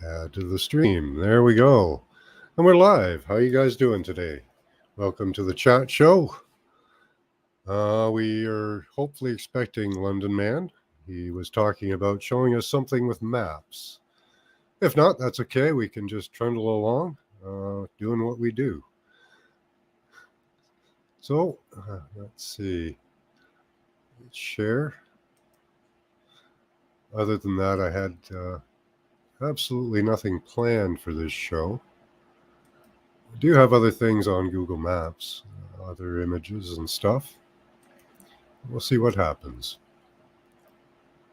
Add to the stream. There we go. And we're live. How you guys doing today? Welcome to the chat show. We are hopefully expecting LondonMan. He was talking about showing us something with maps. If not, that's okay. We can just trundle along, doing what we do. So, let's see. Let's share. Other than that, I had absolutely nothing planned for this show. I do have other things on Google Maps, other images and stuff. We'll see what happens.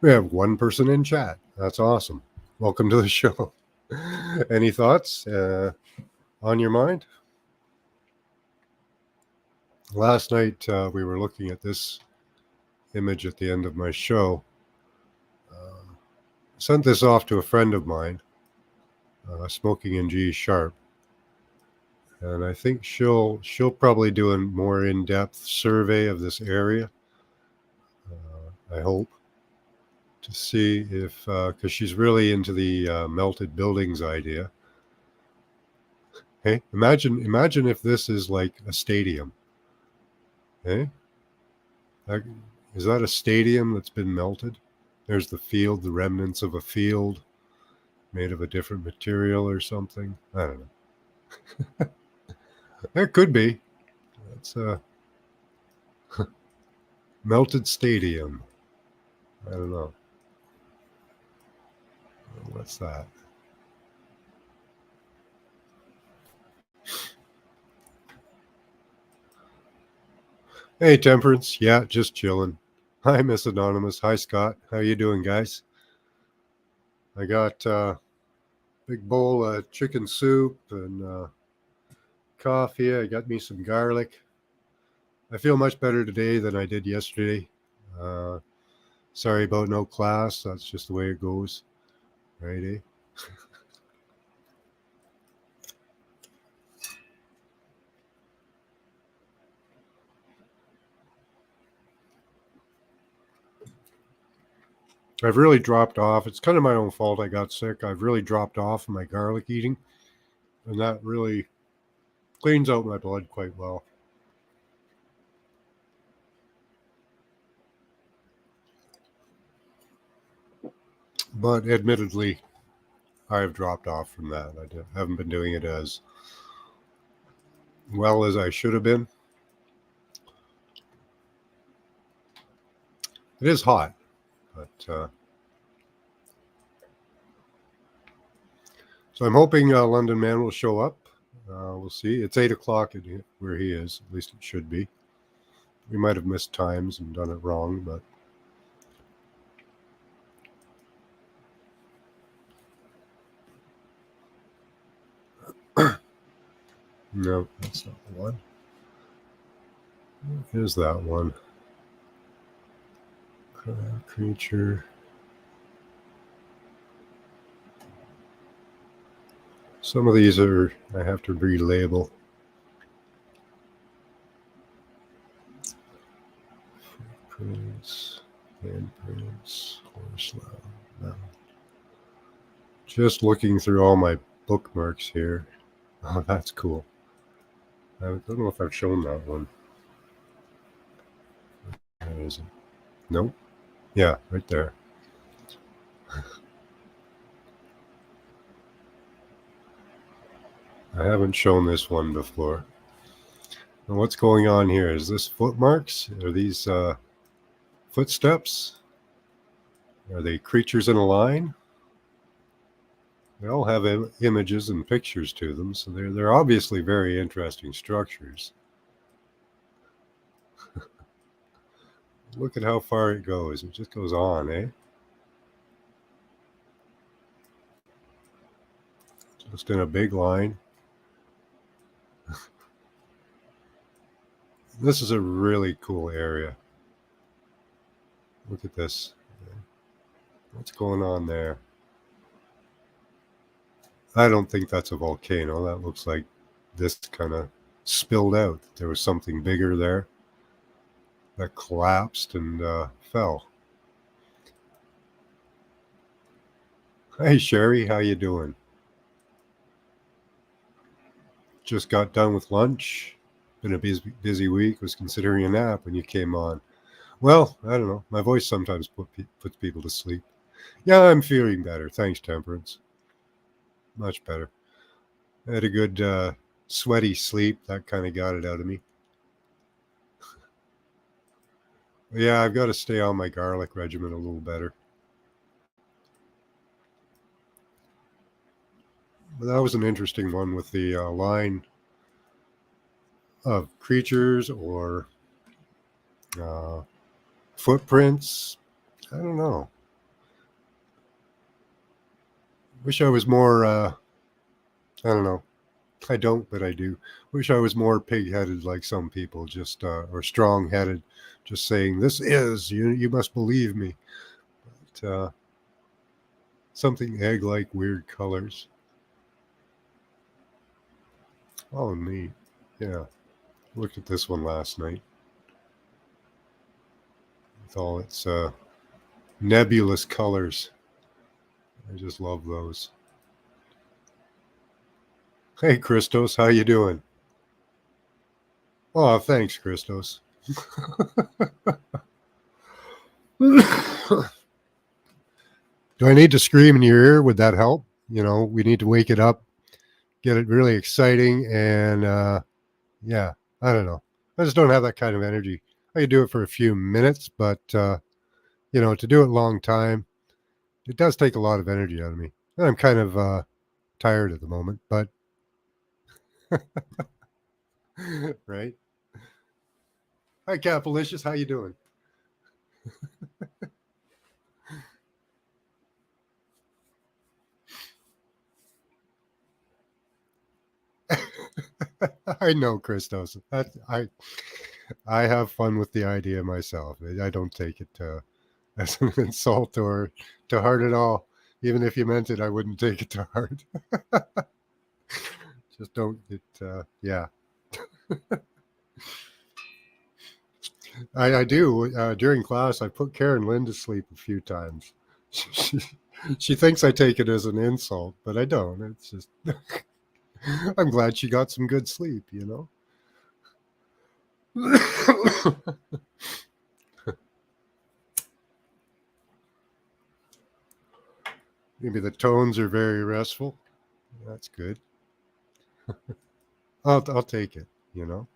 We have one person in chat. That's awesome. Welcome to the show. Any thoughts on your mind? Last night we were looking at this image at the end of my show. Sent this off to a friend of mine, Smoking in G Sharp, and I think she'll probably do a more in-depth survey of this area. I hope to see if because she's really into the melted buildings idea. Hey, imagine if this is like a stadium. Hey, is that a stadium that's been melted? There's the field, the remnants of a field made of a different material or something. I don't know. There could be. It's a melted stadium. I don't know. What's that? Hey, Temperance. Yeah, just chilling. Hi, Miss Anonymous. Hi, Scott. How you doing, guys? I got a big bowl of chicken soup and coffee. I got me some garlic. I feel much better today than I did yesterday. Sorry about no class. That's just the way it goes. Right, eh? I've really dropped off. It's kind of my own fault I got sick. I've really dropped off my garlic eating, and that really cleans out my blood quite well. But admittedly, I have dropped off from that. I haven't been doing it as well as I should have been. It is hot, but so I'm hoping LondonMan will show up. We'll see. It's 8 o'clock where he is. At least it should be. We might have missed times and done it wrong, but no, that's not the one. Here's that one. Creature. Some of these I have to relabel. Footprints, handprints, horse loud. Just looking through all my bookmarks here. Oh, that's cool. I don't know if I've shown that one. Where is it? Nope. Yeah, right there. I haven't shown this one before. And what's going on here? Is this footmarks? Are these footsteps? Are they creatures in a line? They all have images and pictures to them, so they're obviously very interesting structures. Look at how far it goes. It just goes on, eh? Just in a big line. This is a really cool area. Look at this. What's going on there? I don't think that's a volcano. That looks like this kind of spilled out. There was something bigger there that collapsed and fell. Hey, Sherry, how you doing? just got done with lunch. Been a busy week. Was considering a nap when you came on. Well, I don't know. My voice sometimes puts people to sleep. Yeah, I'm feeling better. Thanks, Temperance. Much better. I had a good sweaty sleep. That kind of got it out of me. Yeah, I've got to stay on my garlic regimen a little better. But that was an interesting one with the line of creatures or uh, footprints. I don't know. Wish I was more. I don't know. I don't, but I do. Wish I was more pig-headed like some people, just or strong-headed, just saying this is you. You must believe me. But, something egg-like, weird colors. Oh, neat. Yeah, looked at this one last night with all its nebulous colors. I just love those. Hey, Christos, how you doing? Oh, thanks, Christos. Do I need to scream in your ear? Would that help? You know, we need to wake it up, get it really exciting, and yeah, I don't know. I just don't have that kind of energy. I could do it for a few minutes, but you know, to do it a long time, it does take a lot of energy out of me. And I'm kind of tired at the moment, but right. Hi, Capalicious, how you doing? I know, Christos. I have fun with the idea myself. I don't take it as an insult or to heart at all. Even if you meant it, I wouldn't take it to heart. Just don't. Yeah. I do. During class, I put Karen Lynn to sleep a few times. She, she thinks I take it as an insult, but I don't. It's just, I'm glad she got some good sleep, you know? Maybe the tones are very restful. That's good. I'll take it, you know?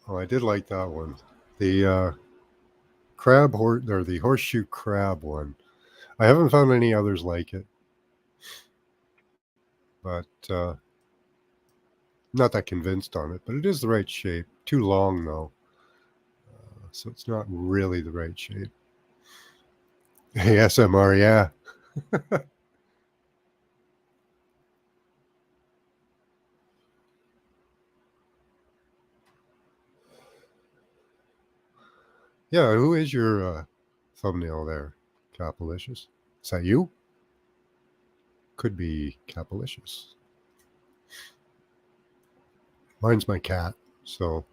Oh, I did like that one. The or the horseshoe crab one. I haven't found any others like it, but not that convinced on it. But it is the right shape. Too long though, so it's not really the right shape. ASMR, yeah. Yeah, who is your thumbnail there? Capalicious? Is that you? Could be Capalicious. Mine's my cat, so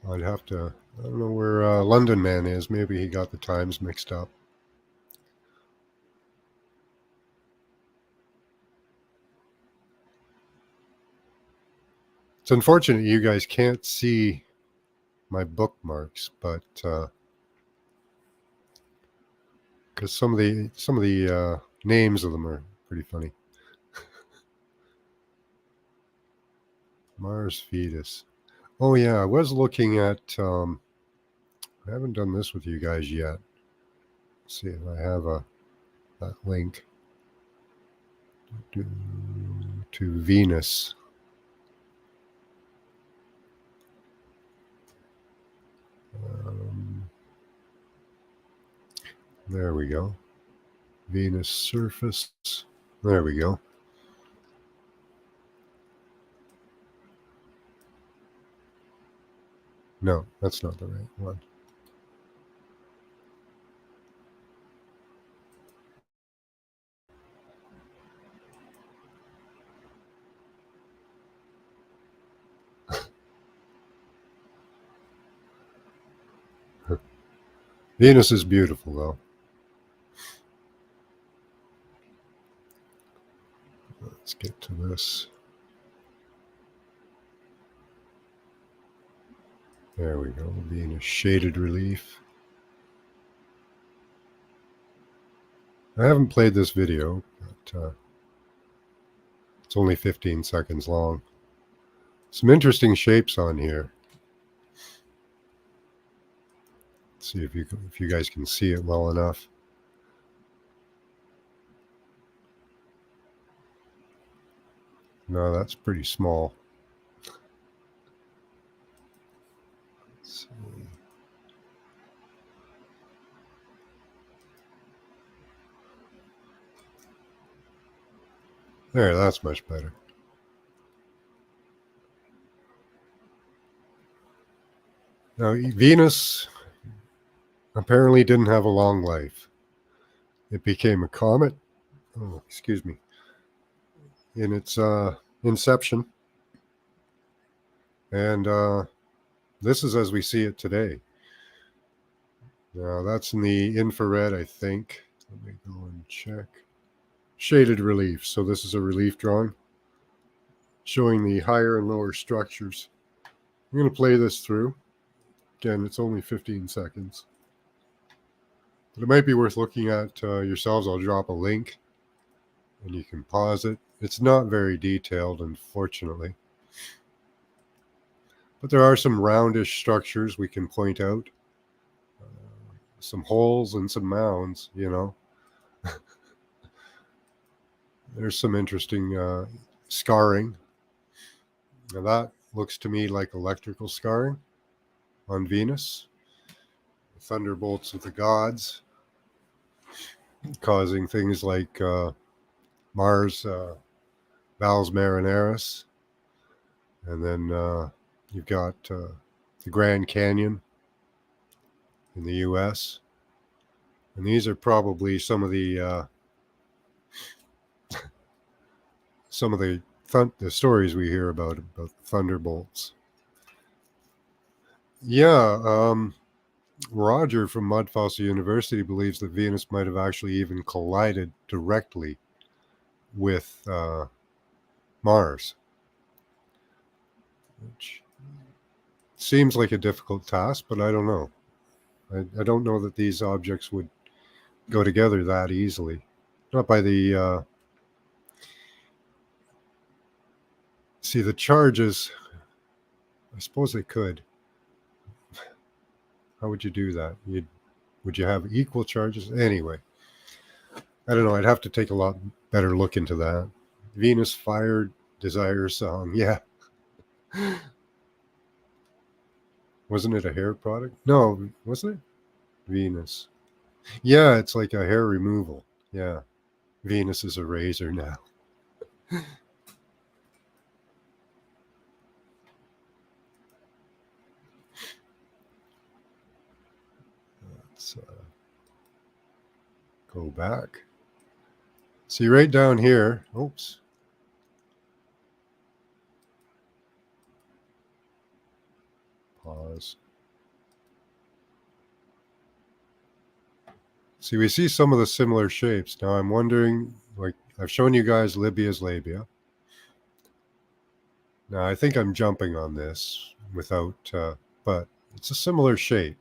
I'd have to. I don't know where LondonMan is. Maybe he got the times mixed up. It's unfortunate you guys can't see my bookmarks, but because some of the names of them are pretty funny. Mars fetus. Oh yeah, I was looking at. I haven't done this with you guys yet. Let's see if I have that link to Venus. Um, there we go. Venus surface. There we go. No, that's not the right one. Venus is beautiful, though. Let's get to this. There we go, being a shaded relief. I haven't played this video, but it's only 15 seconds long. Some interesting shapes on here. Let's see if you guys can see it well enough. No, that's pretty small. Let's see. There, that's much better. Now, Venus apparently didn't have a long life. It became a comet, excuse me, in its inception. And this is as we see it today. Now, that's in the infrared, I think. Let me go and check. Shaded relief. So this is a relief drawing showing the higher and lower structures. I'm going to play this through. Again, it's only 15 seconds. But it might be worth looking at yourselves. I'll drop a link and you can pause it. It's not very detailed, unfortunately. But there are some roundish structures we can point out. Some holes and some mounds, you know. There's some interesting scarring. Now that looks to me like electrical scarring on Venus. Thunderbolts of the gods causing things like Mars, Valles Marineris, and then you've got the Grand Canyon in the U.S. And these are probably some of the stories we hear about thunderbolts. Yeah, Roger from Mudfossil University believes that Venus might have actually even collided directly with Mars, which seems like a difficult task, but I don't know. I don't know that these objects would go together that easily. Not by the see the charges. I suppose they could. How would you do that? Would you have equal charges? Anyway, I don't know. I'd have to take a lot better look into that. Venus Fire Desire Song. Yeah. Wasn't it a hair product? No, wasn't it? Venus. Yeah, it's like a hair removal. Yeah. Venus is a razor now. Let's go back. See right down here. Oops. Pause. See, we see some of the similar shapes. Now I'm wondering, like I've shown you guys Libya's labia. Now I think I'm jumping on this without, but it's a similar shape.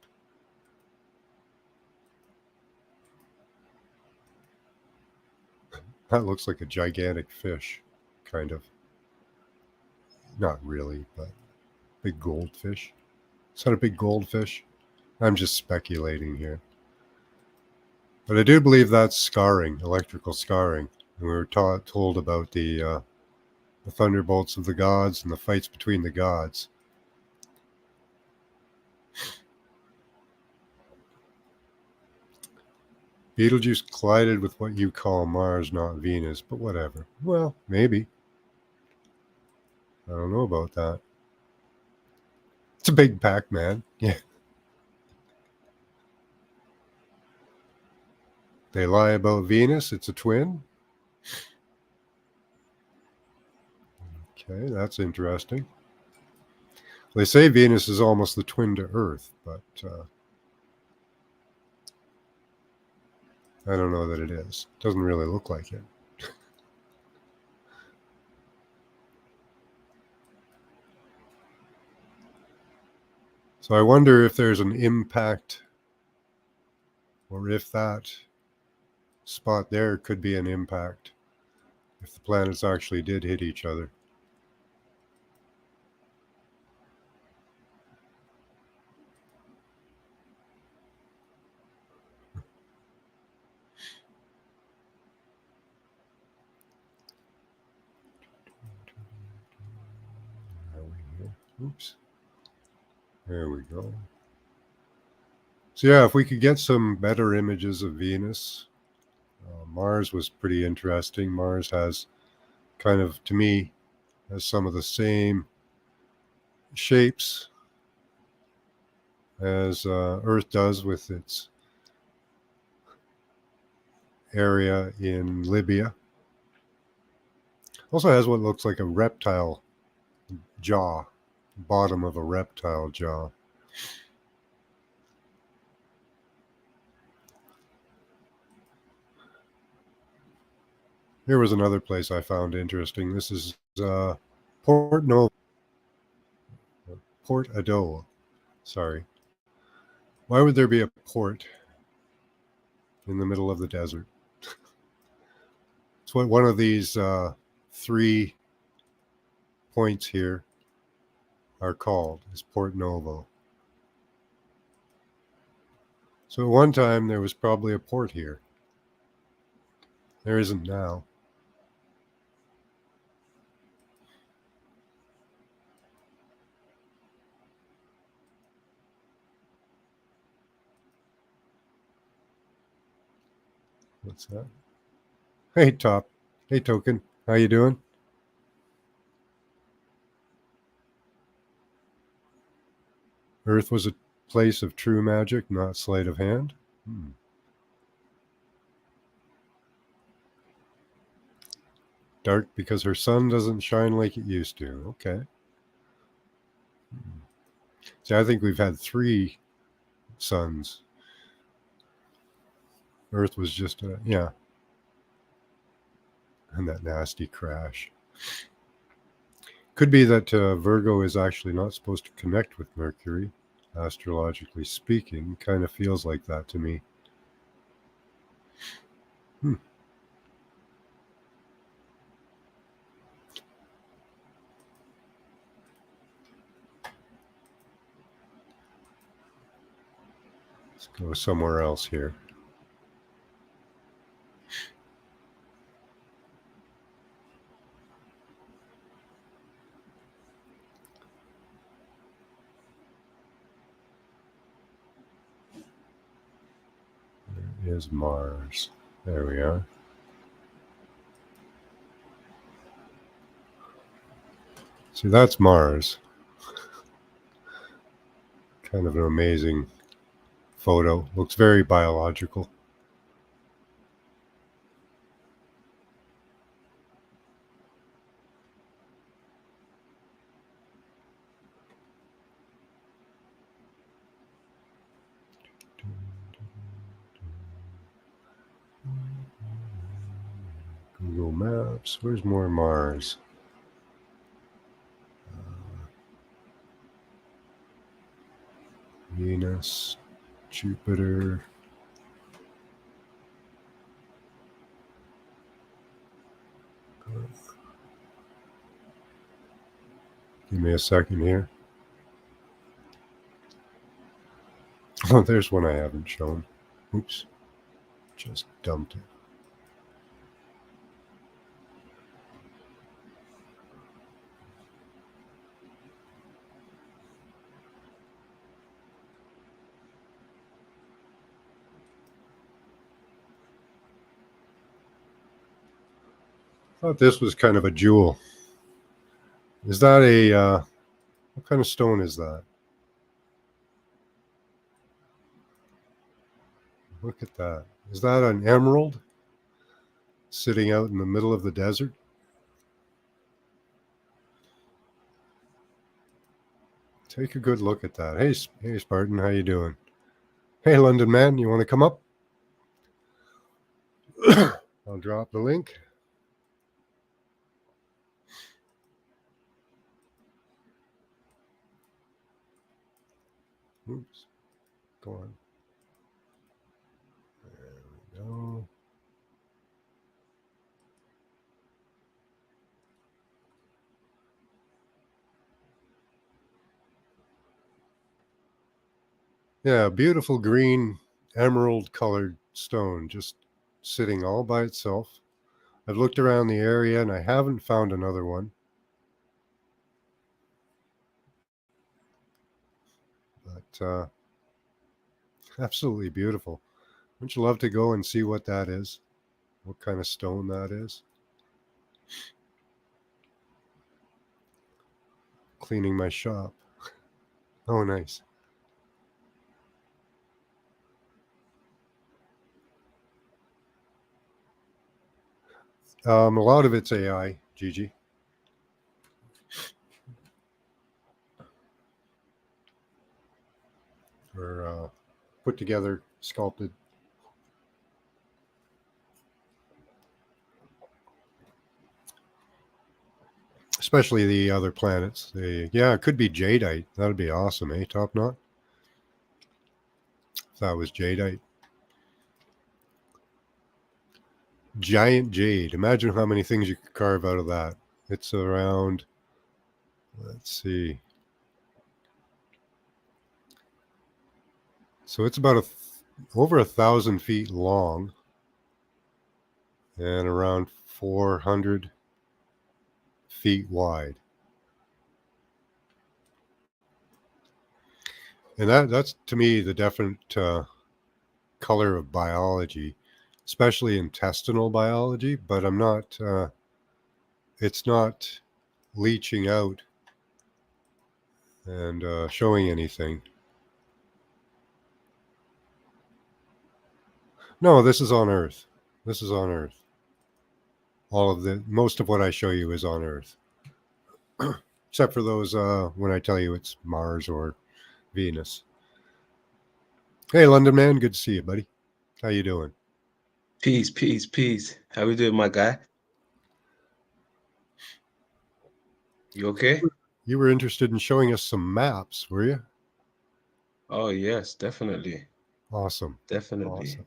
That looks like a gigantic fish, kind of. Not really, but big goldfish. Is that a big goldfish? I'm just speculating here. But I do believe that's scarring, electrical scarring. And we were told about the thunderbolts of the gods and the fights between the gods. Betelgeuse collided with what you call Mars, not Venus, but whatever. Well, maybe. I don't know about that. It's a big Pac-Man. Yeah. They lie about Venus. It's a twin. Okay, that's interesting. They say Venus is almost the twin to Earth, but I don't know that it is. Doesn't really look like it. So I wonder if there's an impact, or if that spot there could be an impact if the planets actually did hit each other. Are we here? Oops. There we go. So yeah, if we could get some better images of Venus. Mars was pretty interesting. Mars has kind of, to me, has some of the same shapes as Earth does with its area in Libya. Also has what looks like a reptile jaw, bottom of a reptile jaw. Here was another place I found interesting. This is Port Novo, Port Ado. Sorry. Why would there be a port in the middle of the desert? It's what one of these 3 points here are called, is Port Novo. So at one time there was probably a port here. There isn't now. What's that? Hey, Top. Hey, Token. How you doing? Earth was a place of true magic, not sleight of hand. Dark because her sun doesn't shine like it used to. Okay. See, I think we've had 3 suns. Earth was just a, yeah. And that nasty crash. Could be that Virgo is actually not supposed to connect with Mercury, astrologically speaking. Kind of feels like that to me. Let's go somewhere else here. There is Mars. There we are. See, that's Mars. Kind of an amazing photo. Looks very biological. Google Maps. Where's more Mars? Venus, Jupiter. Give me a second here. Oh, there's one I haven't shown. Oops. Just dumped it. Thought this was kind of a jewel. Is that a, what kind of stone is that? Look at that. Is that an emerald sitting out in the middle of the desert? Take a good look at that. Hey, Spartan, how you doing? Hey, LondonMan, you want to come up? I'll drop the link. Oops. Go on. There we go. Yeah, beautiful green emerald colored stone just sitting all by itself. I've looked around the area and I haven't found another one. But absolutely beautiful. Wouldn't you love to go and see what that is? What kind of stone that is? Cleaning my shop. Oh, nice. A lot of it's AI, Gigi. Or put together, sculpted. Especially the other planets. Yeah, it could be jadeite. That'd be awesome, eh, Top Knot? If that was jadeite. Giant jade. Imagine how many things you could carve out of that. It's around, let's see. So it's about over 1,000 feet long and around 400 feet wide. And that's to me the definite color of biology, especially intestinal biology. But I'm not. It's not leaching out and showing anything. No, this is on Earth. This is on Earth. Most of what I show you is on Earth, except for those when I tell you it's Mars or Venus. Hey, London man, good to see you, buddy. How you doing? Peace, peace, peace. How we doing, my guy? You okay? You were interested in showing us some maps, were you? Oh, yes, definitely. Awesome. Definitely. Awesome.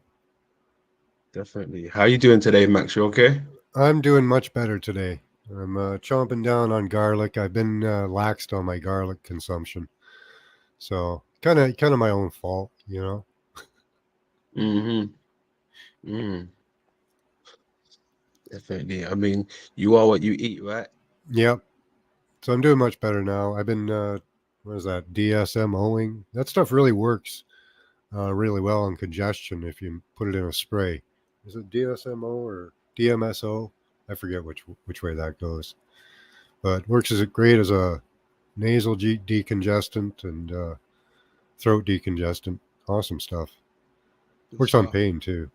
Definitely. How you doing today, Max? You okay? I'm doing much better today. I'm chomping down on garlic. I've been laxed on my garlic consumption, so kind of my own fault, you know. Mm-hmm. Mm, definitely. I mean, you are what you eat, right? Yep. So I'm doing much better now. I've been what is that, DSMOing? That stuff really works really well on congestion if you put it in a spray. Is it DSMO or DMSO? I forget which way that goes, but works as great as a nasal decongestant and throat decongestant. Awesome stuff. Good Works on stuff. pain too.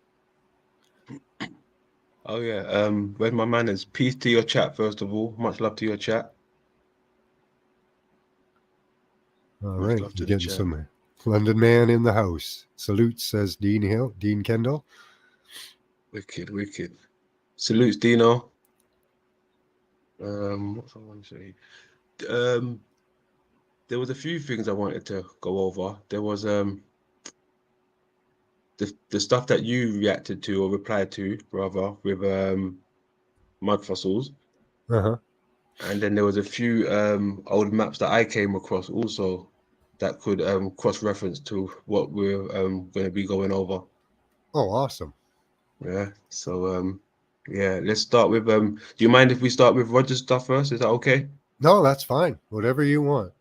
Oh yeah. Where's my manners? Peace to your chat, first of all. Much love to your chat. All Much right, love you're to the getting chat. some London man in the house. Salute, says Dean Kendall. Wicked, wicked. Salutes, Dino. What I want to say? Um, there was a few things I wanted to go over. There was the stuff that you reacted to or replied to rather with Mudfossils, Uh huh. and then there was a few old maps that I came across also that could cross-reference to what we're going to be going over. Oh, awesome. Yeah. So yeah, let's start with do you mind if we start with Roger's stuff first? Is that okay? No, that's fine. Whatever you want.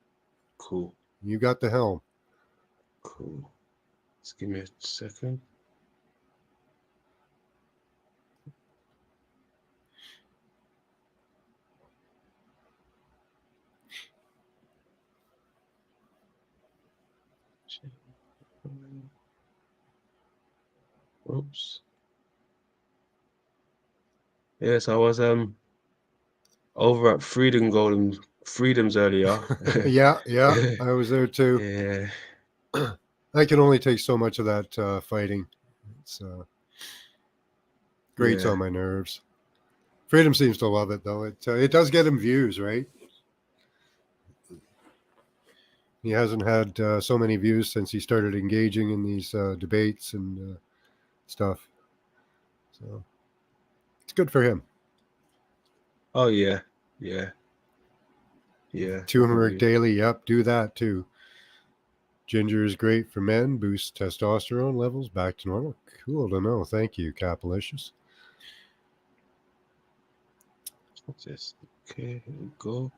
Cool. You got the helm. Cool. Just give me a second. Oops. Yes, I was over at Freedoms earlier. Yeah, yeah. I was there too. Yeah. I can only take so much of that fighting. It's grates Yeah. on my nerves. Freedom seems to love it, though. It does get him views, right? He hasn't had so many views since he started engaging in these debates and stuff. So it's good for him. Oh yeah. Yeah. Turmeric Definitely. daily, yep, do that too. Ginger is great for men, boosts testosterone levels back to normal. Cool to know. Thank you, Capilicious. What's this? Okay, here we go.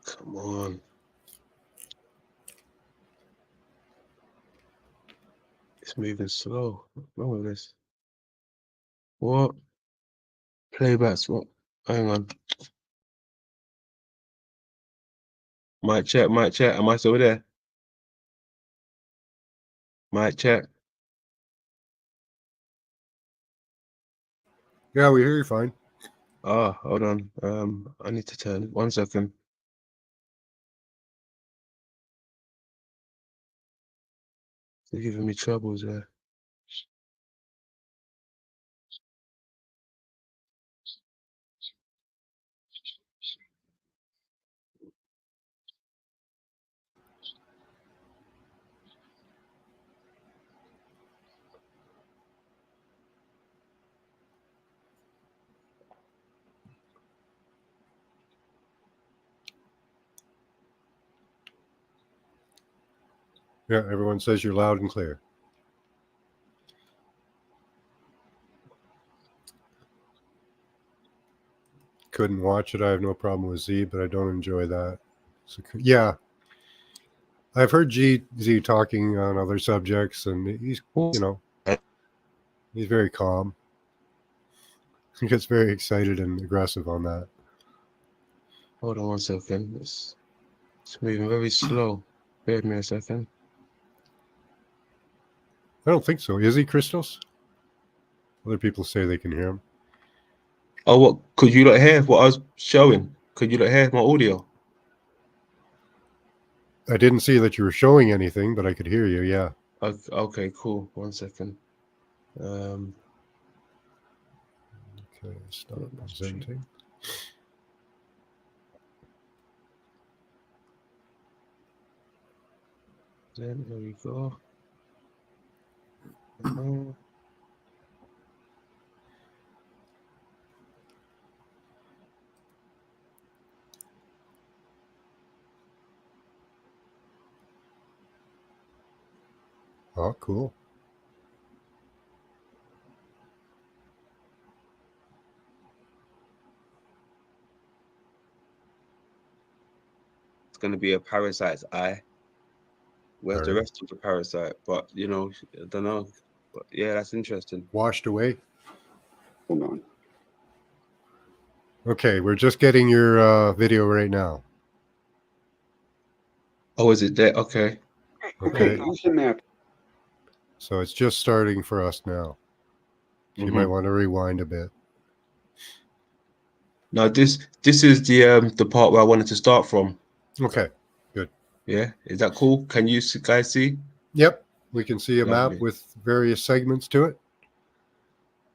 Come on. It's moving slow. What's wrong with this? What? Playbacks. What? Hang on. Mic check, mic check. Am I still there? Mic check. Yeah, we hear you fine. Ah, hold on. I need to turn. 1 second. They're giving me troubles there. Yeah, everyone says you're loud and clear. Couldn't watch it. I have no problem with Z, but I don't enjoy that. So, yeah, I've heard Z talking on other subjects, and he's, you know, he's very calm. He gets very excited and aggressive on that. Hold on 1 second. It's moving very slow. Bear with me a second. I don't think so. Is he, Christos? Other people say they can hear him. Oh, what? Could you not hear what I was showing? Could you not hear my audio? I didn't see that you were showing anything, but I could hear you, yeah. Okay, cool. 1 second. Okay, stop presenting. Then there we go. Oh, cool. It's going to be a parasite's eye. Where's the Right. rest of the parasite? But, you know, I don't know. But yeah, that's interesting. Washed away. Hold on. Okay, we're just getting your video right now. Oh, is it there? Okay. Okay, Okay. here's the map. So it's just starting for us now. So you might want to rewind a bit. Now this is the part where I wanted to start from. Okay, good. Yeah, is that cool? Can you guys see? Yep, we can see a Lovely. map with various segments to it.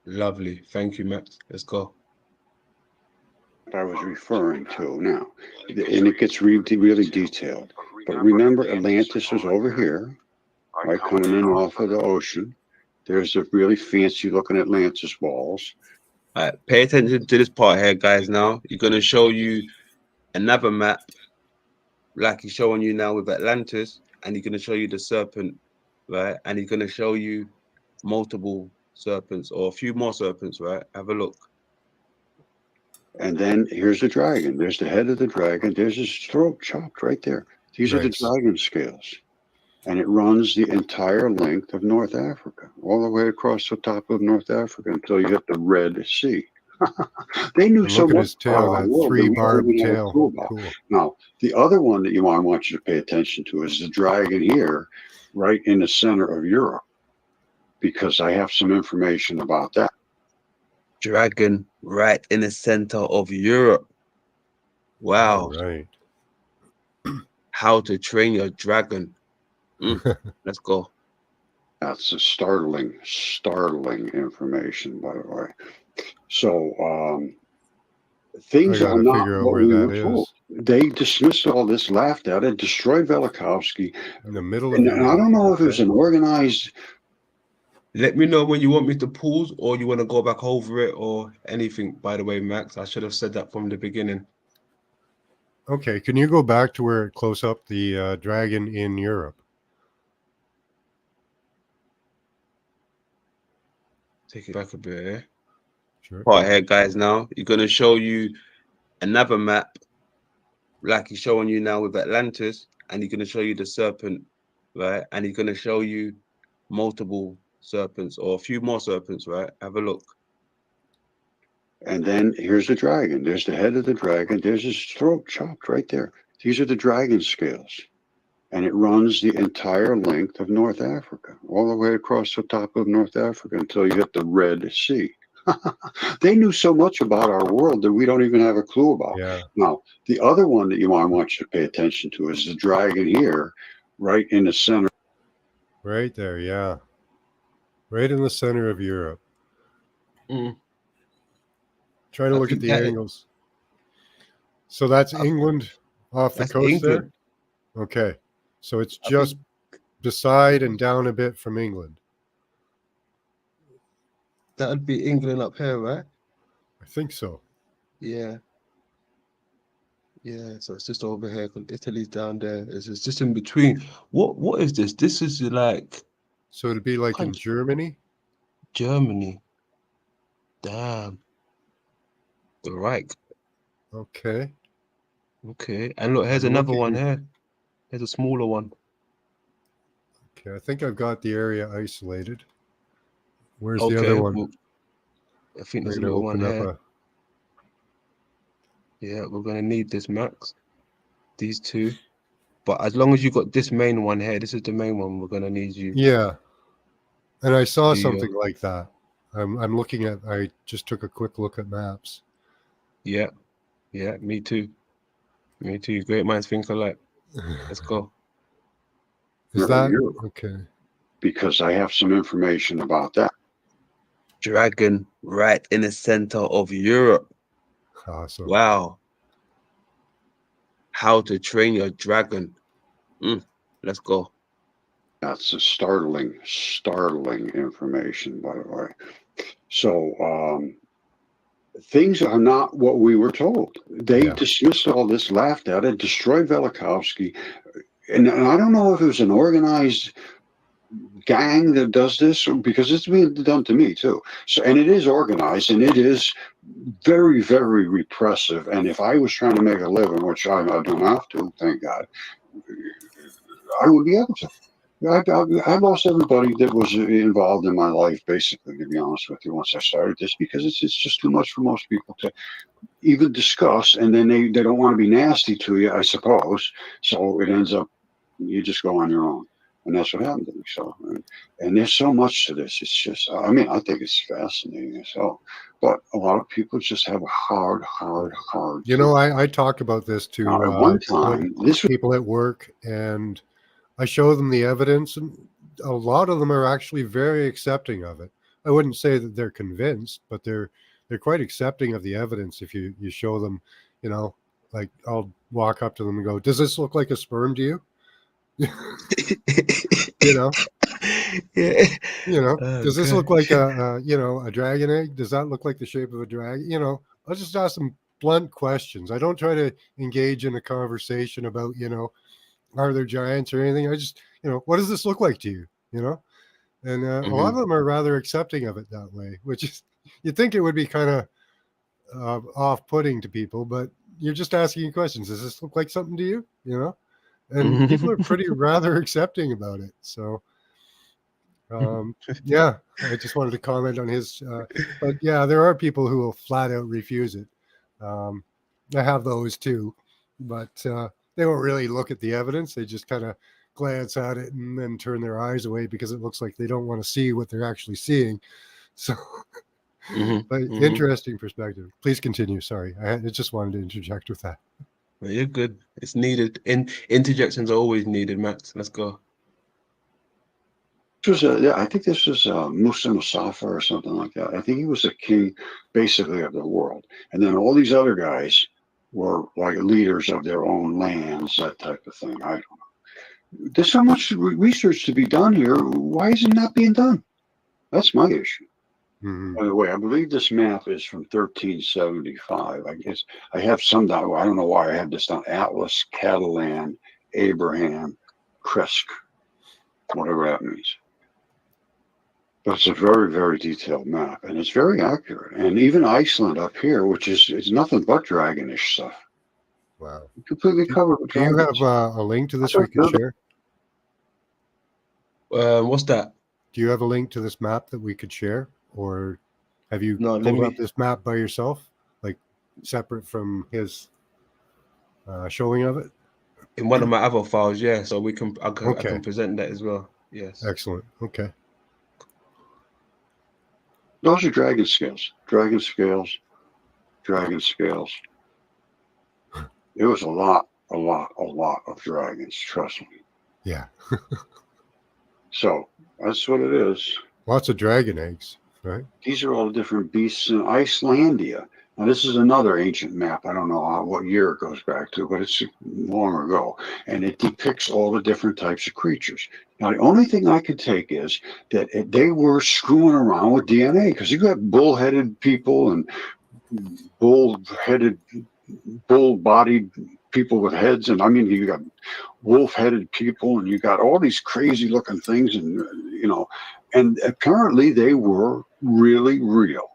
Lovely. Thank you, Matt. Let's go. I was referring to now, and it gets really detailed. But remember, Atlantis was over here, right, coming in off of the ocean. There's a really fancy looking Atlantis walls. All right, pay attention to this part here, guys. Now you're gonna show you another map, like he's showing you now with Atlantis, and he's gonna show you the serpent, right? And he's gonna show you multiple serpents or a few more serpents, right? Have a look. And then here's the dragon. There's the head of the dragon. There's his throat chopped right there. These are the Nice. dragon scales. And it runs the entire length of North Africa, all the way across the top of North Africa until you hit the Red Sea. They knew And so look at much his tail, about our that world that we three-barbed don't even have a tail. clue about. Cool. Now, the other one that I want you to pay attention to is the dragon here, right in the center of Europe, because I have some information about that. Dragon right in the center of Europe. Wow. All right. How to train your dragon. Let's go. That's a startling information, by the way. So I things got are to not figure out what where we that were told. is. They dismissed all this, laughed at it, destroyed Velikovsky. In the middle of And I Europe. don't know if it was Okay. an organized. Let me know when you want me to pause or you want to go back over it or anything, by the way, Max. I should have said that from the beginning. Okay, can you go back to where it close up the dragon in Europe? Take it back a bit, eh? Sure. Part here, guys, now. You're going to show you another map like he's showing you now with Atlantis, and he's going to show you the serpent, right? And he's going to show you multiple serpents or a few more serpents, right? Have a look. And then here's the dragon. There's the head of the dragon. There's his throat chopped right there. These are the dragon scales. And it runs the entire length of North Africa, all the way across the top of North Africa until you hit the Red Sea. They knew so much about our world that we don't even have a clue about. Yeah. Now, the other one that I want you to pay attention to is the dragon here, right in the center. Right there, yeah. Right in the center of Europe. Mm. Trying to I look at think the that- angles. So that's England off the That's coast England. there? Okay. So it's I just think beside and down a bit from England. that'd be England up here, right? I think so. Yeah. Yeah, so it's just over here because Italy's down there. It's just in between. What is this? This is like So it'd be like in Country. Germany? Germany. Damn. The Reich. Okay. Okay. And look, here's I'm another one looking- here. Here's a smaller one. Okay, I think I've got the area isolated. Where's the Okay. other one? Well, I think I'm there's a going to little one open up here. a... Yeah, we're gonna need this, Max. These two. But as long as you got this main one here, this is the main one, we're gonna need you. Yeah. And I saw Do you- something like that. I'm looking at... I just took a quick look at maps. Yeah. Yeah, me too. Me too. Great minds think alike. Let's go. Is Right that... here, Okay. because I have some information about that. Dragon right in the center of Europe. Awesome. Wow. How to train your dragon. Let's go. That's a startling information, by the way. So things are not what we were told. They Yeah. dismissed all this, laughed at it, destroyed Velikovsky. And I don't know if it was an organized gang that does this, because it's being done to me too. So, and it is organized and it is very, very repressive. And if I was trying to make a living, which I don't have to, thank God, I would be able to. I lost everybody that was involved in my life, basically, to be honest with you, once I started this, because it's just too much for most people to even discuss. And then they don't want to be nasty to you, I suppose. So it ends up, you just go on your own. And that's what happened to me. So, and there's so much to this. It's just, I mean, I think it's fascinating as hell. But a lot of people just have a hard. You know, I talk about this to Now, at one time, this was people at work, and I show them the evidence, and a lot of them are actually very accepting of it. I wouldn't say that they're convinced, but they're quite accepting of the evidence if you show them, you know, like I'll walk up to them and go, "Does this look like a sperm to you?" You know, Yeah. does this look like a dragon egg? Does that look like the shape of a dragon? You know, I'll just ask them blunt questions. I don't try to engage in a conversation about, are there giants or anything. I just, what does this look like to you? And a lot of them are rather accepting of it that way, which is, you'd think it would be kind of off-putting to people, but you're just asking questions. Does this look like something to you? And people are pretty rather accepting about it. So, yeah, I just wanted to comment on his, but yeah, there are people who will flat out refuse it. I have those too, but they won't really look at the evidence. They just kind of glance at it and then turn their eyes away because it looks like they don't want to see what they're actually seeing. So, but interesting perspective. Please continue. Sorry, I just wanted to interject with that. Well, you're good. It's needed. Interjections are always needed, Max. Let's go. I think this was Musa Musafa or something like that. I think he was the king, basically, of the world. And then all these other guys were like leaders of their own lands, that type of thing. I don't know. There's so much research to be done here. Why is it not being done? That's my issue. Mhm. By the way, I believe this map is from 1375. I guess I have some down. I don't know why I have this down. Atlas, Catalan, Abraham, Kresk, whatever that means. But it's a very, very detailed map, and it's very accurate. And even Iceland up here, which is nothing but dragonish stuff, Wow. completely covered with Do you have dragons. a link to this we could share? What's that? Do you have a link to this map that we could share? Or have you No, let pulled me- up this map by yourself, like separate from his showing of it? In one of my other files, yeah. So I Okay. can present that as well. Yes. Excellent. Okay. Those are dragon scales. Dragon scales. Dragon scales. It was a lot of dragons. Trust me. Yeah. So that's what it is. Lots of dragon eggs, right? These are all the different beasts in Icelandia. Now, this is another ancient map. I don't know what year it goes back to, but it's long ago. And it depicts all the different types of creatures. Now, the only thing I could take is that they were screwing around with DNA because you got bull-headed people and bull-headed, bull-bodied people with heads. And I mean, you got wolf-headed people and you got all these crazy-looking things. And apparently they were really real.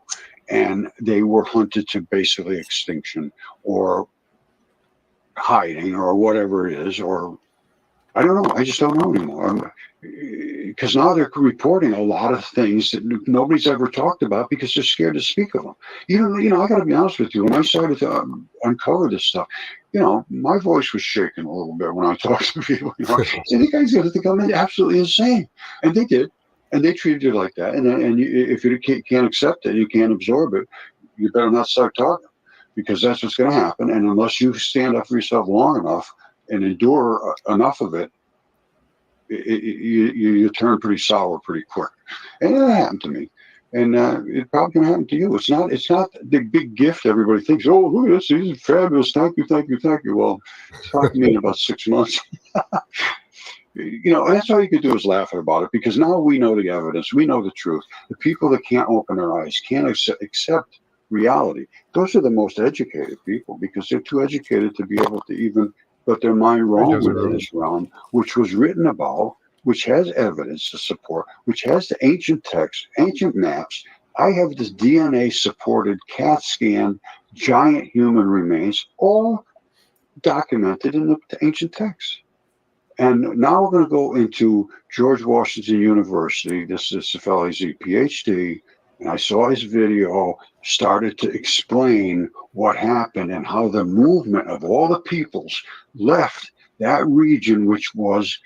And they were hunted to basically extinction or hiding or whatever it is, or I don't know. I just don't know anymore. Because now they're reporting a lot of things that nobody's ever talked about because they're scared to speak of them. I got to be honest with you. When I started to uncover this stuff, my voice was shaking a little bit when I talked to people. So you guys got to think I'm absolutely insane, and they did. And they treated you like that. If you can't accept it, you can't absorb it, you better not start talking because that's what's going to happen. And unless you stand up for yourself long enough and endure enough of it, you turn pretty sour pretty quick. And that happened to me. And it's probably going to happen to you. It's not the big gift everybody thinks, oh, look at this. This is fabulous. Thank you, thank you, thank you. Well, talk to me in about 6 months. That's all you could do is laugh about it because now we know the evidence, we know the truth. The people that can't open their eyes, can't accept reality, those are the most educated people because they're too educated to be able to even put their mind wrong within this realm, which was written about, which has evidence to support, which has the ancient texts, ancient maps. I have this DNA supported CAT scan, giant human remains, all documented in the ancient texts. And now we're going to go into George Washington University. This is the fellow, he's a PhD, and I saw his video, started to explain what happened and how the movement of all the peoples left that region, which was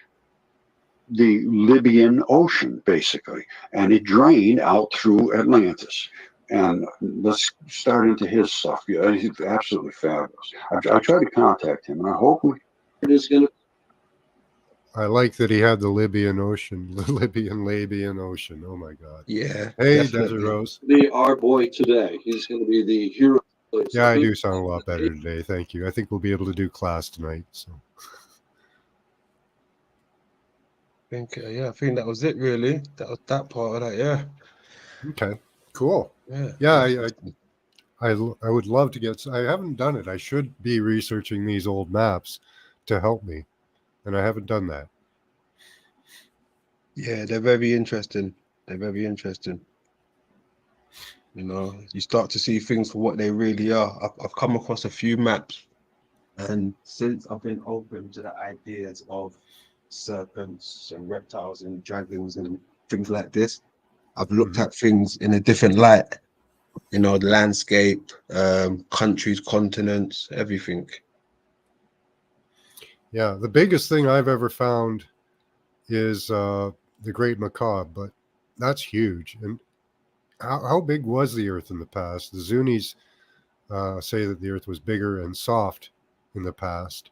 the Libyan Ocean, basically, and it drained out through Atlantis. And let's start into his stuff. Yeah, he's absolutely fabulous. I tried to contact him, and I hope it is going to. I like that he had the Libyan Ocean, Libyan Ocean. Oh my God! Yeah. Hey, Definitely. Desert Rose. Be our boy today. He's going to be the hero. Yeah, I do sound a lot better today. Thank you. I think we'll be able to do class tonight. So. I think that was it really. That was that part of that. Yeah. Okay. Cool. Yeah. Yeah. I would love to get. I haven't done it. I should be researching these old maps to help me, and I haven't done that. Yeah, they're very interesting. They're very interesting. You start to see things for what they really are. I've come across a few maps, and since I've been open to the ideas of serpents and reptiles and dragons and things like this, I've looked at things in a different light. The landscape, countries, continents, everything. Yeah, the biggest thing I've ever found is the Great Macabre, but that's huge. And how big was the Earth in the past? The Zunis say that the Earth was bigger and soft in the past.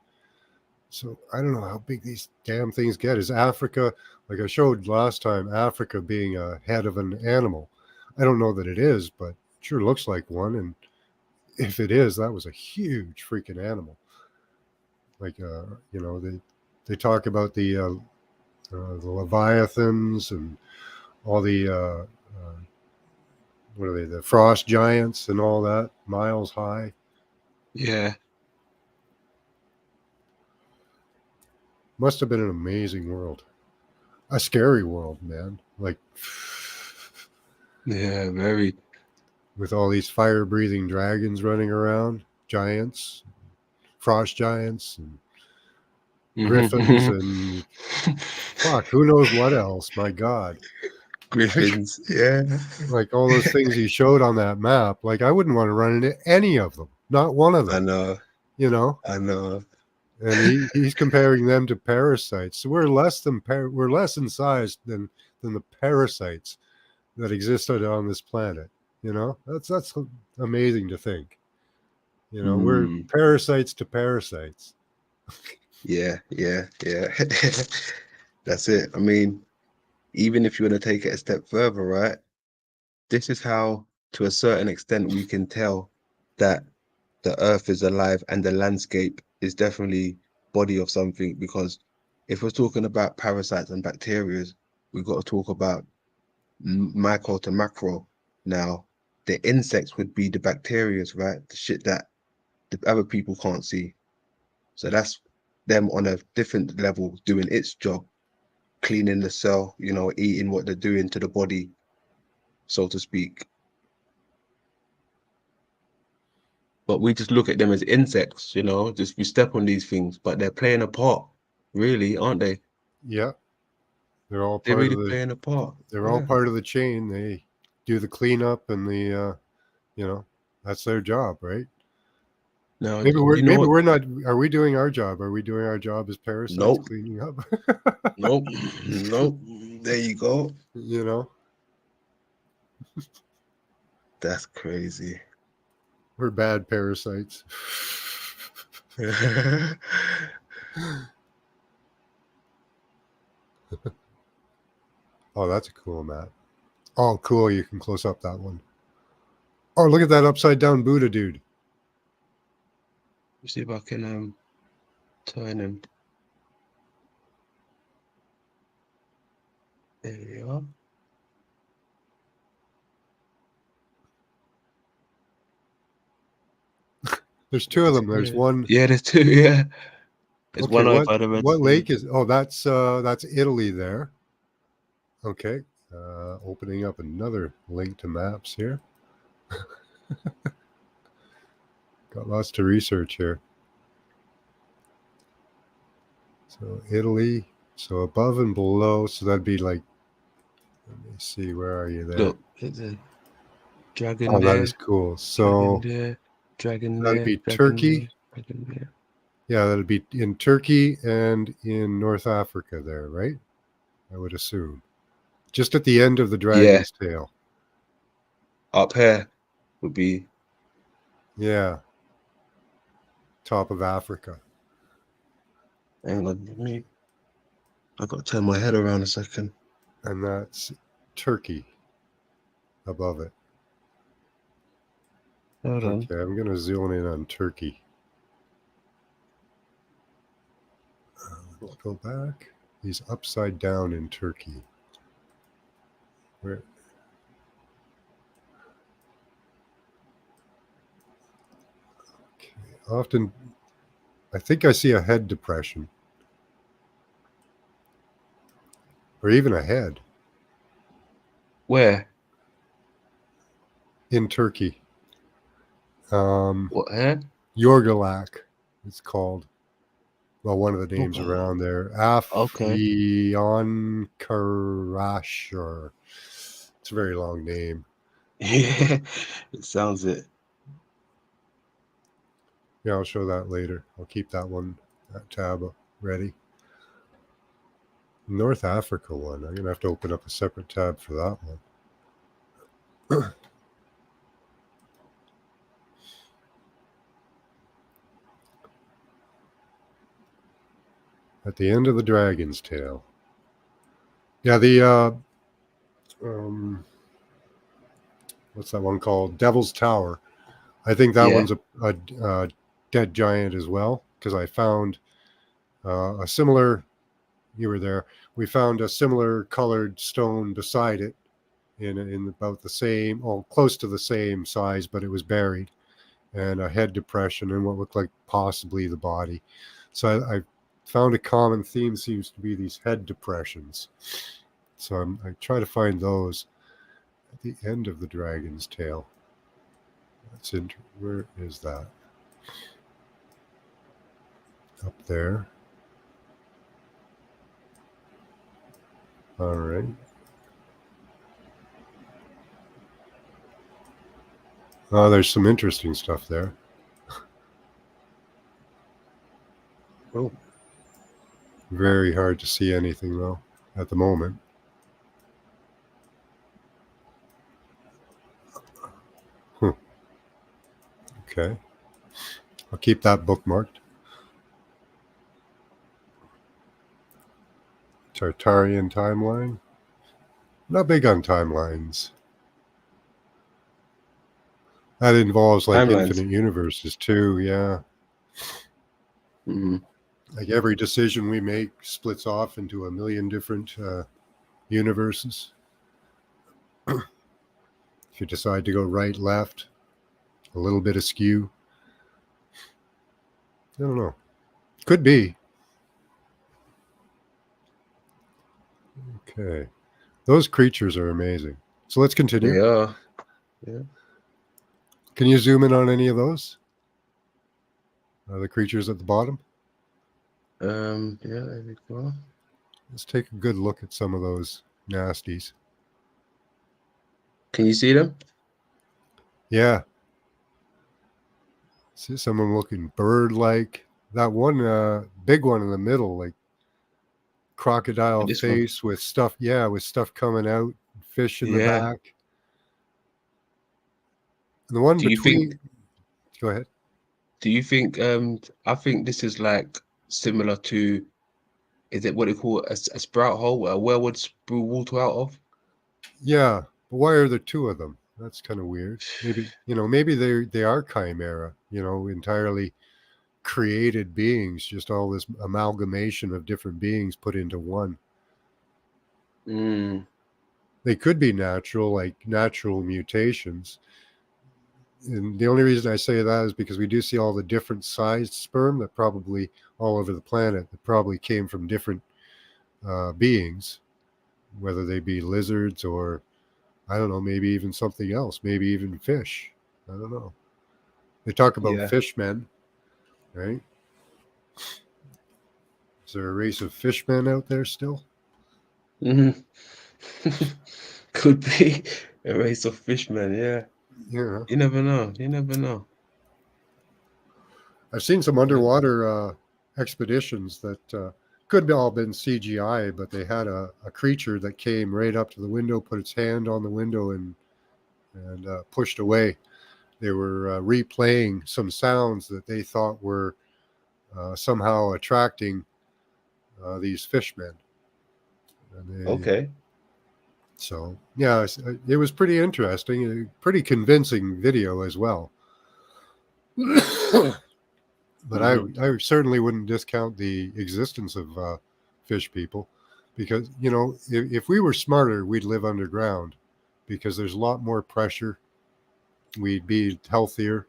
So I don't know how big these damn things get. Is Africa, like I showed last time, Africa being a head of an animal? I don't know that it is, but it sure looks like one. And if it is, that was a huge freaking animal. Like, they talk about the leviathans and all the what are they? The frost giants and all that, miles high. Yeah. Must have been an amazing world, a scary world, man. Like, Yeah, very. with all these fire-breathing dragons running around, giants, frost giants, and griffins, and fuck, who knows what else? My God. Griffins. Yeah. Like all those things he showed on that map, like I wouldn't want to run into any of them, not one of I them, know. you know. I know. And he's comparing them to parasites. So we're less in size than the parasites that existed on this planet. You know, that's amazing to think. You know, we're Mm, parasites to parasites. yeah. That's it. I mean, even if you want to take it a step further, right? This is how, to a certain extent, we can tell that the earth is alive and the landscape is definitely body of something. Because if we're talking about parasites and bacteria, we've got to talk about micro to macro. Now, the insects would be the bacteria, right? The shit that the other people can't see. So that's them on a different level doing its job, cleaning the cell, eating what they're doing to the body, so to speak. But we just look at them as insects, just we step on these things, but they're playing a part, really, aren't they? Yeah, they're all They're part of really the playing a part. they're all Yeah. part of the chain. They do the cleanup and that's their job, right? Now, Maybe you know what? we're not. Are we doing our job? Are we doing our job as parasites Nope. cleaning up? Nope. Nope. There you go. You know, That's crazy. we're bad parasites. Oh, that's a cool map. Oh, cool. You can close up that one. Oh, look at that upside down Buddha dude. See if I can turn him. There we are. There's two of them. There's one. Yeah, there's two. Yeah, there's Okay, one over by the Red what Sea. lake is? Oh, that's Italy there. Okay, opening up another link to maps here. Got lots to research here. So Italy. So above and below. So that'd be like. Let me see. Where are you there? Look, there's a dragon Oh, there. that is cool. So Dragon that'd there. be Dragon Turkey. there, dragon there. Yeah, that'd be in Turkey and in North Africa there, right? I would assume. Just at the end of the dragon's tail. Up here would be. Yeah. Top of Africa. Hang on, I got to turn my head around a second. And that's Turkey above it. Hold on. Okay, I'm going to zoom in on Turkey. Let's go back. He's upside down in Turkey. Where? Okay. Often, I think I see a head depression. Or even a head. Where? In Turkey. What head? Yorgalak, it's called. Well, one of the names around there. Afyon Karashar. It's a very long name. Yeah, it sounds it. Yeah, I'll show that later. I'll keep that tab ready. North Africa one. I'm going to have to open up a separate tab for that one. At the end of the dragon's tail. Yeah, the what's that one called? Devil's Tower. I think that Yeah. one's a dead giant as well, because I found a similar. You were there. We found a similar colored stone beside it, in about the same, close to the same size, but it was buried, and a head depression and what looked like possibly the body. So I found a common theme seems to be these head depressions. So I try to find those at the end of the dragon's tail. That's where is that? Up there. All right. Oh, there's some interesting stuff there. Oh. Very hard to see anything though at the moment. Okay. I'll keep that bookmarked. Tartarian timeline. Not big on timelines. That involves like Timelines. infinite universes too, yeah. Mm-hmm. Like every decision we make splits off into a million different universes. If you decide to go right, left, a little bit askew. I don't know. Could be. Okay. Those creatures are amazing. So let's continue. They are. Yeah. Can you zoom in on any of those? The creatures at the bottom? Yeah, there we go. Let's take a good look at some of those nasties. Can you see them? Yeah. See someone looking bird-like. That one big one in the middle, like crocodile This face with stuff, with stuff coming out, fish in the Yeah. back. And the one Do you between... think? Go ahead. Do you think? I think this is like similar to. Is it what they call a sprout hole? A where would spew water out of? Yeah, but why are there two of them? That's kind of weird. Maybe, maybe they are chimera, entirely created beings, just all this amalgamation of different beings put into one. Mm. They could be natural, like natural mutations. And the only reason I say that is because we do see all the different sized sperm that probably all over the planet that probably came from different beings, whether they be lizards or, I don't know, maybe even something else, maybe even fish. I don't know. They talk about Yeah. fishmen, right? Is there a race of fishmen out there still? Mm-hmm. Could be a race of fishmen. Yeah. Yeah. You never know. You never know. I've seen some underwater expeditions that could have all been CGI, but they had a creature that came right up to the window, put its hand on the window, and pushed away. They were replaying some sounds that they thought were somehow attracting these fishmen. Okay. So, yeah, it was pretty interesting, a pretty convincing video as well. But I certainly wouldn't discount the existence of fish people, because, if we were smarter, we'd live underground, because there's a lot more pressure. We'd be healthier.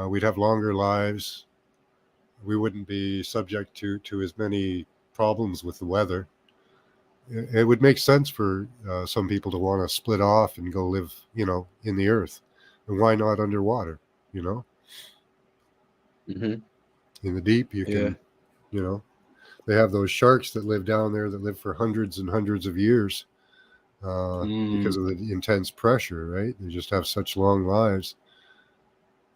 We'd have longer lives. We wouldn't be subject to as many problems with the weather. It would make sense for some people to want to split off and go live, in the earth. And why not underwater, Mm-hmm. In the deep, you can, they have those sharks that live down there that live for hundreds and hundreds of years because of the intense pressure, right? They just have such long lives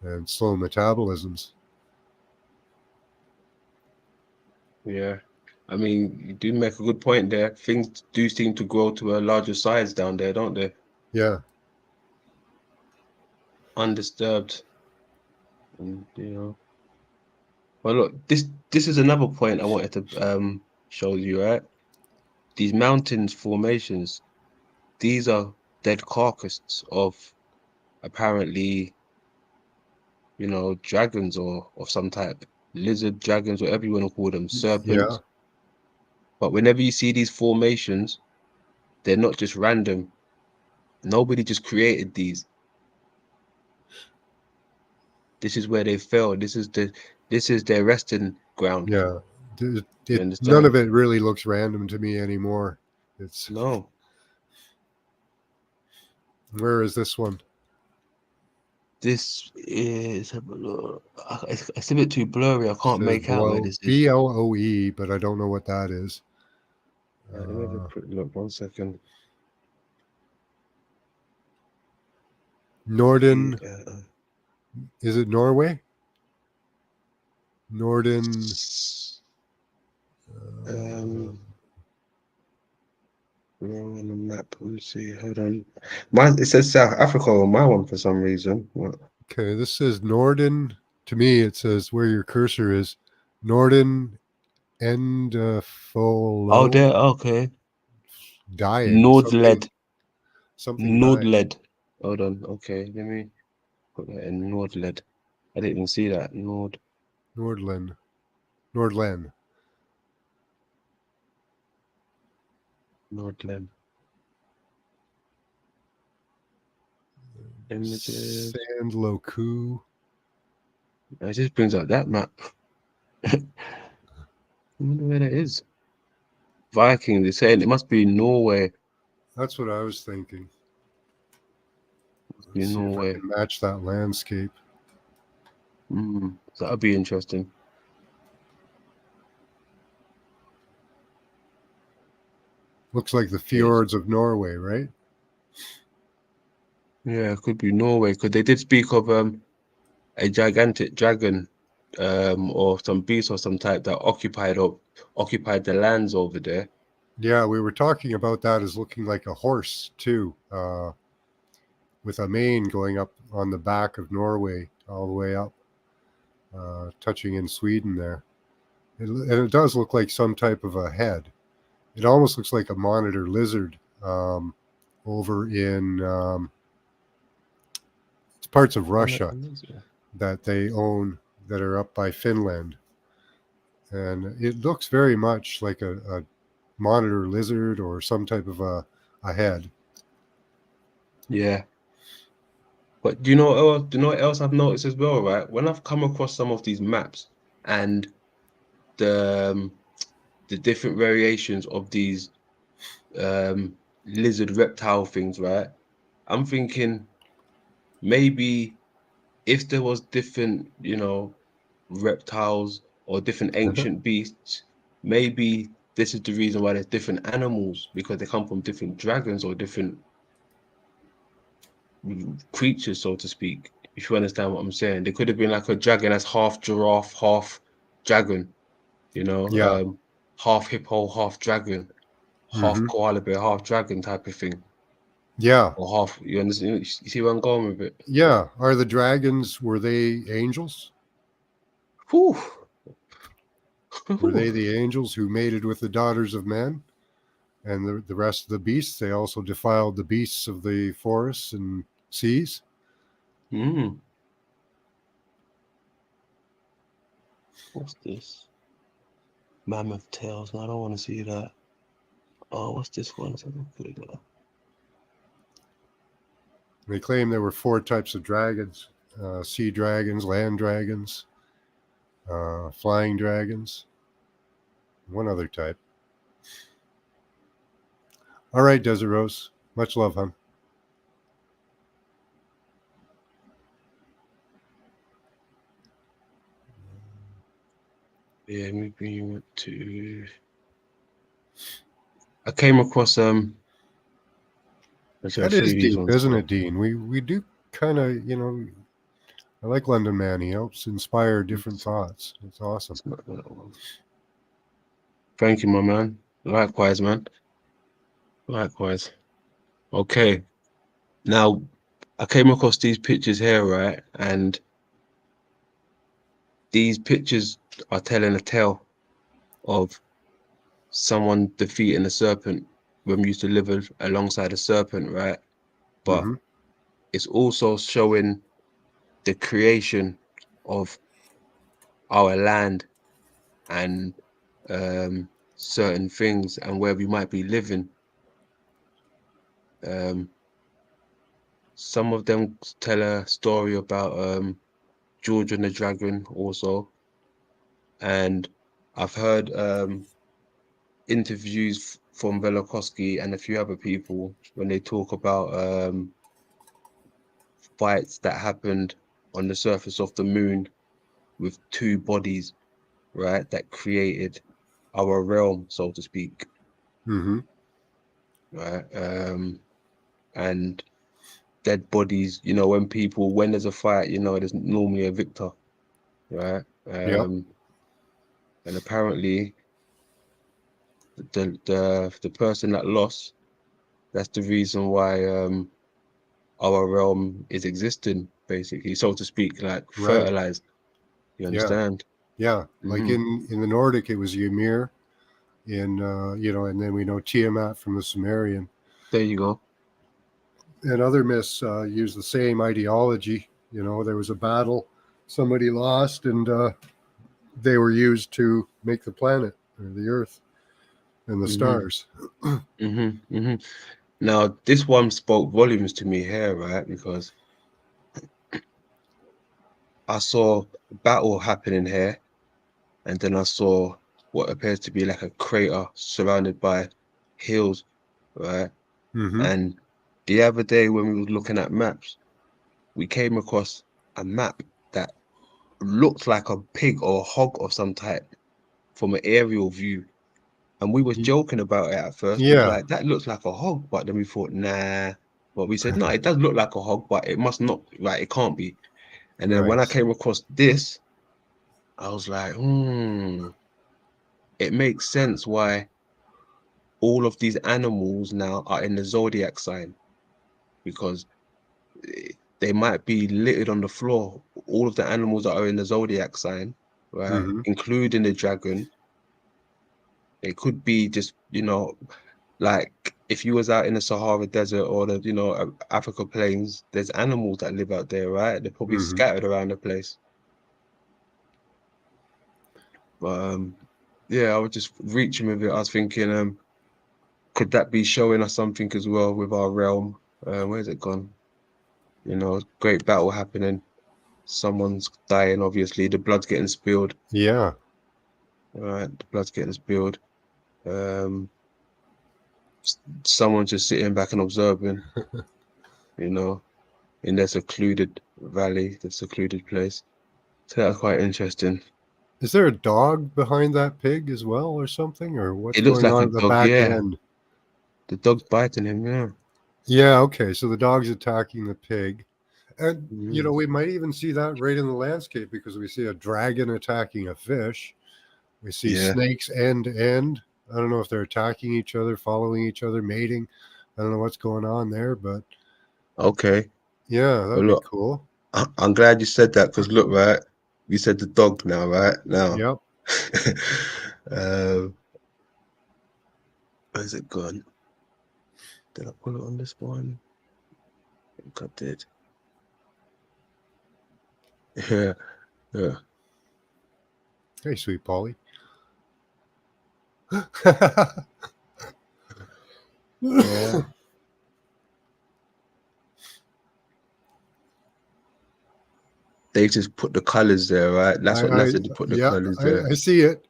and slow metabolisms. Yeah. I mean, you do make a good point there. Things do seem to grow to a larger size down there, don't they? Yeah. Undisturbed. And, Well, look, this is another point I wanted to show you, right? These mountains formations, these are dead carcasses of apparently, dragons or of some type, lizard dragons, whatever you want to call them, Yeah. serpents. But whenever you see these formations, they're not just random. Nobody just created these. This is where they fell. This is their resting ground. Yeah. You None understand? of it really looks random to me anymore. It's No. Where is this one? This is it's a bit too blurry. I It can't says make out where below this is. BLOE, but I don't know what that is. Let me have a quick look. 1 second. Norden. Yeah. Is it Norway? Norden. We're on the map. Let me see. Hold on. Mine, it says South Africa on my one for some reason. What? Okay, this says Norden. To me, it says where your cursor is. Norden and Oh, there. Okay. dying. Nordled. Something dying. Nordled. Hold on. Okay. Let me put that in Nordled. I didn't even see that. Nordlen. Nordland. Images. Sand Loku. It just brings up that map. I wonder where that is. Viking, they're saying it must be Norway. That's what I was thinking. Be Let's see if I Norway. can match that landscape. So that'd be interesting. Looks like the fjords of Norway, right? Yeah, it could be Norway, because they did speak of a gigantic dragon or some beast or some type that occupied the lands over there. Yeah, we were talking about that as looking like a horse too, with a mane going up on the back of Norway all the way up, touching in Sweden there. And it does look like some type of a head. It almost looks like a monitor lizard over in it's parts of Russia that they own that are up by Finland. And it looks very much like a monitor lizard or some type of a head. Yeah. But do you know what else I've noticed as well, right? When I've come across some of these maps and the different variations of these lizard reptile things, right? I'm thinking maybe if there was different, reptiles or different ancient beasts, maybe this is the reason why there's different animals, because they come from different dragons or different creatures, so to speak. If you understand what I'm saying, there could have been like a dragon that's half giraffe, half dragon, Yeah. half hippo, half dragon, half Mm-hmm. koala bear, half dragon type of thing, Yeah. or half. You understand? You see where I'm going with it? Yeah. Are the dragons, were they angels? Whew. Were they the angels who mated with the daughters of men? And the rest of the beasts, they also defiled the beasts of the forests and seas? What's this? Mammoth tails. No, I don't want to see that. Oh, what's this one? They claim there were 4 types of dragons: sea dragons, land dragons, flying dragons, one other type. All right, Desert Rose. Much love, hon. Yeah, maybe you went to. I came across That is deep, isn't it, Dean? We do kind of, I like LondonMan. He helps inspire different thoughts. It's awesome. Thank you, my man. Likewise, man. Likewise. Okay. Now, I came across these pictures here, right? And these pictures are telling a tale of someone defeating a serpent when we used to live alongside a serpent, right? But Mm-hmm. it's also showing the creation of our land and certain things and where we might be living. Some of them tell a story about George and the Dragon also, and I've heard interviews from Velikovsky and a few other people when they talk about fights that happened on the surface of the moon with two bodies, right, that created our realm, so to speak, Mm-hmm. right? And dead bodies, you know, when there's a fight, you know, there's normally a victor, right? Yep. And apparently the person that lost, that's the reason why our realm is existing, basically, so to speak, like Right. fertilized. You Yeah. understand? Yeah. Like in the Nordic, it was Ymir. In and then we know Tiamat from the Sumerian. There you go. And other myths use the same ideology. You know, there was a battle, somebody lost, and they were used to make the planet or the Earth and the stars. Now, this one spoke volumes to me here, right? Because I saw a battle happening here, and then I saw what appears to be like a crater surrounded by hills, right? Mm-hmm. And the other day when we were looking at maps, we came across a map that looked like a pig or a hog of some type from an aerial view. And we was joking about it at first. We was Yeah. like, that looks like a hog. But then we thought, nah. But we said, no, it does look like a hog, but it must not, like, it can't be. And then when I Right. came across this, I was like, it makes sense why all of these animals now are in the zodiac sign, because they might be littered on the floor. All of the animals that are in the zodiac sign, right, Mm-hmm. including the dragon, it could be just, you know, like if you was out in the Sahara Desert or the, you know, Africa plains, there's animals that live out there, right? They're probably Mm-hmm. scattered around the place. But yeah, I was just reaching with it. I was thinking, could that be showing us something as well with our realm? Where's it gone? You know, great battle happening. Someone's dying, obviously. The blood's getting spilled. Yeah. All right, the blood's getting spilled. Um, Someone's just sitting back and observing, you know, in their secluded valley, the secluded place. So that's quite interesting. Is there a dog behind that pig as well, or something, or what's It looks going like on a at the dog, back yeah. end? The dog's biting him, yeah. Yeah. Okay. So the dog's attacking the pig, and Mm. we might even see that right in the landscape because we see a dragon attacking a fish. We see Yeah. snakes end to end. I don't know if they're attacking each other, following each other, mating. I don't know what's going on there, but Okay. yeah, Well, that'd be look, cool. I'm glad you said that because look, right, you said the dog now, right? Now, Yep. where's it gone? Did I pull it on this one? I think I did. Yeah, yeah. Hey, sweet Polly. Yeah. They just put the colors there, right? That's what NASA did, put the colors there. I see it.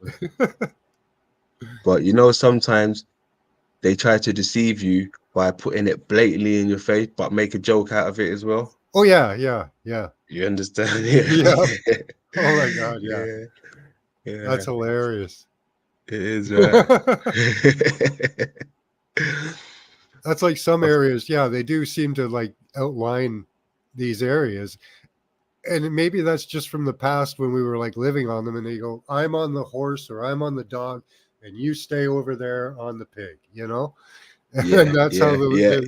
But you know, sometimes they try to deceive you by putting it blatantly in your face, but make a joke out of it as well. Oh yeah, yeah, yeah, You understand? yeah. Yeah. Oh my God, yeah. Yeah. Yeah. That's hilarious. It is, right? That's like some areas, yeah, they do seem to like outline these areas. And maybe that's just from the past when we were like living on them and they go, I'm on the horse or I'm on the dog and you stay over there on the pig, Yeah, And that's how yeah.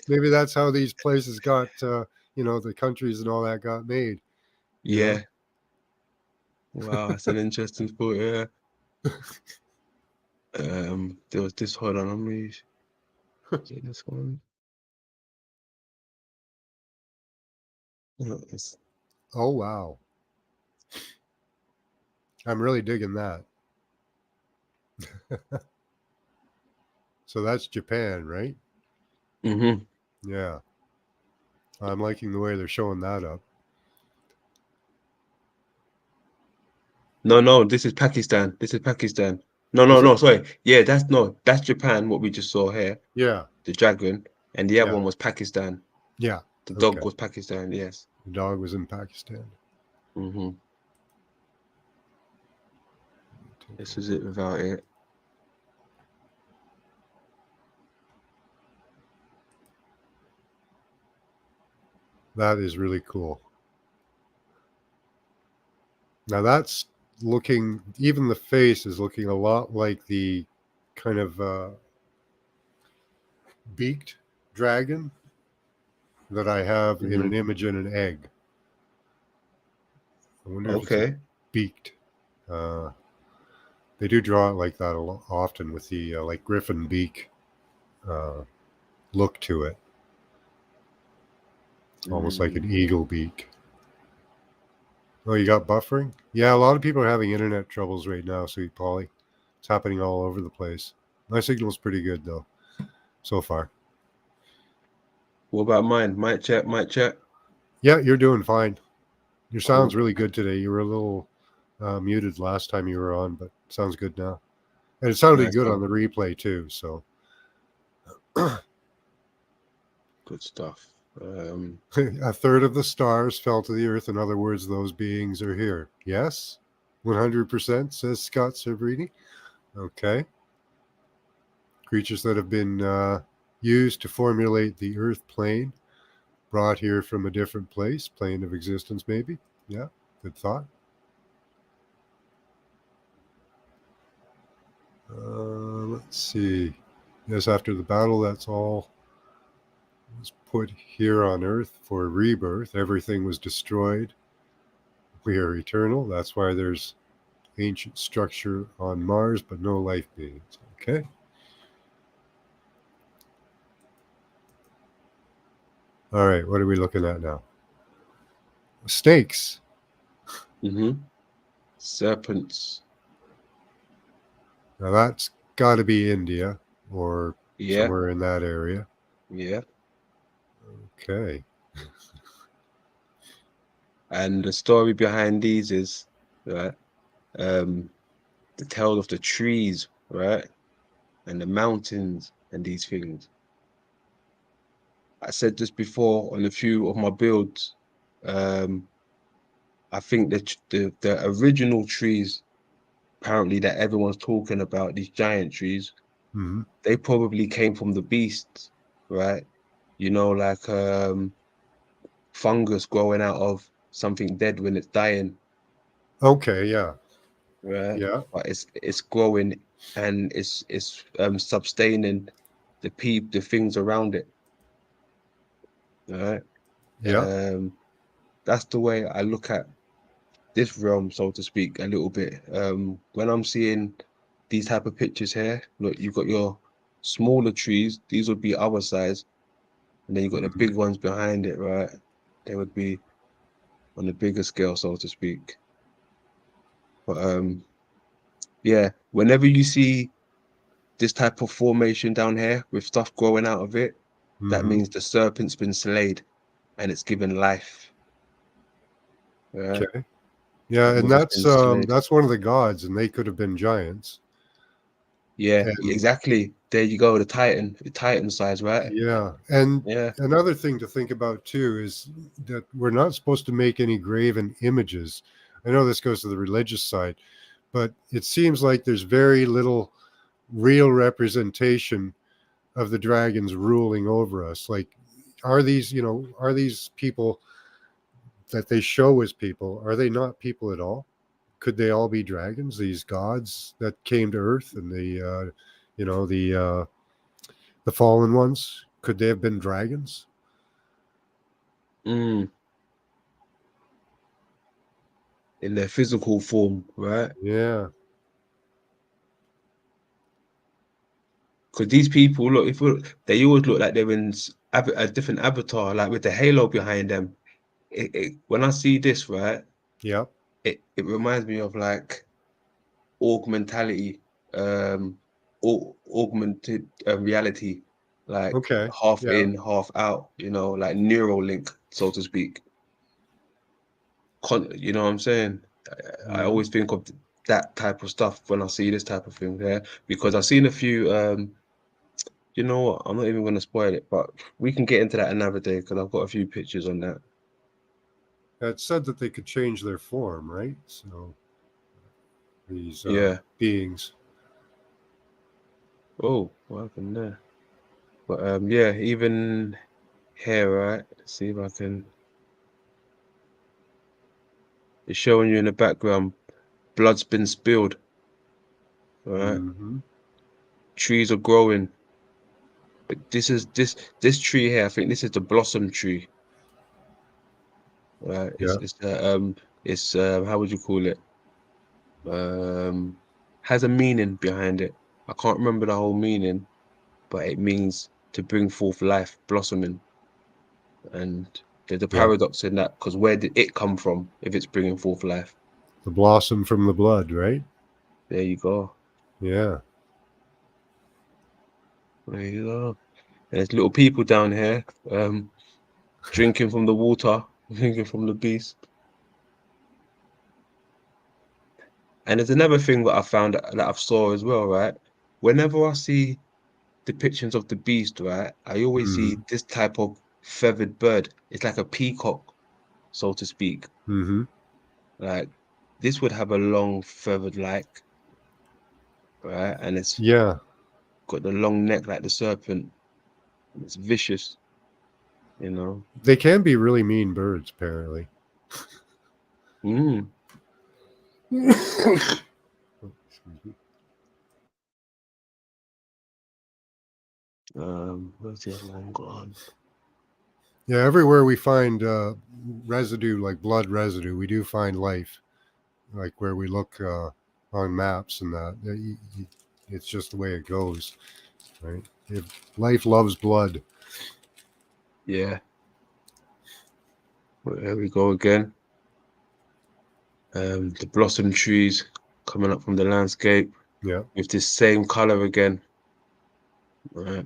maybe that's how these places got, the countries and all that got made, you know? Yeah. Wow, that's an interesting thought. Yeah. There was this. Hold on, let me get this one. It's- Oh, wow. I'm really digging that. So that's Japan, right? Mhm. Yeah. I'm liking the way they're showing that up. No, this is Pakistan. This is Pakistan. No, Is it? no. Sorry. Yeah, that's Japan. What we just saw here, Yeah. the dragon, and the other Yeah. one was Pakistan. Yeah. The Okay. dog was Pakistan. Yes. The dog was in Pakistan. Mhm. This is it without it. That is really cool. Now that's looking, even the face is looking a lot like the kind of beaked dragon that I have in an image in an egg. I wonder if it's Okay. beaked. They do draw it like that a lot, often with the like griffin beak look to it, almost like an eagle beak. Oh, you got buffering? Yeah, a lot of people are having internet troubles right now, Sweet Polly. It's happening all over the place. My signal's pretty good though, so far. What about mine? Mic check. Mic check. Yeah, you're doing fine. Your sound's Cool. really good today. You were a little muted last time you were on, but sounds good now. And it sounded Nice good on one. the replay too. So Good stuff. a third of the stars fell to the earth. In other words, those beings are here. Yes, 100%, says Scott Cervrini. Okay. Creatures that have been used to formulate the earth plane, brought here from a different place, plane of existence, maybe. Yeah, good thought. Let's see. Yes, after the battle, that's all was put here on Earth for rebirth. Everything was destroyed. We are eternal. That's why there's ancient structure on Mars, but no life beings. Okay. All right. What are we looking at now? Snakes. Serpents. Now that's got to be India or Yeah. somewhere in that area. Yeah. Okay. And the story behind these is right. The tale of the trees, right, and the mountains and these things. I said this before on a few of my builds. I think that the original trees, apparently that everyone's talking about, these giant trees, Mm-hmm. they probably came from the beasts, right? You know, like fungus growing out of something dead when it's dying, Okay. Yeah. right? Yeah. But it's growing and it's sustaining the things around it, right? Yeah. That's the way I look at this realm, so to speak, a little bit. When I'm seeing these type of pictures here, look, you've got your smaller trees, these would be our size, and then you've got the Mm-hmm. big ones behind it, right? They would be on a bigger scale, so to speak. But yeah, whenever you see this type of formation down here with stuff growing out of it, that Mm-hmm. means the serpent's been slayed and it's given life. Right? Okay. Yeah, It and would have been slayed. that's one of the gods, and they could have been giants. Yeah, And exactly. There you go, the Titan size, right? yeah, and Yeah. another thing to think about too is that we're not supposed to make any graven images. I know this goes to the religious side, but it seems like there's very little real representation of the dragons ruling over us. Like, are these people that they show as people, are they not people at all? Could they all be dragons, these gods that came to earth, and you know the the fallen ones? Could they have been dragons? in their physical form, right? Yeah. Because these people look, they always look like they're in a different avatar, like with the halo behind them. When I see this, right, Yep. it reminds me of like augmentality, augmented reality, like Okay. half Yeah. in, half out. You know, like Neuralink, so to speak. You know what I'm saying? I Mhm. always think of that type of stuff when I see this type of thing there, because I've seen a few. You know what? I'm not even going to spoil it, but we can get into that another day because I've got a few pictures on that. It said that they could change their form, right? So these Yeah. beings. Oh, what happened there? But yeah, even here, right? Let's see if I can. It's showing you in the background. Blood's been spilled. Right? Mm-hmm. Trees are growing. But this tree here. I think this is the blossom tree. Right? Yeah. It's how would you call it? Um, has a meaning behind it. I can't remember the whole meaning, but it means to bring forth life, blossoming. And there's a Yeah. paradox in that, because where did it come from if it's bringing forth life? The blossom from the blood, right? There you go. Yeah. There you go. And there's little people down here, drinking from the water, drinking from the beast. And there's another thing that I found that I've saw as well, right? Whenever I see depictions of the beast, right, I always see Mm-hmm. this type of feathered bird. It's like a peacock, so to speak. Mm-hmm. Like this would have a long feathered like, right? And it's Yeah. got the long neck like the serpent. It's vicious, you know. They can be really mean birds, apparently. Mm. Excuse me. Where's the other one gone? Yeah, everywhere we find residue, like blood residue, we do find life. Like where we look on maps and that, it's just the way it goes, right? If life loves blood. Yeah. Well, there we go again. The blossom trees coming up from the landscape Yeah. with this same color again. Right.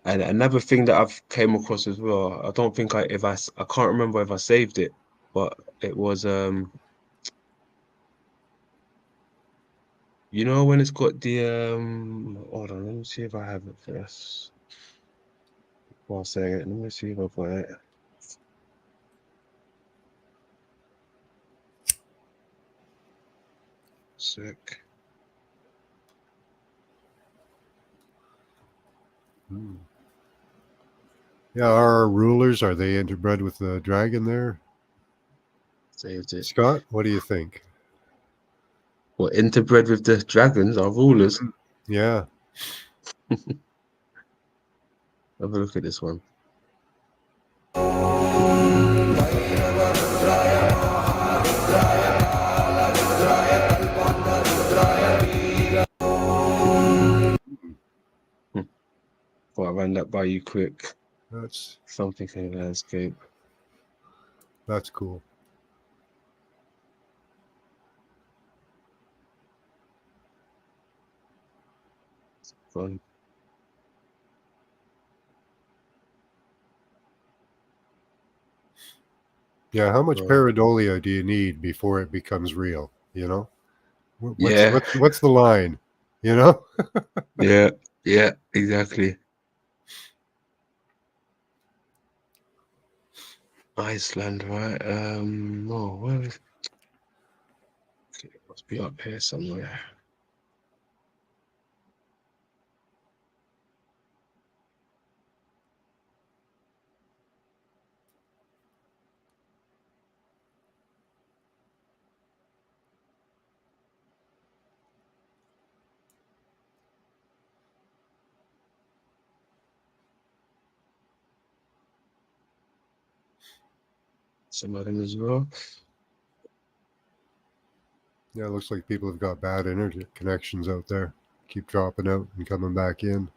And another thing that I've came across as well, I don't think I can't remember if I saved it, but it was you know when it's got the hold on, let me see if I have it first. While saying it, let me see if I've got it. Sick. Hmm. Yeah, our rulers, are they interbred with the dragon there? Saved it. Scott, what do you think? Well, interbred with the dragons, our rulers. Mhm. Yeah. Have a look at this one. Thought I ran that by you quick. That's Something in the landscape. cool. Fun. Yeah, how much Right. pareidolia do you need before it becomes real? You know, Yeah, what's the line? You know, yeah, yeah, exactly. Iceland, right? Oh, where is okay, it must be up here somewhere. some of them as well. Yeah, it looks like people have got bad internet connections out there. Keep dropping out and coming back in.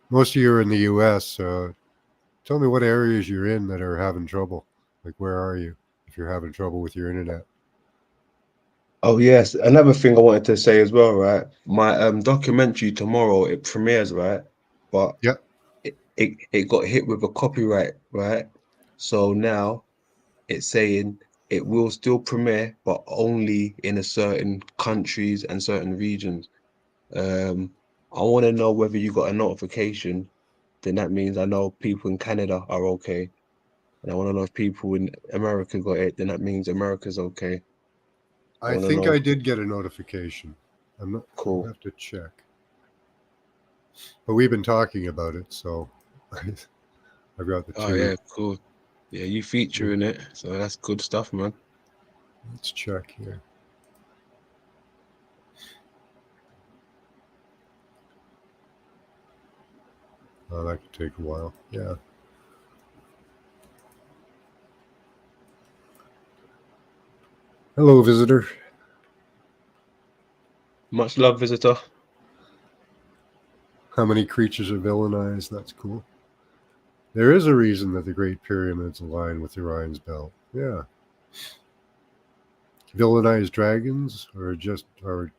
Most of you are in the U.S. Tell me what areas you're in that are having trouble. Like, where are you if you're having trouble with your internet? Oh yes, another thing I wanted to say as well, right? My documentary tomorrow it premieres, right? But Yeah. it got hit with a copyright, right? So now it's saying it will still premiere, but only in a certain countries and certain regions. I want to know whether you got a notification. Then that means I know people in Canada are okay. And I want to know if people in America got it. Then that means America's okay. I I want to think know. I did get a notification. I'm not. I'll Cool. have to check. But we've been talking about it, so I've got the Oh two. yeah, cool. Yeah, you featuring it, so that's good stuff, man. Let's check here. Oh, that could take a while. Yeah. Hello, visitor. Much love, visitor. How many creatures are villainized? That's cool. There is a reason that the Great Pyramids align with Orion's belt. Yeah. Villainized dragons, or just are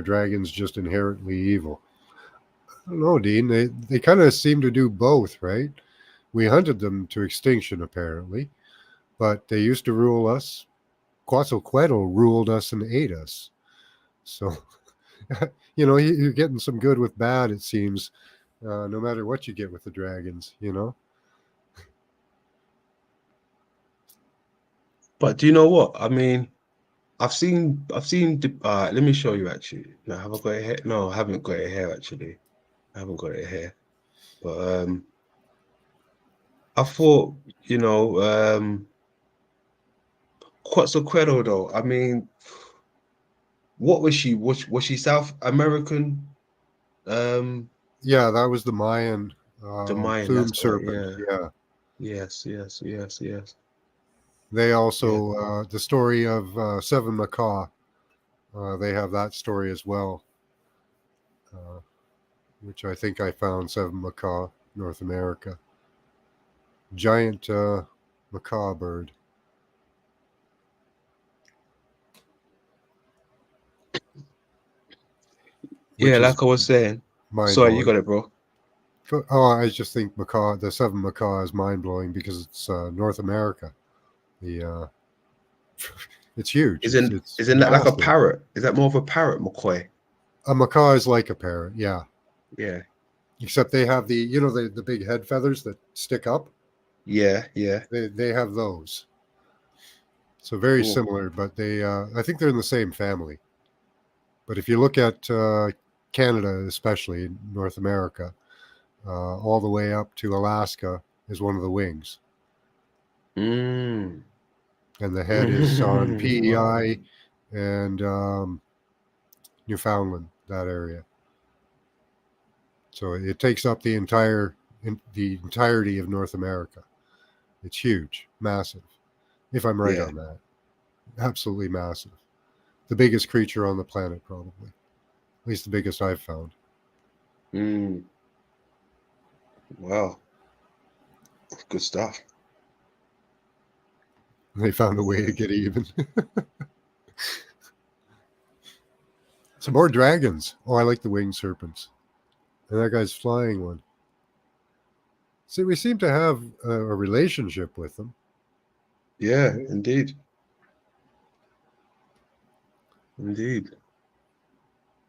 dragons just inherently evil? I don't know, Dean. They kind of seem to do both, right? We hunted them to extinction, apparently, but they used to rule us. Quetzalcoatl ruled us and ate us. So, you're getting some good with bad, it seems, no matter what you get with the dragons, But do you know what? I mean, let me show you actually. No, have I got it here? No, I haven't got it here actually. I haven't got it here. But I thought, Quetzalcoatl though. I mean, what was she? Was she South American? Yeah, that was the Mayan The Mayan, that's plumed right. serpent. Yeah. Yeah. Yes. They Yeah. also, the story of Seven Macaw, they have that story as well, uh, which I think I found Seven Macaw, North America. Giant macaw bird. Yeah, Which is like I was saying. mind Sorry, you blowing. got it, bro. Oh, I just think macaw, the Seven Macaw, is mind blowing because it's North America. The it's huge. It's Isn't that like a massive. parrot? Is that more of a parrot, McCoy? A macaw is like a parrot, yeah. Yeah. Except they have the big head feathers that stick up. Yeah. They have those. So very Cool. similar, but they I think they're in the same family. But if you look at Canada, especially North America, all the way up to Alaska is one of the wings, Mm. and the head is on Wow. PEI and Newfoundland, that area. So it takes up the entirety of North America. It's huge, massive. If I'm right Yeah. on that, absolutely massive. The biggest creature on the planet, probably. At least the biggest I've found. Mm. Wow. Good stuff. They found a way to get even. Some more dragons. Oh, I like the winged serpents. And that guy's flying one. See, we seem to have a relationship with them. Yeah, indeed.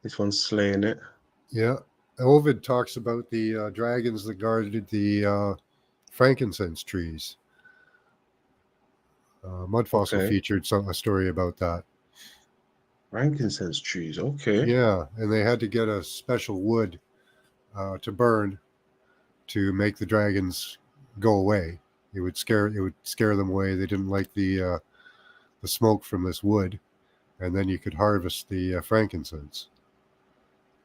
This one's slaying it. Yeah. Ovid talks about the dragons that guarded the frankincense trees. Mudfossil Okay. featured a story about that. Frankincense trees. Okay. Yeah, and they had to get a special wood to burn to make the dragons go away. It would scare them away. They didn't like the smoke from this wood, and then you could harvest the frankincense.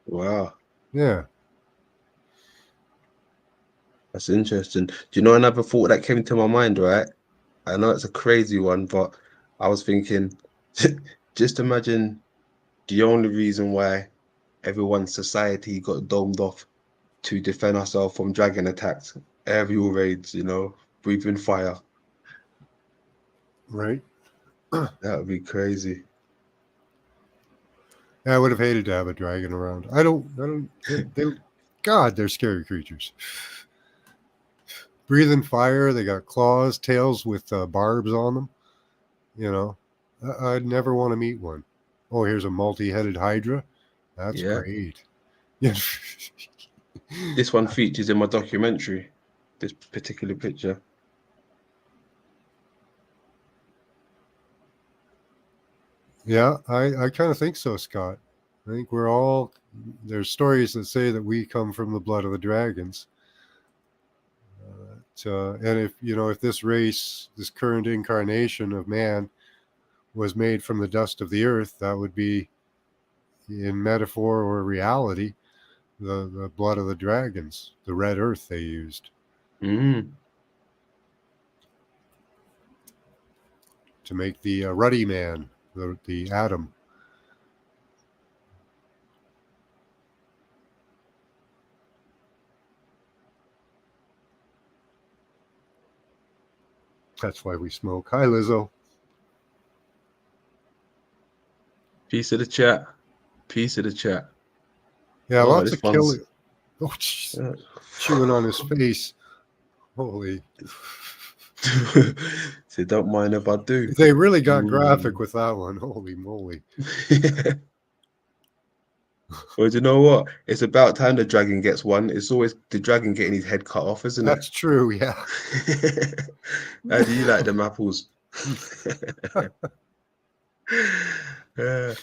Wow. Yeah. That's interesting. Do you know another thought that came to my mind, right? I know it's a crazy one, but I was thinking, just imagine the only reason why everyone's society got domed off to defend ourselves from dragon attacks, aerial raids, breathing fire. Right? That would be crazy. Yeah, I would have hated to have a dragon around. God, they're scary creatures. Breathing fire, they got claws, tails with barbs on them. I'd never want to meet one. Oh, here's a multi-headed hydra. That's Yeah. great. Yeah. This one features in my documentary, this particular picture. Yeah, I kind of think so, Scott. I think there's stories that say that we come from the blood of the dragons. And if this current incarnation of man was made from the dust of the earth, that would be, in metaphor or reality, the blood of the dragons, the red earth they used Mm. to make the ruddy man, the atom. That's why we smoke. Hi, Lizzo. Piece of the chat. Piece of the chat. Yeah, Oh, lots this of one's killing. Oh, jeez. Chewing on his face. Holy. So don't mind if I do. They really got graphic with that one. Holy moly. Well, do you know what? It's about time the dragon gets one. It's always the dragon getting his head cut off, isn't That's true, yeah. it? How do you like them apples? Yeah,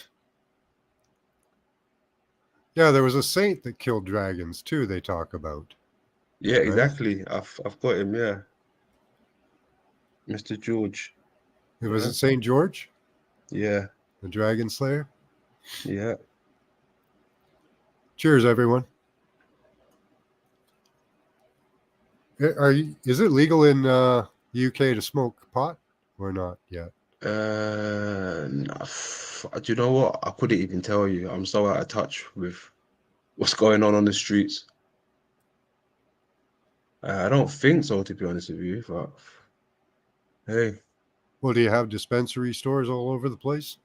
there was a saint that killed dragons too, they talk about. Yeah, exactly. I've got him, yeah. Mr. George. Was it St. George? Yeah. The dragon slayer? Yeah. Cheers, everyone. Is it legal in the UK to smoke pot or not yet? No, do you know what? I couldn't even tell you. I'm so out of touch with what's going on the streets. I don't think so, to be honest with you. But hey, Well, do you have dispensary stores all over the place?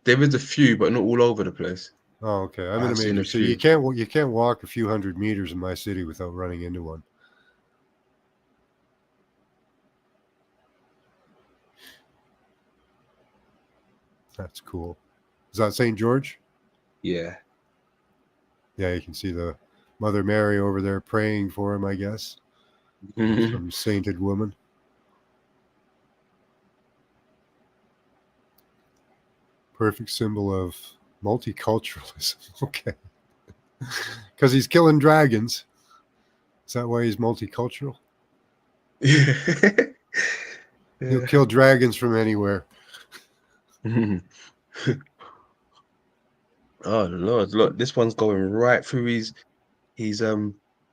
there is a few, but not all over the place. Oh, okay. I'm in a I've seen major a city. few. You can't walk a few hundred meters in my city without running into one. That's cool. Is that St. George? Yeah. Yeah, you can see the Mother Mary over there praying for him, I guess. Some sainted woman. Perfect symbol of multiculturalism. Okay. Because he's killing dragons. Is that why he's multicultural? He'll kill dragons from anywhere. Oh Lord, look, this one's going right through his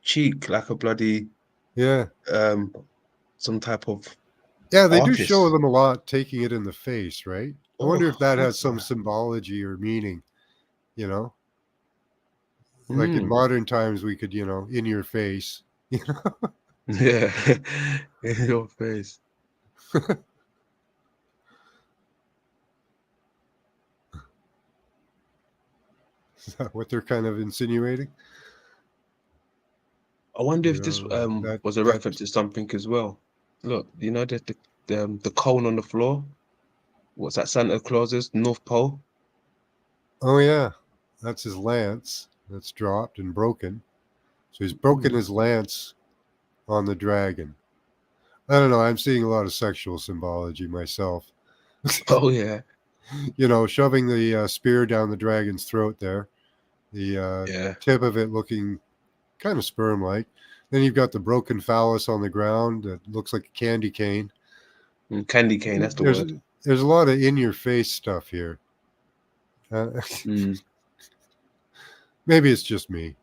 cheek like a bloody some type of they artist. do show them a lot taking it in the face, right? I wonder if that has what's some that? symbology or meaning, like in modern times we could, in your face. Yeah, in your face. Is that what they're kind of insinuating? I wonder if this was a reference to something as well. Look, the cone on the floor. What's that? Santa Claus's North Pole. Oh yeah, that's his lance that's dropped and broken. So he's broken his lance on the dragon. I don't know. I'm seeing a lot of sexual symbology myself. Oh yeah. Shoving the spear down the dragon's throat there. The tip of it looking kind of sperm-like. Then you've got the broken phallus on the ground that looks like a candy cane. Candy cane, that's the word. There's a lot of in-your-face stuff here. Maybe it's just me.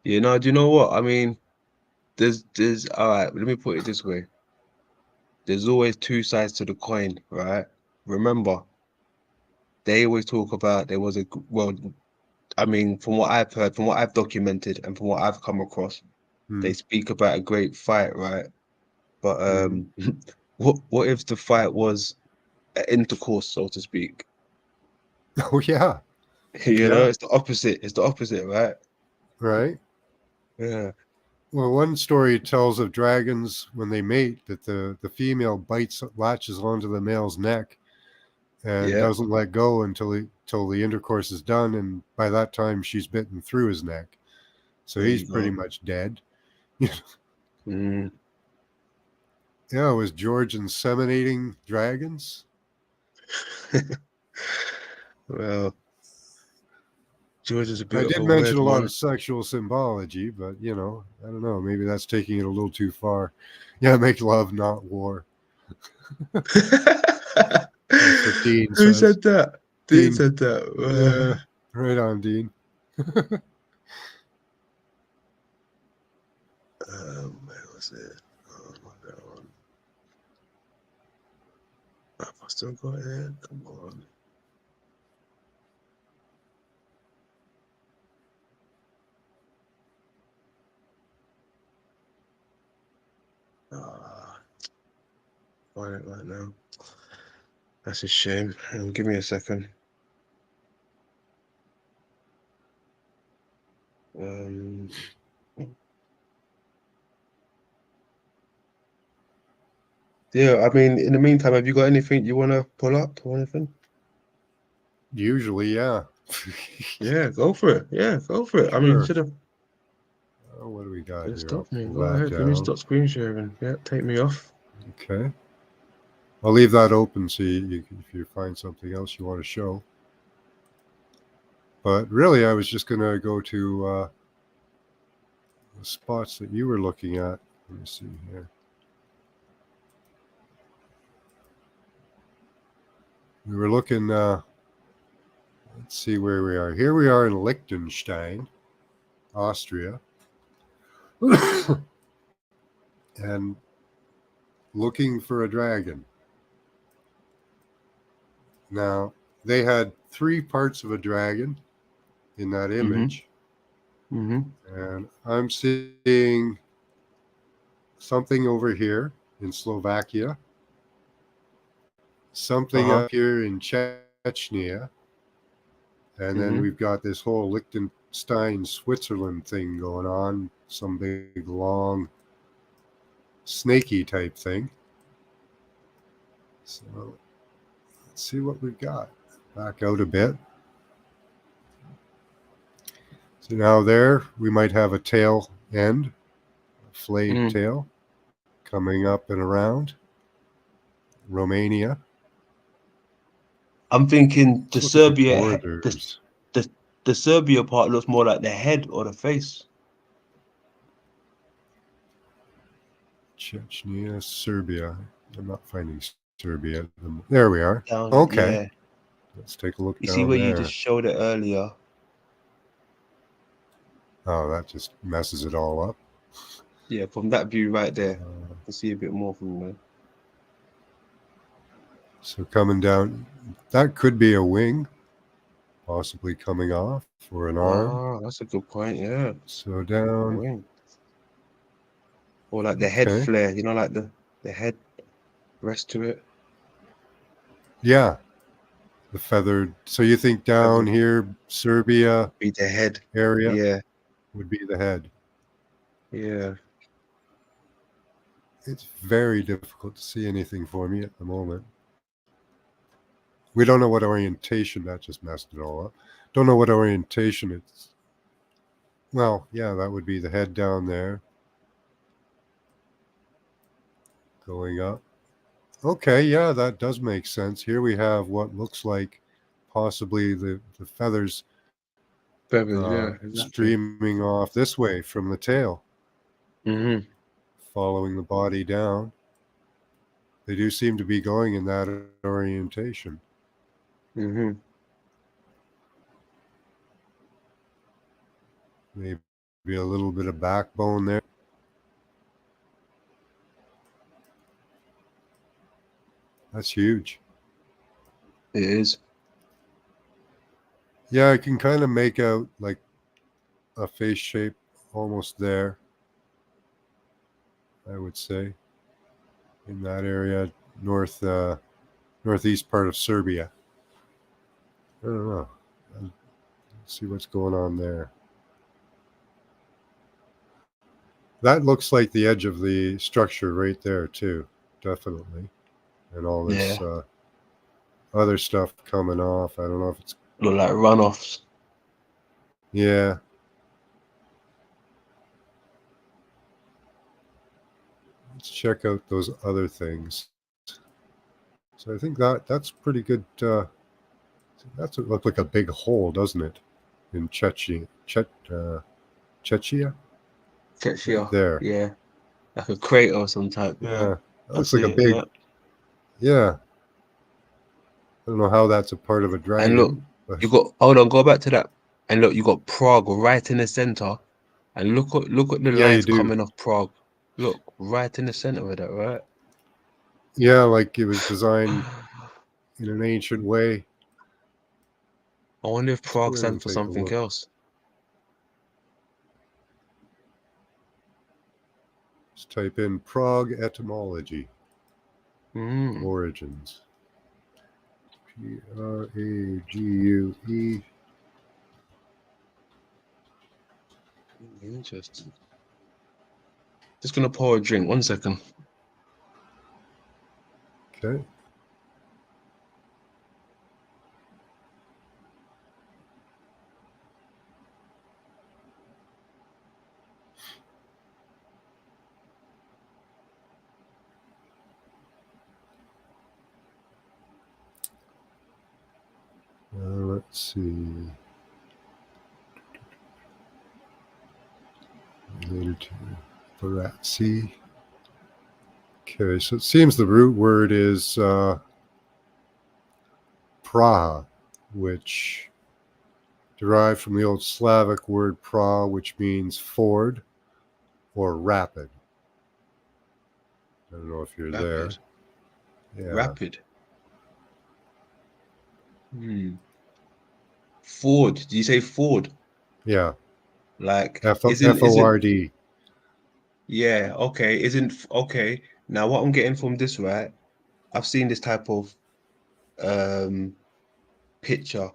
You know, do you know what? I mean, there's all right, let me put it this way. There's always two sides to the coin, right? Remember, they always talk about there was well, I mean, from what I've heard, from what I've documented, and from what I've come across, they Hmm. speak about a great fight, right? But Hmm. what if the fight was an intercourse, so to speak? Oh yeah, You know, yeah, it's the opposite. It's the opposite, right? right. Yeah. Well, one story tells of dragons when they mate that the female latches onto the male's neck and Yeah. doesn't let go until the intercourse is done, and by that time she's bitten through his neck, so There he's you pretty go. much dead. Mm. Yeah, was George inseminating dragons? Well, George is a I bit of did a mention weird a lot one. of sexual symbology, but I don't know. Maybe that's taking it a little too far. Yeah, make love, not war. That's what Dean Who says. said that? Dean Dean, said that. yeah, right on, Dean. Where was it? Oh my God. Have I still got it? Come on. Ah, find it right now. That's a shame. Give me a second. Um, yeah, I mean, in the meantime, have you got anything you want to pull up or anything? Usually, yeah. Yeah, go for it. Yeah, go for it. I mean, Sure. should have What do we got here? I'll stopped me. pull Go that ahead. Let me down. stop screen sharing. Yeah, take me off. Okay. I'll leave that open so if you find something else you want to show. But really, I was just going to go to the spots that you were looking at. Let me see here. We were looking, let's see where we are. Here we are in Liechtenstein, Austria. And looking for a dragon. Now, they had three parts of a dragon in that image. Mm-hmm. And I'm seeing something over here in Slovakia, something Uh-huh. up here in Chechnya, and then Mm-hmm. we've got this whole Liechtenstein, Switzerland thing going on, some big, long, snaky type thing. So let's see what we've got. Back out a bit. So now there, we might have a tail end, a flayed tail, coming up and around. Romania. I'm thinking the Let's look at the Serbia, borders. the Serbia part looks more like the head or the face. Chechnya, Serbia. I'm not finding Serbia. There we are. Down, Okay. yeah. Let's take a look You see down where you there. just showed it earlier. Oh, that just messes it all up. Yeah, from that view right there, I can see a bit more from there. So coming down, that could be a wing, possibly coming off, or an arm. Oh, that's a good point. Yeah. So down. Wing. Or like the head Okay. flare, like the head rest to it. Yeah. The feathered. So you think down Feathered. here, Serbia Be the head. area Yeah. would be the head. Yeah. It's very difficult to see anything for me at the moment. We don't know what orientation, that just messed it all up. Don't know what orientation it's. Well, yeah, that would be the head down there. Going up. Okay, yeah, that does make sense. Here we have what looks like possibly the feathers Feathers, yeah, exactly. streaming off this way from the tail, Mm-hmm. following the body down. They do seem to be going in that orientation. Mm-hmm. Maybe be a little bit of backbone there. That's huge. It is. Yeah, I can kind of make out like a face shape almost there, I would say, in that area, northeast part of Serbia. I don't know. Let's see what's going on there. That looks like the edge of the structure right there too, definitely. And all this other stuff coming off. I don't know if it's Look like runoffs. yeah. Let's check out those other things. So I think that's pretty good. That's what looked like a big hole, doesn't it? In Chechnya. Chechnya? Chechnya. There. Yeah. Like a crater of some type. Yeah. That I looks like see a it, big. yeah. Yeah. I don't know how that's a part of a dragon. And look, but you got hold on, go back to that. And look, you got Prague right in the center. And look at the yeah, you lines do. coming off Prague. Look, right in the center of that, right? Yeah, like it was designed in an ancient way. I wonder if Prague Go ahead stands and for take a something look. else. Let's type in Prague etymology. Origins. Prague. Interesting. Just gonna pour a drink. 1 second. Okay. Let's see. Related to Baratsi. Okay, so it seems the root word is Praha, which derived from the old Slavic word pra, which means ford or rapid. I don't know if you're there. Yeah. Rapid. Ford. Did you say Ford? Yeah. Like F-O-R-D. Yeah, okay. Okay. Now what I'm getting from this, right? I've seen this type of picture.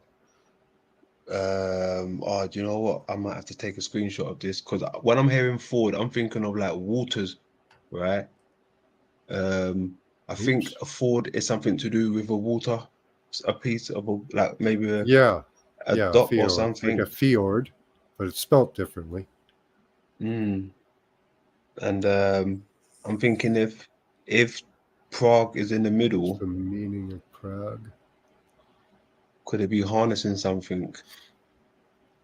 Oh, do you know what? I might have to take a screenshot of this because when I'm hearing Ford, I'm thinking of like waters, right? I think a ford is something to do with a water, a piece of like maybe a Yeah. dock or fjord. something. Like a fjord, but it's spelt differently. And I'm thinking if Prague is in the middle, What's the meaning of Prague? could it be harnessing something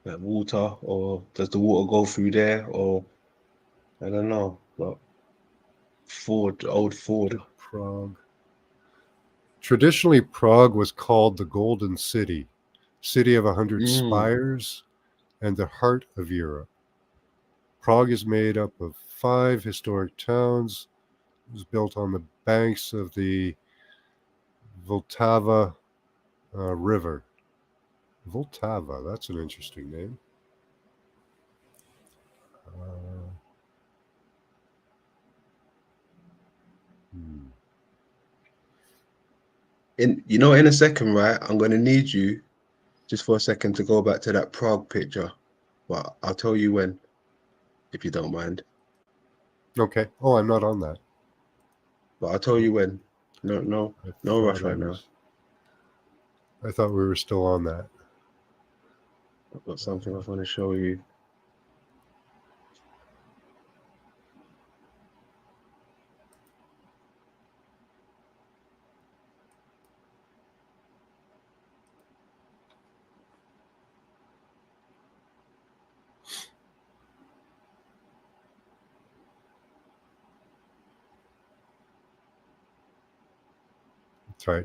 like water, or does the water go through there, or I don't know, but old Ford. Prague. Traditionally, Prague was called the Golden City, city of 100 spires, and the heart of Europe. Prague is made up of 5 historic towns. It was built on the banks of the Vltava River. Vltava, that's an interesting name. In a second, right? I'm gonna need you just for a second to go back to that Prague picture, but I'll tell you when, if you don't mind. Okay. Oh, I'm not on that. But I'll tell you when. No rush right now. I thought we were still on that. I've got something I want to show you.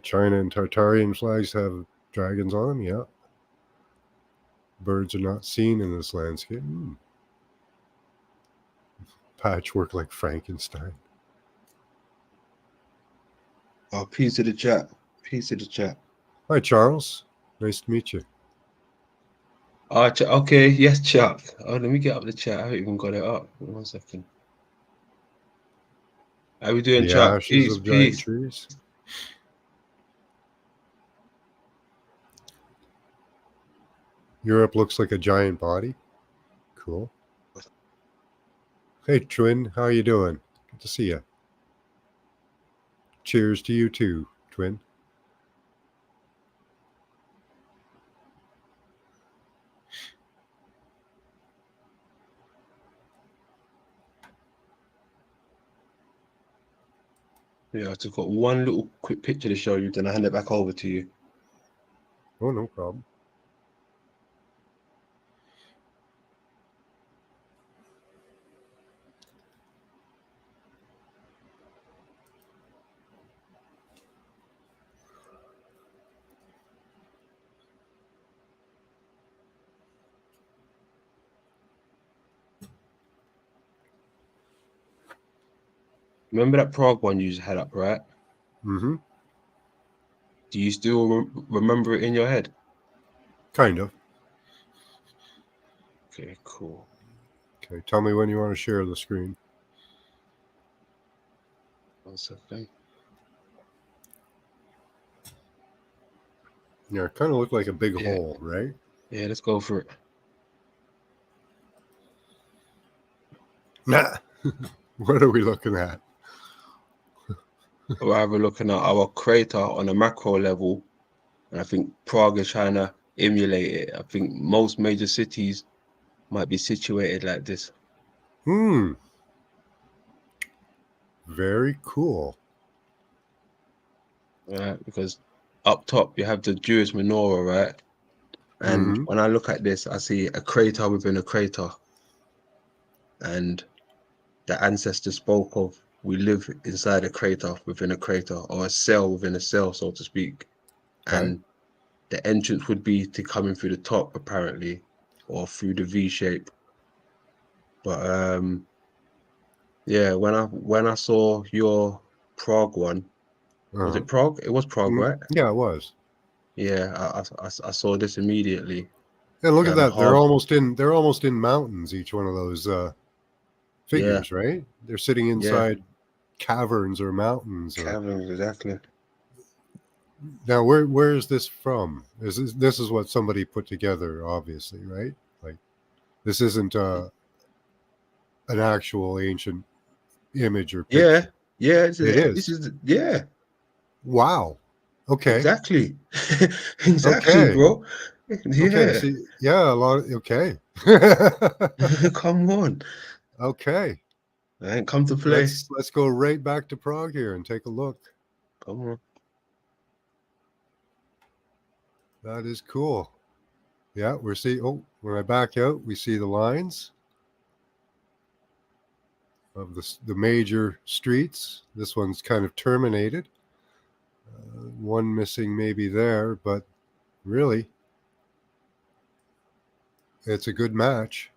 China and Tartarian flags have dragons on them, yeah. Birds are not seen in this landscape. Patchwork like Frankenstein. Oh, peace to the chat. Peace to the chat. Hi, Charles. Nice to meet you. Okay, yes, Chuck. Oh, let me get up the chat. I haven't even got it up. 1 second. How we doing, The Chuck? ashes Peace, of giant peace. trees. Europe looks like a giant body. Cool. Hey, Twin. How you doing? Good to see you. Cheers to you too, Twin. Yeah, I just got one little quick picture to show you, then I hand it back over to you. Oh, no problem. Remember that Prague one you just had up, right? Mm-hmm. Do you still remember it in your head? Kind of. Okay, cool. Okay, tell me when you want to share the screen. 1 second. Yeah, it kind of looked like a big Yeah. hole, right? Yeah, let's go for it. Nah. What are we looking at? We're either looking at our crater on a macro level, and I think Prague is trying to emulate it. I think most major cities might be situated like this. Hmm. Very cool. Right? Because up top you have the Jewish menorah, right? And Mm-hmm. when I look at this, I see a crater within a crater. And the ancestors spoke of we live inside a crater within a crater, or a cell within a cell, so to speak. Okay. And the entrance would be to coming through the top, apparently, or through the V shape. But yeah, when I saw your Prague one, was Uh-huh. it Prague? It was Prague, right? Yeah, it was. Yeah, I saw this immediately. And look at that. They're Half, almost in mountains, each one of those yeah, figures, right? They're sitting yeah, inside caverns or mountains or caverns, exactly. now where is this from? This is what somebody put together, obviously, right? Like this isn't an actual ancient image or Yeah, picture. yeah, It this is. is yeah, Wow. Okay. exactly, exactly, Okay. bro. Okay. Yeah, See, yeah, a lot okay. come on, Okay. I ain't come to play. Let's go right back to Prague here and take a look. Come on. That is cool. Yeah, we're seeing. Oh, when I back out, we see the lines of the major streets. This one's kind of terminated. One missing maybe there, but really, it's a good match.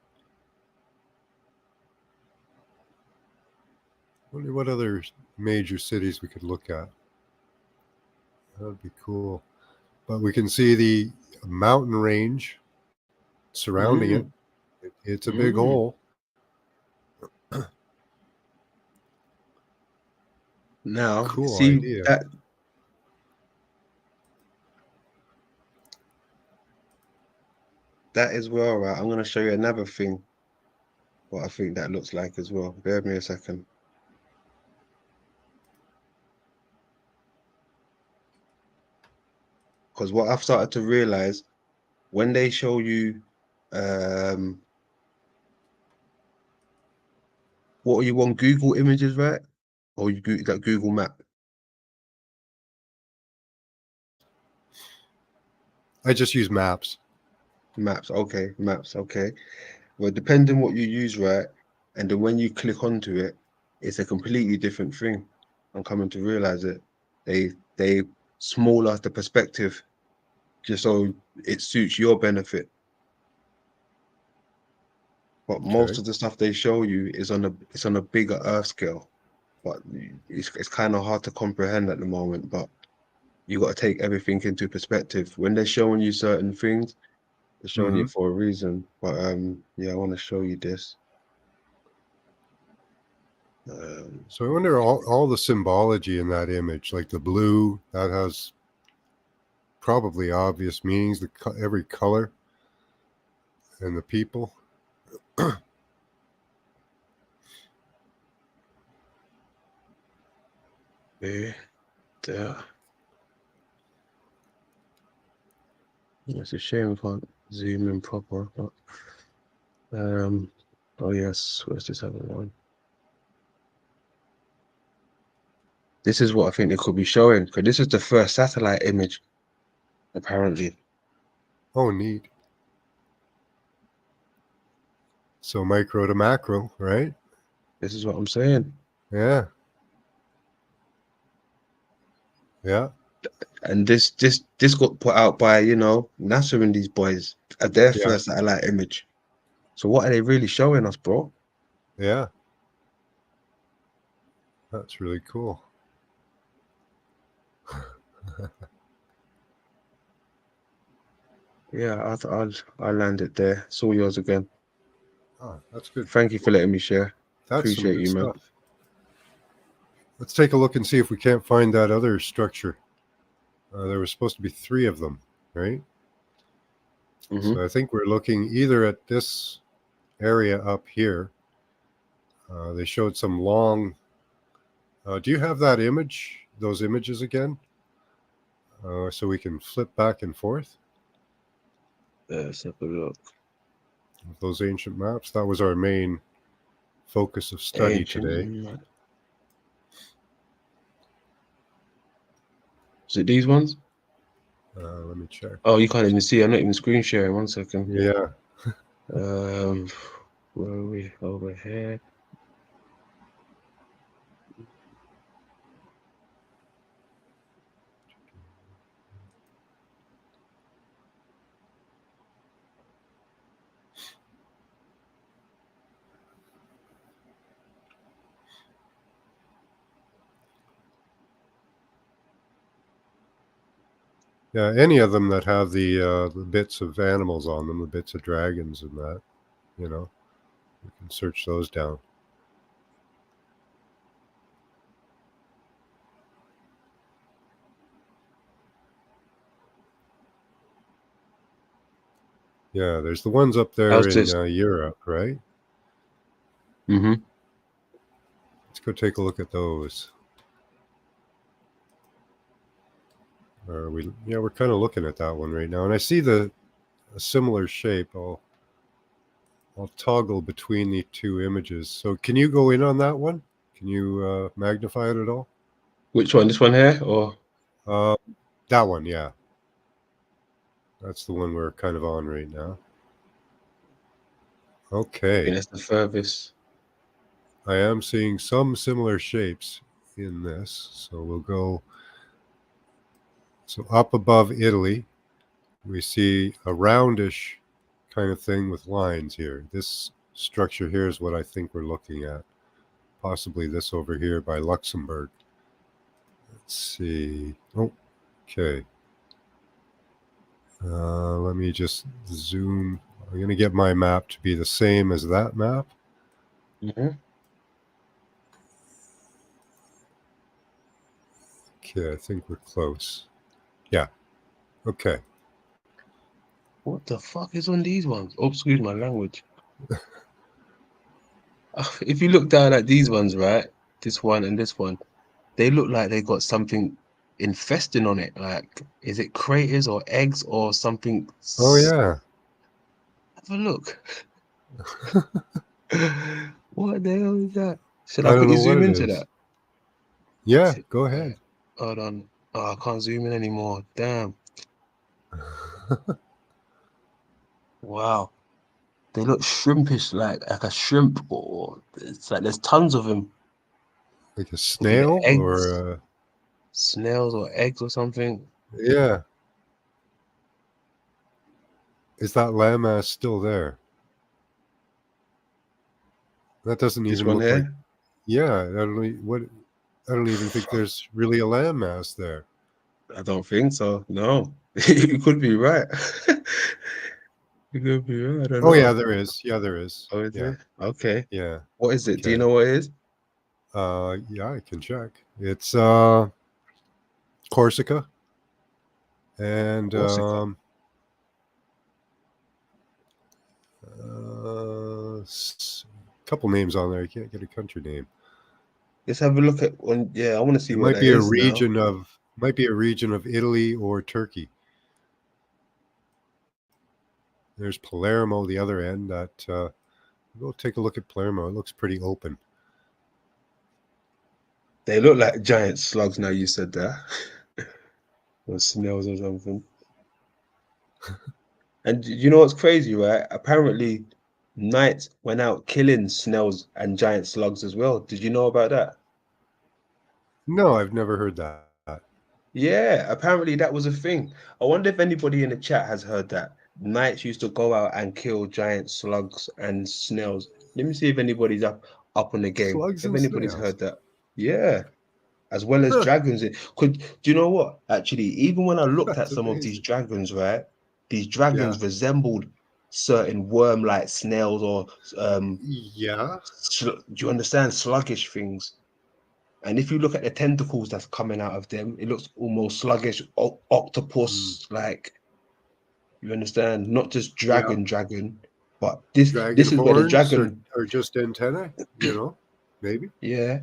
Wonder what other major cities we could look at. That would be cool. But we can see the mountain range surrounding it. It's a big hole. Now, Cool see idea. that as well, right? I'm gonna show you another thing. What I think that looks like as well. Bear with me a second. Because what I've started to realize when they show you, what are you on Google Images, right? Or you that Google Map? I just use maps. Maps, okay, maps, okay. Well, depending what you use, right, and then when you click onto it, it's a completely different thing. I'm coming to realize it. They smaller the perspective, just so it suits your benefit. but most Okay. of the stuff they show you is on a bigger Earth scale. But it's kind of hard to comprehend at the moment. But you got to take everything into perspective when they're showing you certain things. They're showing Hmm. you for a reason. But yeah, I want to show you this. So I wonder all the symbology in that image, like the blue, that has probably obvious meanings. Every color and the people. Yeah, there. It's a shame I can't zoom in proper. But, oh yes, where's this other one? This is what I think they could be showing, because this is the first satellite image, apparently. Oh, neat. So micro to macro, right? This is what I'm saying. Yeah. Yeah. And this got put out by, NASA and these boys at their Yeah. first satellite image. So what are they really showing us, bro? Yeah. That's really cool. Yeah, I'll land it there. It's all yours again. Oh, that's good. Thank you for letting me share. That's some Appreciate good you, man. stuff. Let's take a look and see if we can't find that other structure. There was supposed to be 3 of them, right? Mm-hmm. So I think we're looking either at this area up here. They showed some long. Do you have that image? Those images again? So we can flip back and forth Let's have a look. with those ancient maps. That was our main focus of study today. Ancient. Is it these ones? Let me check. Oh, you can't even see. I'm not even screen sharing. 1 second. Yeah. Where are we? Over here. Yeah, any of them that have the bits of animals on them, the bits of dragons and that, we can search those down. Yeah, there's the ones up there How's in this? Europe, right? Mm-hmm. Let's go take a look at those. We're kind of looking at that one right now, and I see a similar shape. I'll toggle between the 2 images. So can you go in on that one? Can you magnify it at all? Which one? This one here, or That one, yeah. That's the one we're kind of on right now. Okay. that's the furthest. I am seeing some similar shapes in this. So we'll go. So up above Italy, we see a roundish kind of thing with lines here. This structure here is what I think we're looking at. Possibly this over here by Luxembourg. Let's see. Oh, okay. Let me just zoom. I'm going to get my map to be the same as that map. Mm-hmm. Okay, I think we're close. Yeah. Okay. What the fuck is on these ones? Oh, excuse my language. If you look down at these ones, right? This one and this one, they look like they got something infesting on it. Like, is it craters or eggs or something? Oh, yeah. Have a look. What the hell is that? Should I I don't quickly know what zoom it into is. that? Yeah, go ahead. Hold on. Oh, I can't zoom in anymore. Damn. Wow. They look shrimpish, like a shrimp, or it's like there's tons of them. Like a Could be snail eggs, or snails, or eggs or something. yeah. Is that landmass still there? That doesn't This even one look like. here. Yeah, I don't even think there's really a landmass there. I don't think so. No, you could be right. You could be right. I don't Oh know. yeah, there is. Yeah, there is. Oh, is Yeah, it? Okay. yeah. What is it? Do you Okay. know what it is? Yeah, I can check. It's Corsica, and Corsica. couple names on there. You can't get a country name. Let's have a look at one. Yeah, I want to see It what might that be a is now. region of Italy or Turkey. There's Palermo, the other end. That we'll take a look at Palermo. It looks pretty open. They look like giant slugs now you said that. Or snails or something. And you know what's crazy, right? Apparently, knights went out killing snails and giant slugs as well. Did you know about that? No, I've never heard that. Yeah, apparently that was a thing. I wonder if anybody in the chat has heard that. Knights used to go out and kill giant slugs and snails. Let me see if anybody's up on the game. Slugs If and anybody's snails. heard that. Yeah, as well as Huh, dragons. Could do you know what? Actually, even when I looked at that's some of these amazing. dragons, right? These Yeah. dragons resembled certain worm-like snails or Yeah. do you understand? Sluggish things. And if you look at the tentacles that's coming out of them, it looks almost sluggish, Mm. octopus like. You understand? Not just Yeah. dragon, but this Dragon is where the horns dragon. or just antennae, maybe. Yeah,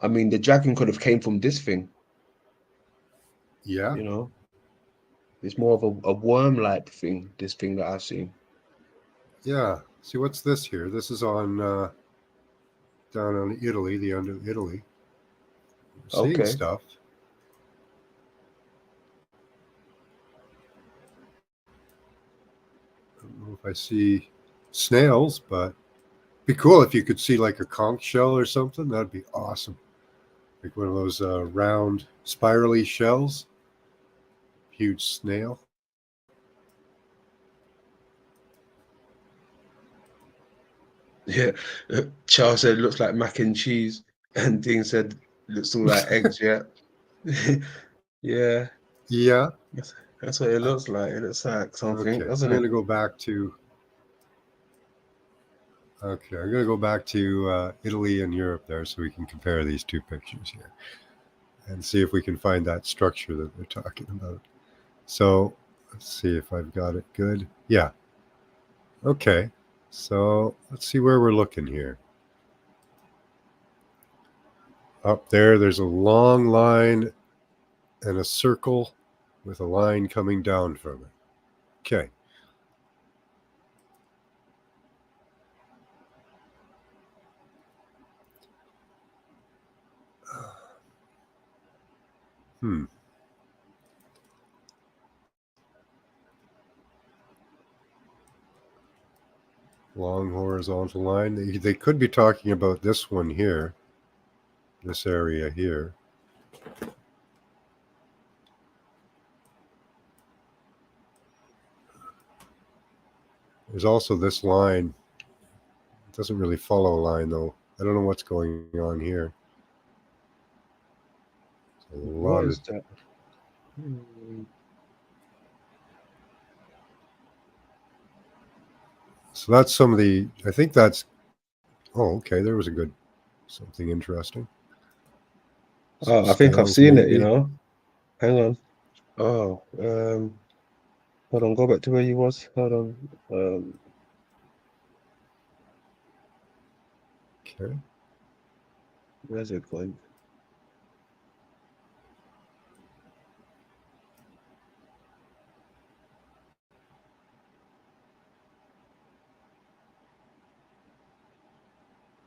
I mean the dragon could have came from this thing. Yeah. You know, it's more of a worm-like thing. This thing that I've seen. Yeah. See, what's this here? This is on down on Italy, the end of Italy. I'm seeing Okay. stuff. I don't know if I see snails, but it'd be cool if you could see like a conch shell or something. That'd be awesome. Like one of those round, spirally shells. Huge snail. Yeah. Charles said it looks like mac and cheese, and Dean said looks all like eggs. Yeah. Yeah. Yeah. That's what it looks like. It looks like something, Okay. doesn't I'm it? gonna go back to. Okay, I'm gonna go back to Italy and Europe there, so we can compare these two pictures here and see if we can find that structure that they're talking about. So let's see if I've got it good. Yeah. Okay. So let's see where we're looking here. Up there, there's a long line and a circle with a line coming down from it. Okay. Hmm. Long horizontal line. They could be talking about this one here, this area here. There's also this line. It doesn't really follow a line though. I don't know what's going on here. A What lot of is that? Hmm. so that's some of the. I think that's. Oh, okay. There was a good something interesting. Some Oh, I think I've scales, seen it, maybe. Hang on. Oh, hold on, go back to where you was. Hold on. Okay. Where's it going?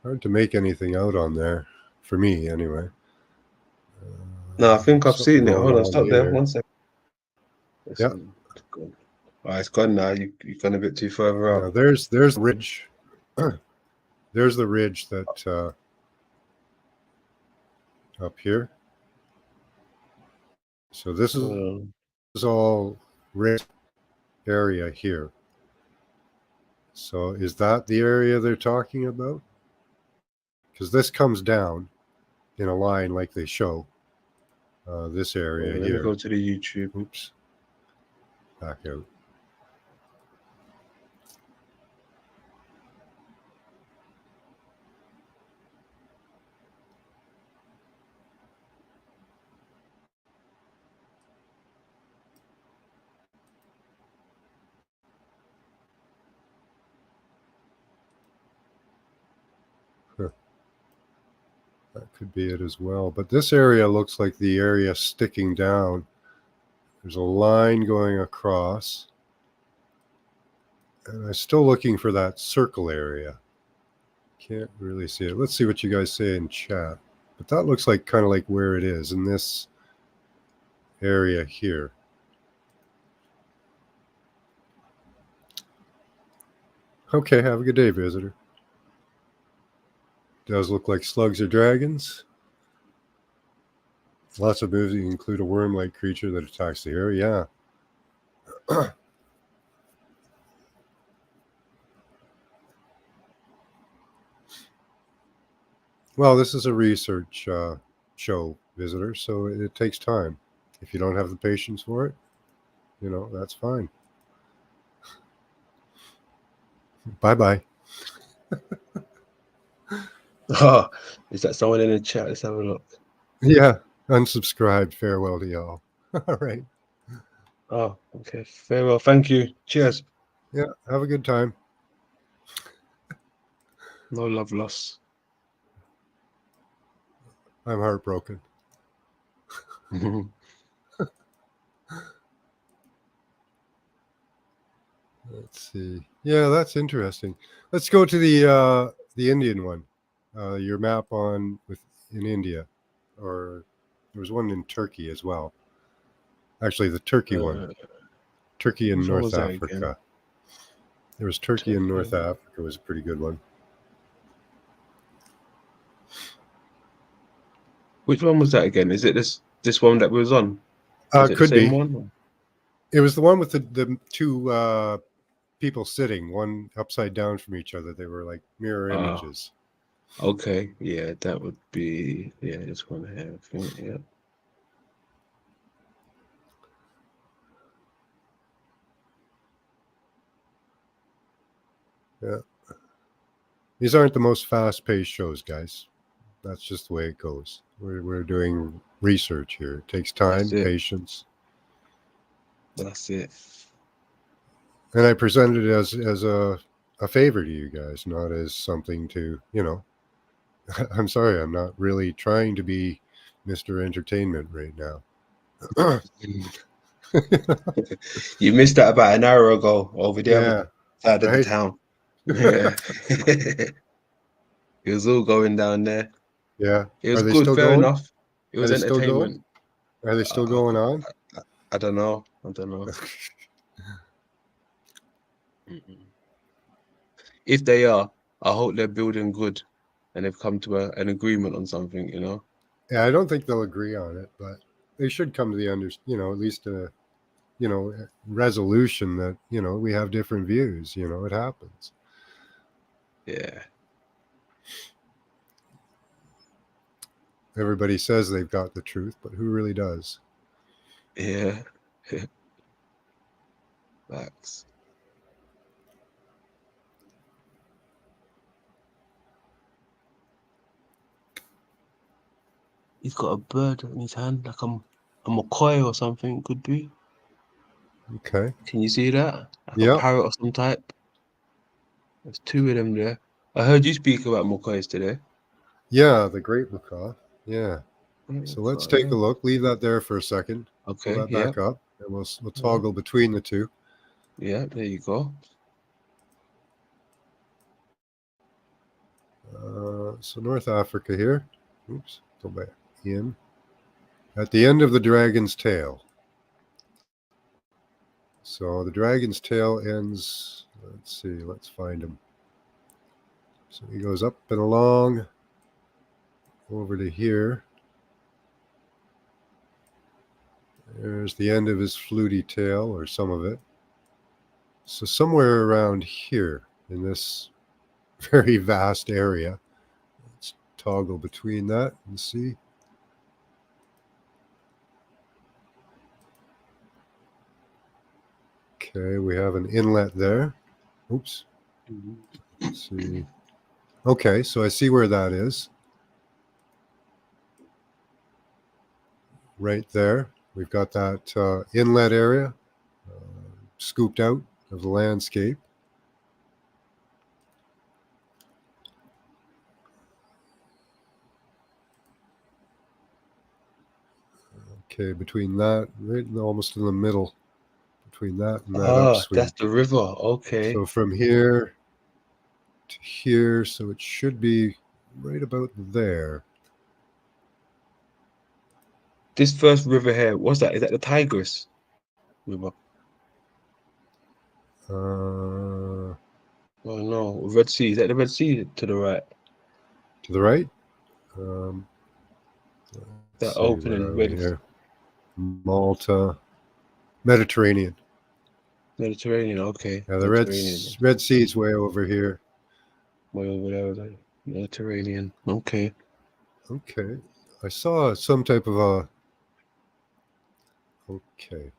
Hard to make anything out on there, for me anyway. No, I think I've Something seen it. going Hold on, on stop there. here. 1 second. Yeah. It's gone. Oh, it's gone now. You've gone a bit too further Now out. there's the ridge. There's the ridge that up here. So this is all ridge area here. So is that the area they're talking about? because this comes down in a line like they show this area Let me here. go to the YouTube. Oops, back out. That could be it as well. But this area looks like the area sticking down. There's a line going across. And I'm still looking for that circle area. Can't really see it. Let's see what you guys say in chat. But that looks like kind of like where it is in this area here. Okay, have a good day, visitor. Does look like slugs or dragons. Lots of moves include a worm-like creature that attacks the area. Yeah. Well, this is a research show, visitor, so it takes time. If you don't have the patience for it, that's fine. Bye-bye. Oh, is that someone in the chat? Let's have a look. Yeah, unsubscribed. Farewell to y'all. All right. Oh, okay. Farewell. Thank you. Cheers. Yeah, have a good time. No love lost. I'm heartbroken. Let's see. Yeah, that's interesting. Let's go to the Indian one. Your map in India, or there was one in Turkey as well. Actually, the Turkey one. Turkey and which one North was that Africa. again? There was Turkey and North Africa was a pretty good one. Which one was that again? Is it this one that was on? Is it Could the same be. one? It was the one with the two people sitting, one upside down from each other. They were like mirror images. Okay, yeah, that would be this one here. I think, yeah. Yeah. These aren't the most fast-paced shows, guys. That's just the way it goes. We're doing research here. It takes time, patience. That's it. And I presented it as a favor to you guys, not as something to, I'm sorry, I'm not really trying to be Mr. Entertainment right now. You missed that about an hour ago over the other side of the town. Yeah. It was all going down there. Yeah. It was Are they good, still fair going? enough. It was Are they still entertainment. Are they still going on? I don't know. If they are, I hope they're building good and they've come to an agreement on something, Yeah, I don't think they'll agree on it, but they should come to the at least a resolution that, we have different views, it happens. Yeah. Everybody says they've got the truth, but who really does? Yeah. Facts. He's got a bird in his hand, like a macaw or something, could be. Okay. Can you see that? Like a parrot of some type. There's two of them there. I heard you speak about macaws today. Yeah, the great macaw. Yeah. So let's take a look. Leave that there for a second. Okay. Pull that back up, and we'll toggle between the two. Yeah, there you go. So North Africa here. Oops, go back in. At the end of the dragon's tail. So the dragon's tail ends, let's see, let's find him. So he goes up and along over to here. There's the end of his fluty tail, or some of it. So somewhere around here in this very vast area, let's toggle between that and see. Okay, we have an inlet there. Oops. Let's see. Okay, so I see where that is. Right there. We've got that inlet area scooped out of the landscape. Okay, between that, right almost in the middle, between that and that upswing. That's the river. Okay. So from here to here, so it should be right about there. This first river here, what's that? Is that the Tigris River? Uh, Oh no, Red Sea. Is that the Red Sea to the right? to the right. That Let's see, where opening are we Red here? Malta, Mediterranean. Mediterranean. Okay. Yeah, the Mediterranean. Red Sea is way over here. Well, whatever. Mediterranean. Okay. Okay, I saw some type of a. Okay.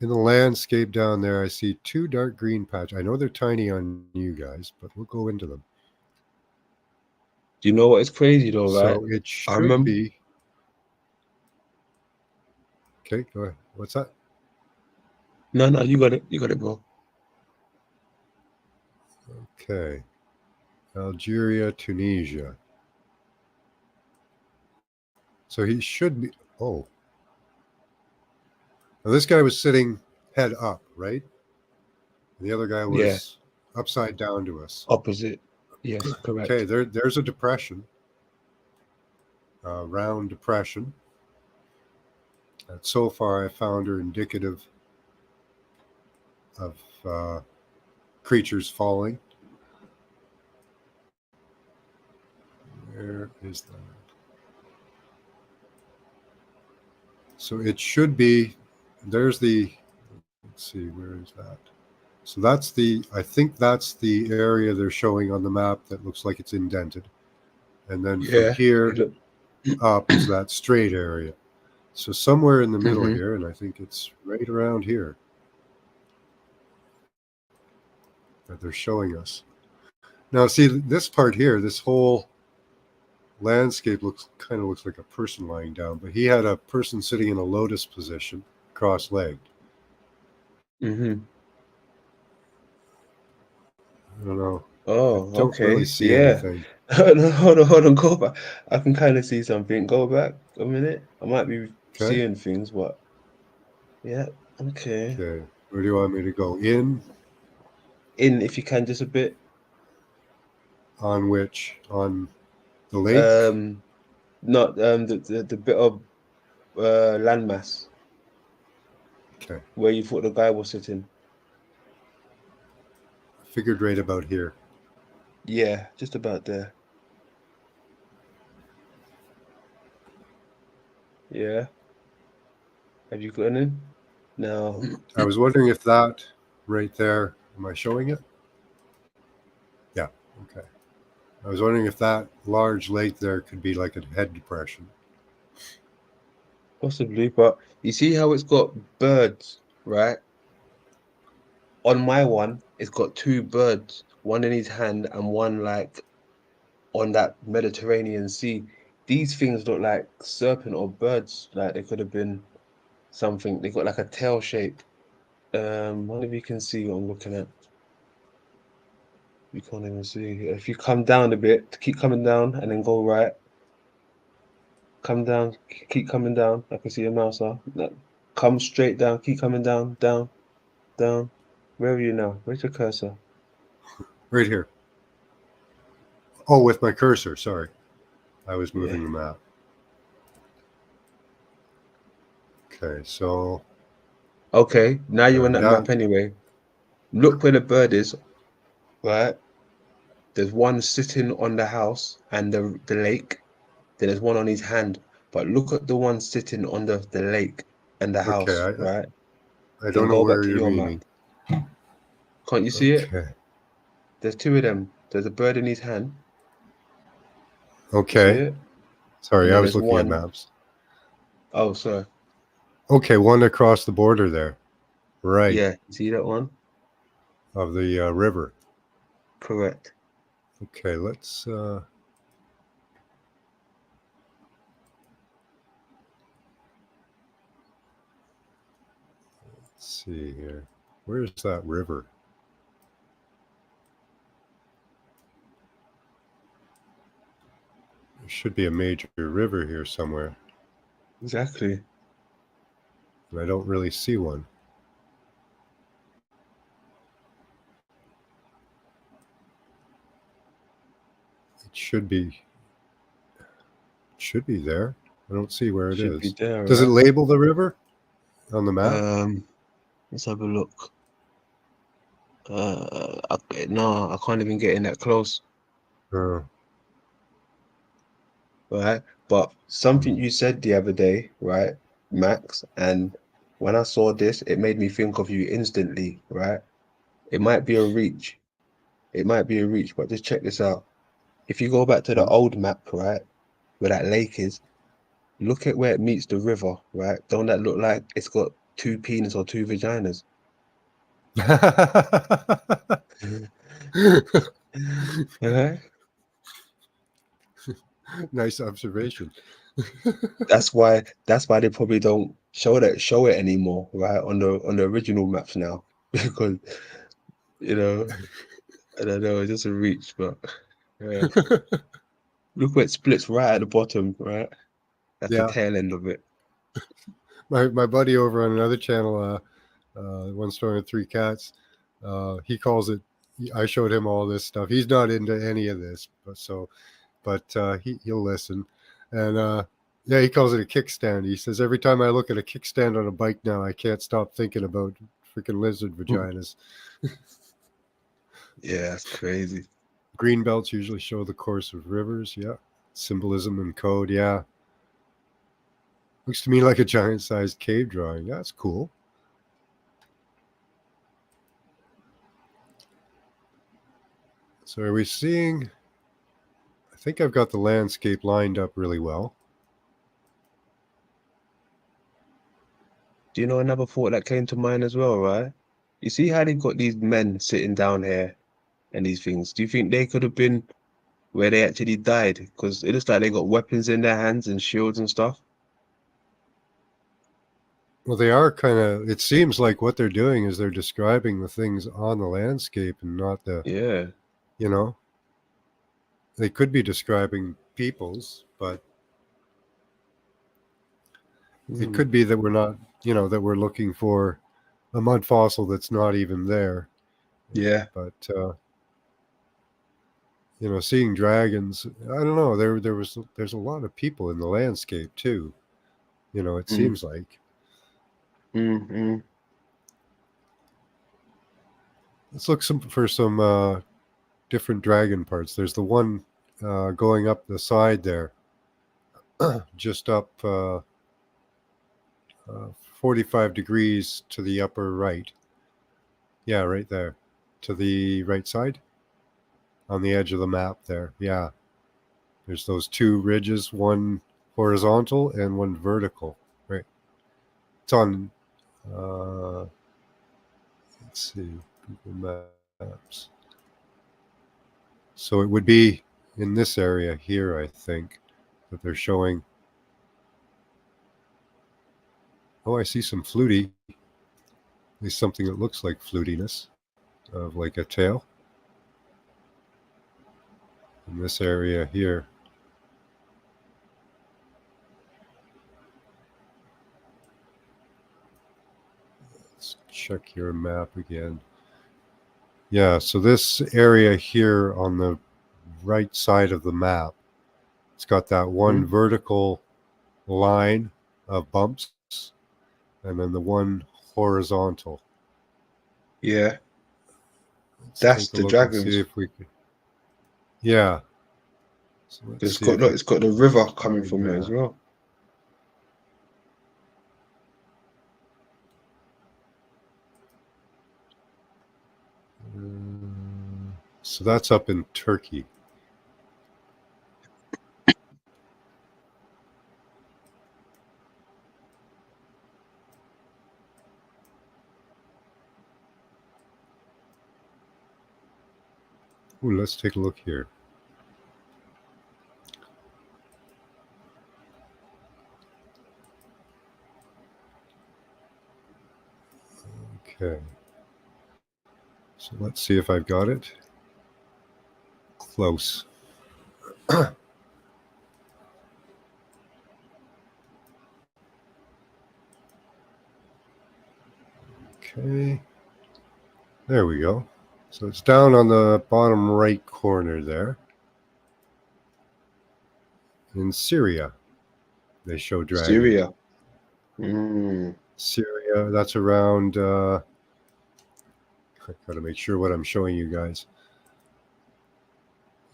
In the landscape down there, I see two dark green patches. I know they're tiny on you guys, but we'll go into them. Do you know what is crazy though, right? So it should remember- be. Okay, go ahead. What's that? No, you got it. You got it, bro. Okay. Algeria, Tunisia. So he should be. Oh. Now this guy was sitting head up, right? And the other guy was upside down to us. Opposite. Yes, correct. Okay, there's a depression. Round depression. That so far I found are indicative of creatures falling. Where is that? So it should be, there's the, let's see, where is that? So that's the, I think that's the area they're showing on the map that looks like it's indented. And then from here up is that straight area. So somewhere in the middle here, and I think it's right around here that they're showing us. Now see this part here, this whole landscape looks like a person lying down, but he had a person sitting in a lotus position, cross-legged. I don't know. Oh, I don't okay. really see anything. Hold on, go back. I can kind of see something. Go back a minute. I might be seeing things, but yeah, okay. Okay. Where do you want me to go? In, if you can, just a bit. On which? On the lake? Not the bit of landmass. Okay. Where you thought the guy was sitting. Figured right about here. Yeah, just about there. Yeah. Have you got any? No. I was wondering if that right there, am I showing it? Yeah, okay. I was wondering if that large lake there could be like a head depression. Possibly, but you see how it's got birds, right? On my one, it's got two birds, one in his hand and one like on that Mediterranean Sea. These things look like serpent or birds, like they could have been something. They got like a tail shape. Wonder if you can see what I'm looking at. You can't even see. If you come down a bit, keep coming down and then go right. Come down, keep coming down. I can see your mouse. Come straight down, keep coming down, down. Where are you now? Where's your cursor? Right here. Oh, with my cursor, sorry. I was moving the map. Okay, so. Okay, now you're on that map anyway. Look where the bird is, right? There's one sitting on the house and the lake. Then there's one on his hand. But look at the one sitting on the lake and the house, right? I don't know where you're meaning. Can't you see it? There's two of them. There's a bird in his hand You see Okay. it? Sorry, And I then was there's looking at one. maps. Oh, sorry. Okay, one across the border there. Right. Yeah, you see that one? Of the river. Correct. Okay, let's see here. Where's that river? There should be a major river here somewhere, Exactly. and I don't really see one. It should be there. I don't see where it Should be is. there, Does it right? label the river on the map? Let's have a look. No, I can't even get in that close, Uh, right? But something you said the other day, right, Max, and when I saw this, it made me think of you instantly, right? It might be a reach. It might be a reach, but just check this out. If you go back to the old map, right, where that lake is, look at where it meets the river, right? Don't that look like it's got two penises or two vaginas? Right? Nice observation. That's why they probably don't show it anymore, right? On the original maps now. Because you know, I don't know, it's just a reach, but yeah. Look where it splits right at the bottom, right? That's the Yeah, tail end of it. my buddy over on another channel, One Story and Three Cats, he calls it. I showed him all this stuff. He's not into any of this, but he'll listen, and yeah, he calls it a kickstand. He says every time I look at a kickstand on a bike now, I can't stop thinking about freaking lizard vaginas. Yeah, that's crazy. Green belts usually show the course of rivers. Yeah, symbolism and code. Yeah, looks to me like a giant-sized cave drawing. That's cool. So are we seeing? I think I've got the landscape lined up really well. Do you know another thought that came to mind as well, right? You see how they've got these men sitting down here and these things. Do you think they could have been where they actually died? Because it looks like they got weapons in their hands and shields and stuff. Well, they are kind of, it seems like what they're doing is they're describing the things on the landscape and not the, Yeah. you know, they could be describing peoples, but it Mm. could be that we're not, that we're looking for a mud fossil that's not even there. Yeah. But, seeing dragons, I don't know, there's a lot of people in the landscape too, it Mm. seems like. Mm. Let's look for some different dragon parts. There's the one going up the side there, just up 45 degrees to the upper right. Yeah, right there. To the right side on the edge of the map there. Yeah. There's those two ridges, one horizontal and one vertical. Right. It's on, let's see, Google Maps. So it would be in this area here, I think, that they're showing. Oh, I see some fluty. At least something that looks like flutiness of like a tail in this area here. Let's check your map again. Yeah, so this area here on the right side of the map, it's got that one vertical line of bumps and then the one horizontal. Yeah. Let's That's take a the look and see dragons. if we can. Yeah. So let's It's see got if look, we it's got the river coming can from it as map. well. So that's up in Turkey. Ooh, let's take a look here. Okay. So let's see if I've got it. Close. Okay. There we go. So it's down on the bottom right corner there. In Syria, they show dragons. Syria. Mm. Syria, that's around, I gotta make sure what I'm showing you guys.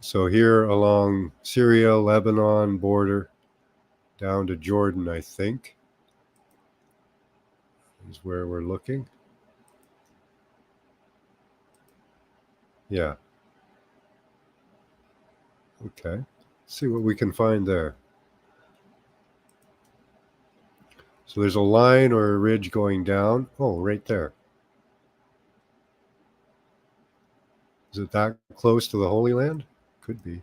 So here along Syria, Lebanon border, down to Jordan, I think, is where we're looking. Yeah. Okay. See what we can find there. So there's a line or a ridge going down. Oh, right there. Is it that close to the Holy Land? Could be.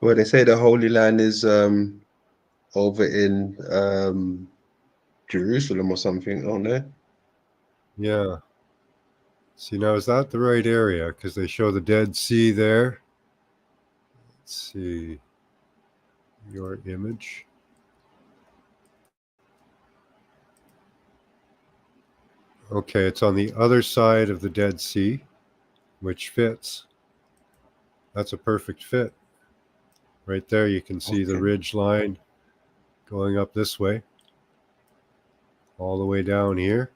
Well, they say the Holy Land is over in Jerusalem or something, don't they? Yeah. See, now is that the right area? Because they show the Dead Sea there. Let's see. Your image. Okay, it's on the other side of the Dead Sea, which fits. That's a perfect fit. Right there, you can see the Okay. ridge line going up this way, all the way down here.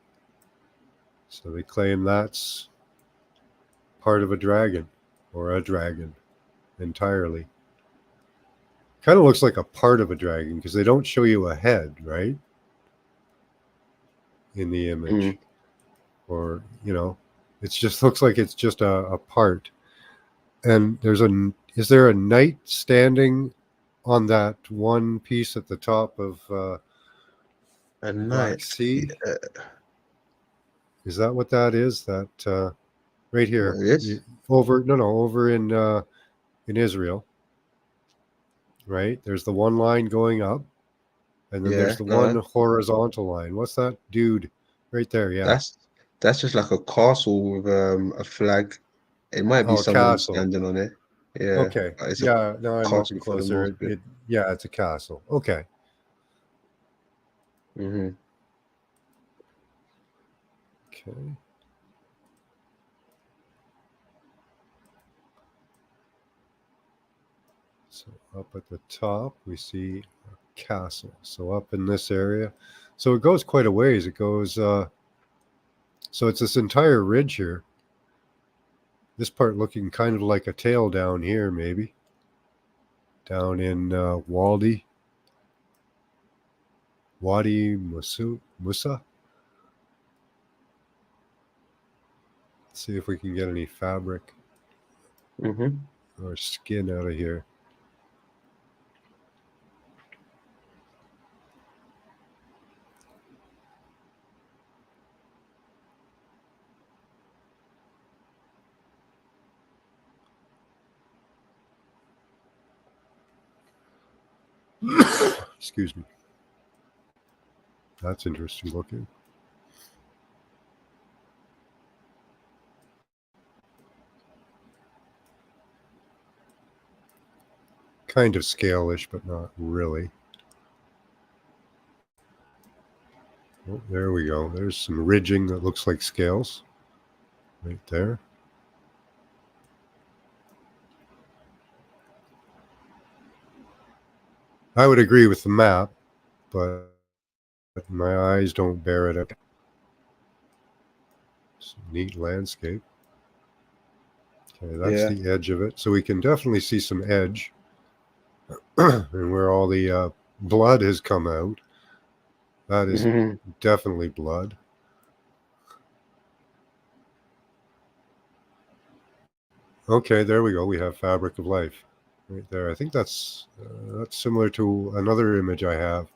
So they claim that's part of a dragon, or a dragon entirely. Kind of looks like a part of a dragon because they don't show you a head, right? In the image. Or, you know, it just looks like it's just a part. And is there a knight standing on that one piece at the top of A Black knight. Sea? Is that what that is? That right here, What it is? over in Israel, right? There's the one line going up, and then there's the one horizontal line. What's that dude right there? Yeah. That's just like a castle with a flag. It might be Oh, a someone castle. standing on it. Yeah. Okay. But it's Yeah. Now I'm looking castle for the closer. most bit. Yeah, it's a castle. Okay. Mm-hmm. Okay. So up at the top, we see a castle. So up in this area. So it goes quite a ways. It goes, so it's this entire ridge here. This part looking kind of like a tail down here, maybe. Down in Wadi Musa. Let's see if we can get any fabric or skin out of here. Excuse me. That's interesting looking. Kind of scale-ish, but not really. Oh, there we go. There's some ridging that looks like scales. Right there. I would agree with the map, but my eyes don't bear it out. Some neat landscape. Okay, that's the edge of it. So we can definitely see some edge. And where all the blood has come out. That is definitely blood. Okay, there we go. We have fabric of life right there. I think that's similar to another image I have.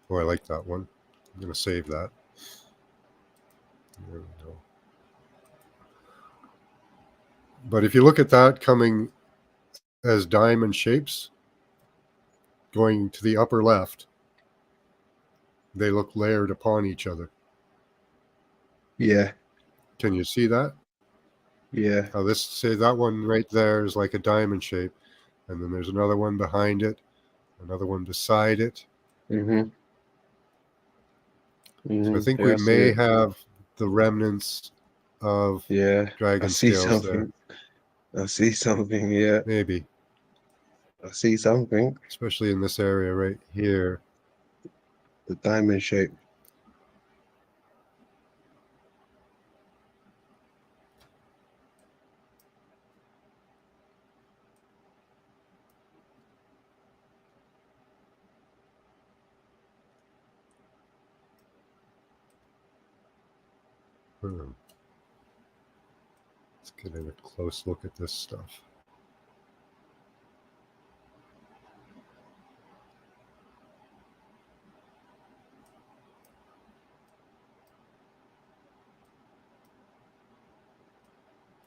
Oh, I like that one. I'm going to save that. There we go. But if you look at that coming as diamond shapes, going to the upper left, they look layered upon each other. Yeah. Can you see that? Yeah. How this, say that one right there is like a diamond shape, and then there's another one behind it, another one beside it. Mhm. So I think Yeah, we I see may it. have the remnants of Yeah. I dragon see scales there. something. I see something. Yeah. Maybe, I see something. especially in this area right here. The diamond shape. Let's get a close look at this stuff.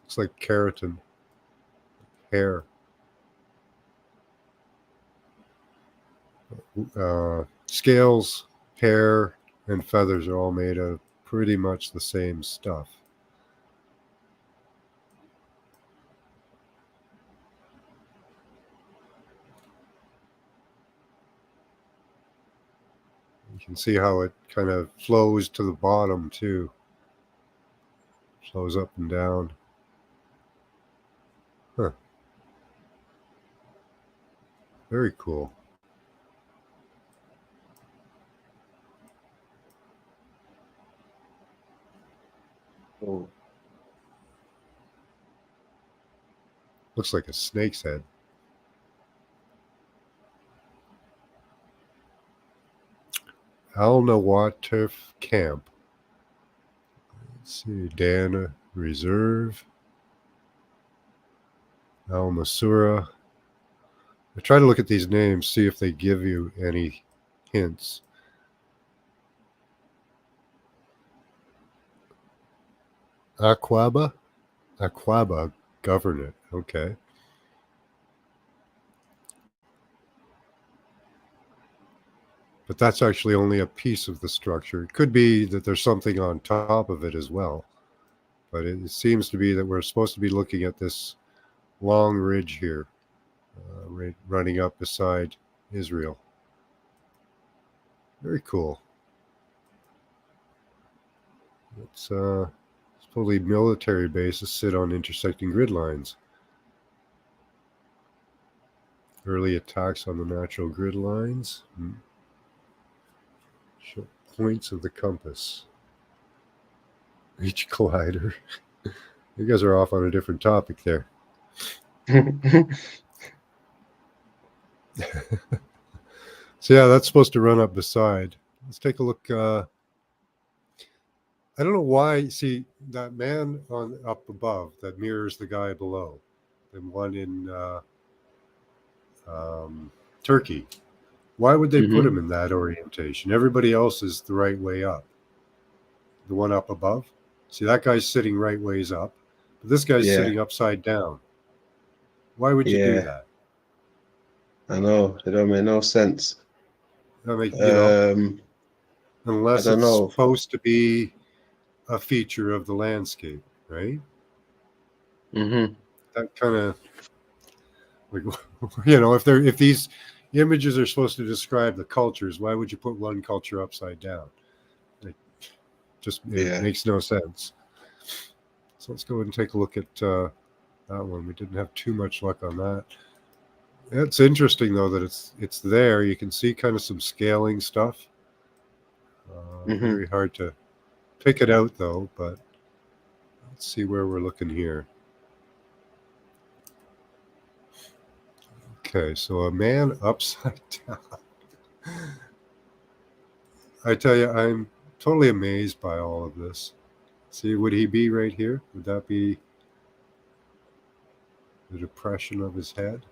Looks like keratin, hair. Scales, hair, and feathers are all made of pretty much the same stuff. You can see how it kind of flows to the bottom too. Flows up and down. Huh. Very cool. Oh. Looks like a snake's head. Al-Nawatif Camp. Let's see, Dana Reserve. Al-Masura. I try to look at these names, see if they give you any hints. Aquaba? Aquaba Government. Okay. But that's actually only a piece of the structure. It could be that there's something on top of it as well. But it seems to be that we're supposed to be looking at this long ridge here, running up beside Israel. Very cool. It's supposedly military bases sit on intersecting grid lines. Early attacks on the natural grid lines. Show points of the compass. Each collider. You guys are off on a different topic there. So yeah, that's supposed to run up beside. Let's take a look. I don't know why. See that man on up above that mirrors the guy below, the one in Turkey. Why would they put him in that orientation? Everybody else is the right way up. The one up above. See, that guy's sitting right ways up, but this guy's Yeah. sitting upside down. Why would you do Yeah. that? I know. It don't make no sense. I mean, you know, unless I don't it's know. supposed to be a feature of the landscape, right? Mm-hmm. That kind of, like, you know, if these images are supposed to describe the cultures, why would you put one culture upside down? It Yeah. makes no sense. So let's go ahead and take a look at that one. We didn't have too much luck on that. It's interesting though that it's there. You can see kind of some scaling stuff. Very hard to pick it out though, but let's see where we're looking here. Okay, so a man upside down. I tell you, I'm totally amazed by all of this. See, would he be right here? Would that be the depression of his head?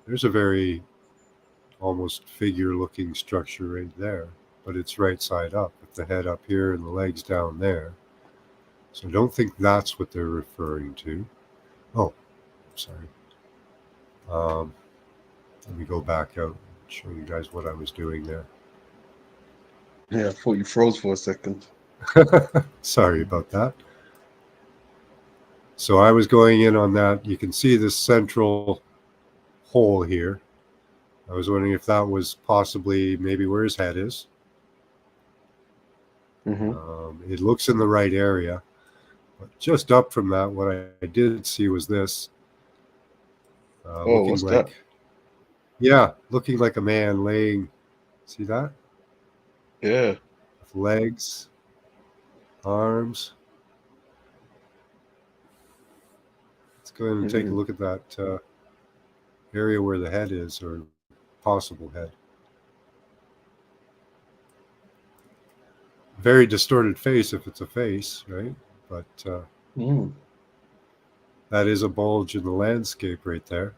There's a very almost figure-looking structure right there, but it's right side up with the head up here and the legs down there. So I don't think that's what they're referring to. Oh, sorry. Let me go back out and show you guys what I was doing there. Yeah, I thought you froze for a second. Sorry about that. So I was going in on that. You can see this central hole here. I was wondering if that was possibly maybe where his head is. It looks in the right area. But just up from that, what I did see was this. Oh, what's that? Yeah, looking like a man laying. See that? Yeah. With legs, arms. Let's go ahead and take a look at that area where the head is, or possible head. Very distorted face if it's a face, right? But that is a bulge in the landscape right there.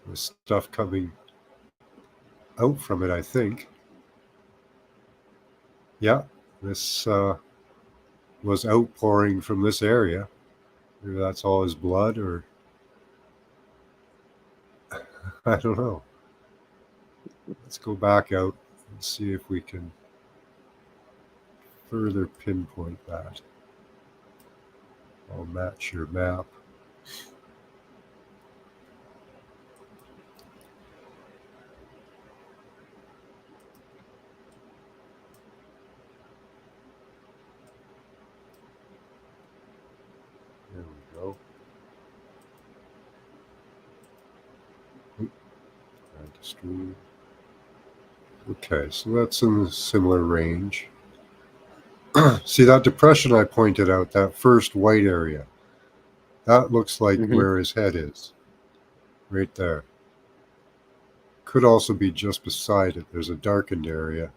There's stuff coming out from it, I think. Yeah, this was outpouring from this area. Maybe that's all his blood, or I don't know. Let's go back out and see if we can further pinpoint that. I'll match your map. There we go. Add to stream. Okay, so that's in a similar range. See that depression I pointed out, that first white area? That looks like where his head is. Right there. Could also be just beside it. There's a darkened area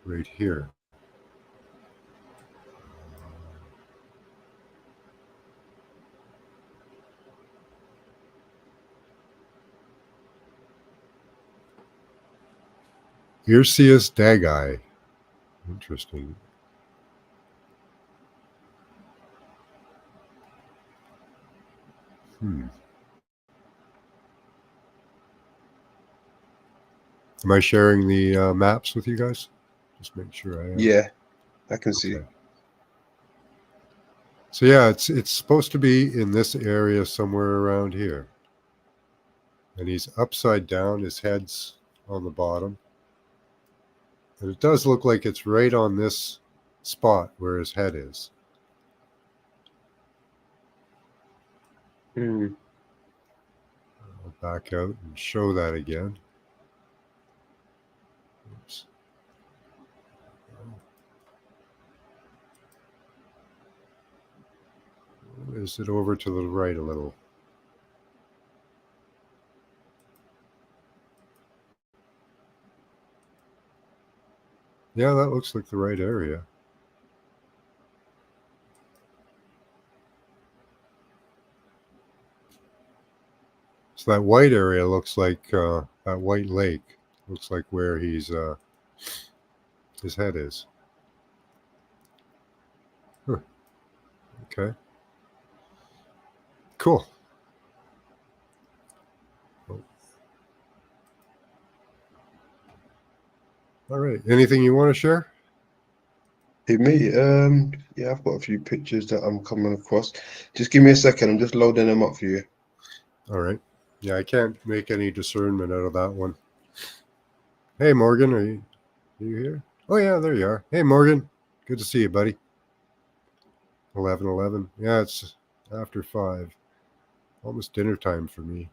right here. Irceus dagi. Interesting. Am I sharing the maps with you guys? Just make sure I am. Yeah, I can see. So yeah, it's supposed to be in this area somewhere around here. And he's upside down, his head's on the bottom. And it does look like it's right on this spot where his head is. I'll back out and show that again. Oops. Is it over to the right a little? Yeah, that looks like the right area. So that white area looks like that white lake. Looks like where he's his head is. Huh. Okay. Cool. All right. Anything you want to share? Hey, me? Yeah, I've got a few pictures that I'm coming across. Just give me a second. I'm just loading them up for you. All right. Yeah, I can't make any discernment out of that one. Hey, Morgan, are you here? Oh, yeah, there you are. Hey, Morgan. Good to see you, buddy. 11:11. Yeah, it's after 5. Almost dinner time for me.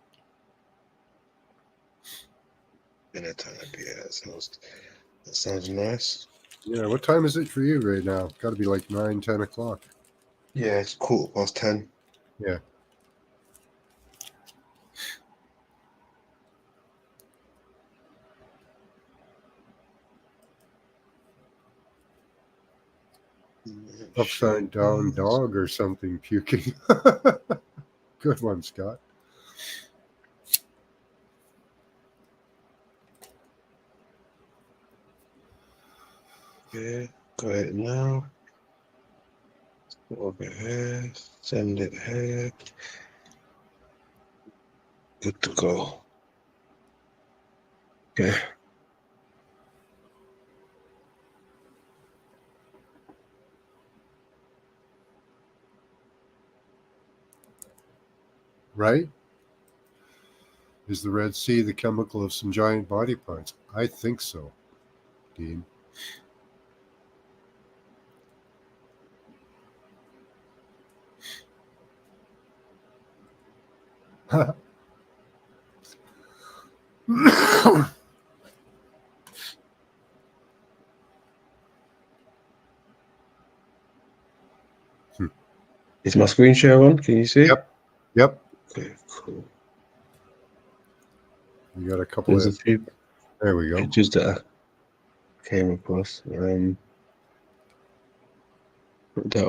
Dinner time, yeah, that sounds nice. Yeah, what time is it for you right now? Got to be like 9, 10 o'clock. Yeah, it's 10:15. Yeah. Upside down dog or something puking. Good one, Scott. Okay, go ahead now. Over here, send it here. Good to go. Okay. Right? Is the Red Sea the chemical of some giant body parts? I think so, Dean. Is my screen share on? Can you see? Yep. Okay, cool. We got a couple There's a of. few There we go. pictures that I came across. That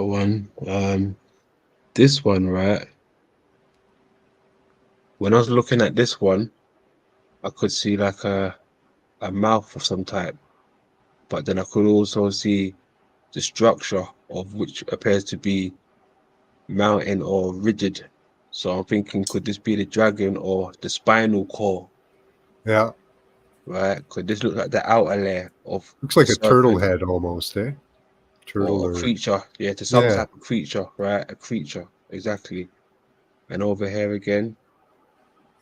one. This one, right? When I was looking at this one, I could see like a mouth of some type, but then I could also see the structure of which appears to be mountain or rigid. So I'm thinking, could this be the dragon or the spinal core, Yeah. right? Could this look like the outer layer of Looks the like a turtle serpent head almost, eh? Turtle or a or. creature? Yeah, to some Yeah. type of creature, right? A creature, exactly. And over here again,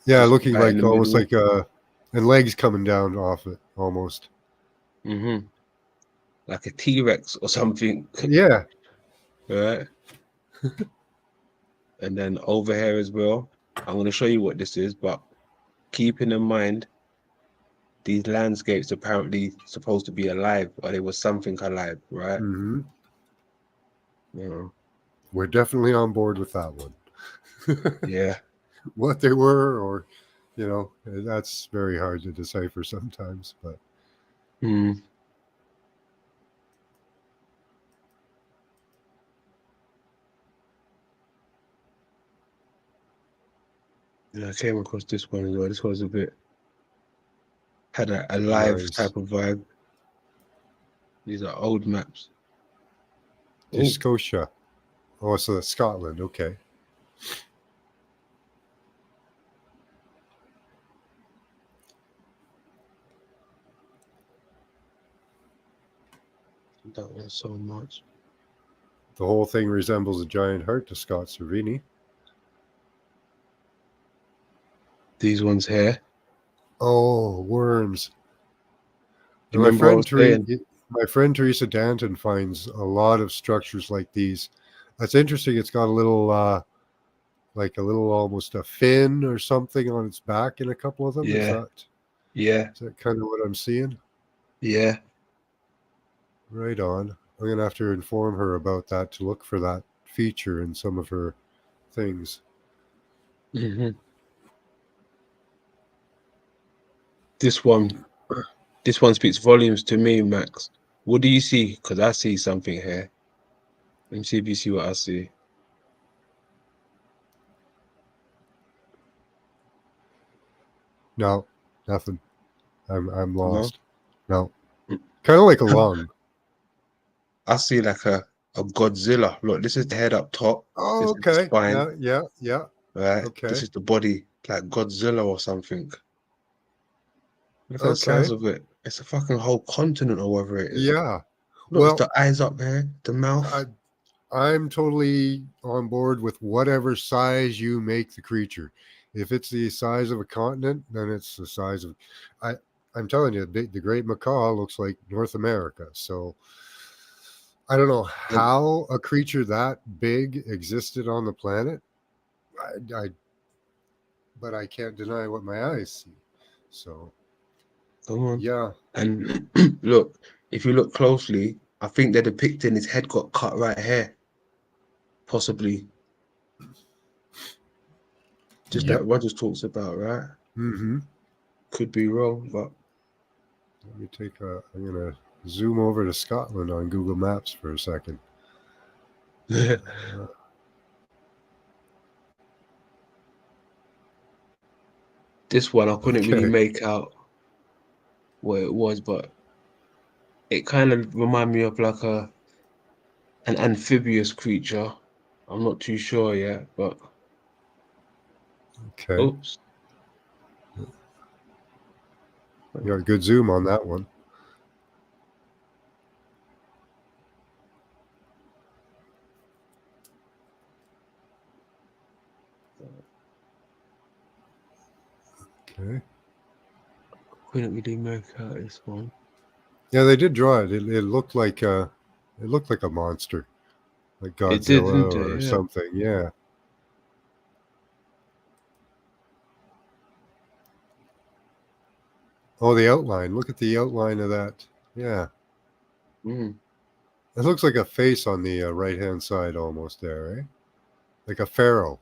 Yeah, just looking right in like the almost middle. like and legs coming down off it almost. Mm-hmm. Like a T-Rex or something, Yeah. right? And then over here as well, I'm going to show you what this is, but keeping in mind, these landscapes apparently supposed to be alive, or there was something alive, right? Hmm. Yeah. We're definitely on board with that one. Yeah. What they were, or, that's very hard to decipher sometimes. But Mm. Yeah, I came across this one as well. This was had a live nice. type of vibe. These are old maps. To Oh, Scotia. Oh, so that's Scotland. Okay. that one so much. The whole thing resembles a giant heart to Scott Cervini. These ones here. Oh, worms. Do you And remember what I was saying? My friend Teresa Danton finds a lot of structures like these. That's interesting. It's got a little, like a little almost a fin or something on its back in a couple of them. Yeah. Yeah. Is that kind of what I'm seeing? Yeah. Right on. I'm gonna have to inform her about that to look for that feature in some of her things. Mm-hmm. This one speaks volumes to me, Max. What do you see? Because I see something here. Let me see if you see what I see. No, nothing. I'm No? lost. No. Kind of like a lung. I see like a Godzilla. Look, this is the head up top. Oh, This is the okay. spine, Yeah. right? This Okay. is the body, like Godzilla or something. Look at the size Okay. of it. It's a fucking whole continent or whatever it is. Yeah. Look, it's Well, the eyes up here, the mouth. I'm totally on board with whatever size you make the creature. If it's the size of a continent, then it's the size of. I'm telling you, the great macaw looks like North America. So I don't know And how a creature that big existed on the planet. I but I can't deny what my eyes see. So come on. yeah, And look, if you look closely, I think they're depicting his head got cut right here. Possibly. Just yep. that Rogers talks about, right? Mm-hmm. Could be wrong, but Let me take a. I'm gonna zoom over to Scotland on Google Maps for a second. this one I couldn't really Okay. make out what it was, but it kind of remind me of like an amphibious creature. I'm not too sure yet, but Okay. oops. You got a good zoom on that one. Okay. Couldn't really make out this one. Yeah, they did draw it. It looked like a monster, like It did, Godzilla didn't or it? Yeah. something. Yeah. Oh, the outline. Look at the outline of that. Yeah. Mm. It looks like a face on the right-hand side almost there, eh? Like a pharaoh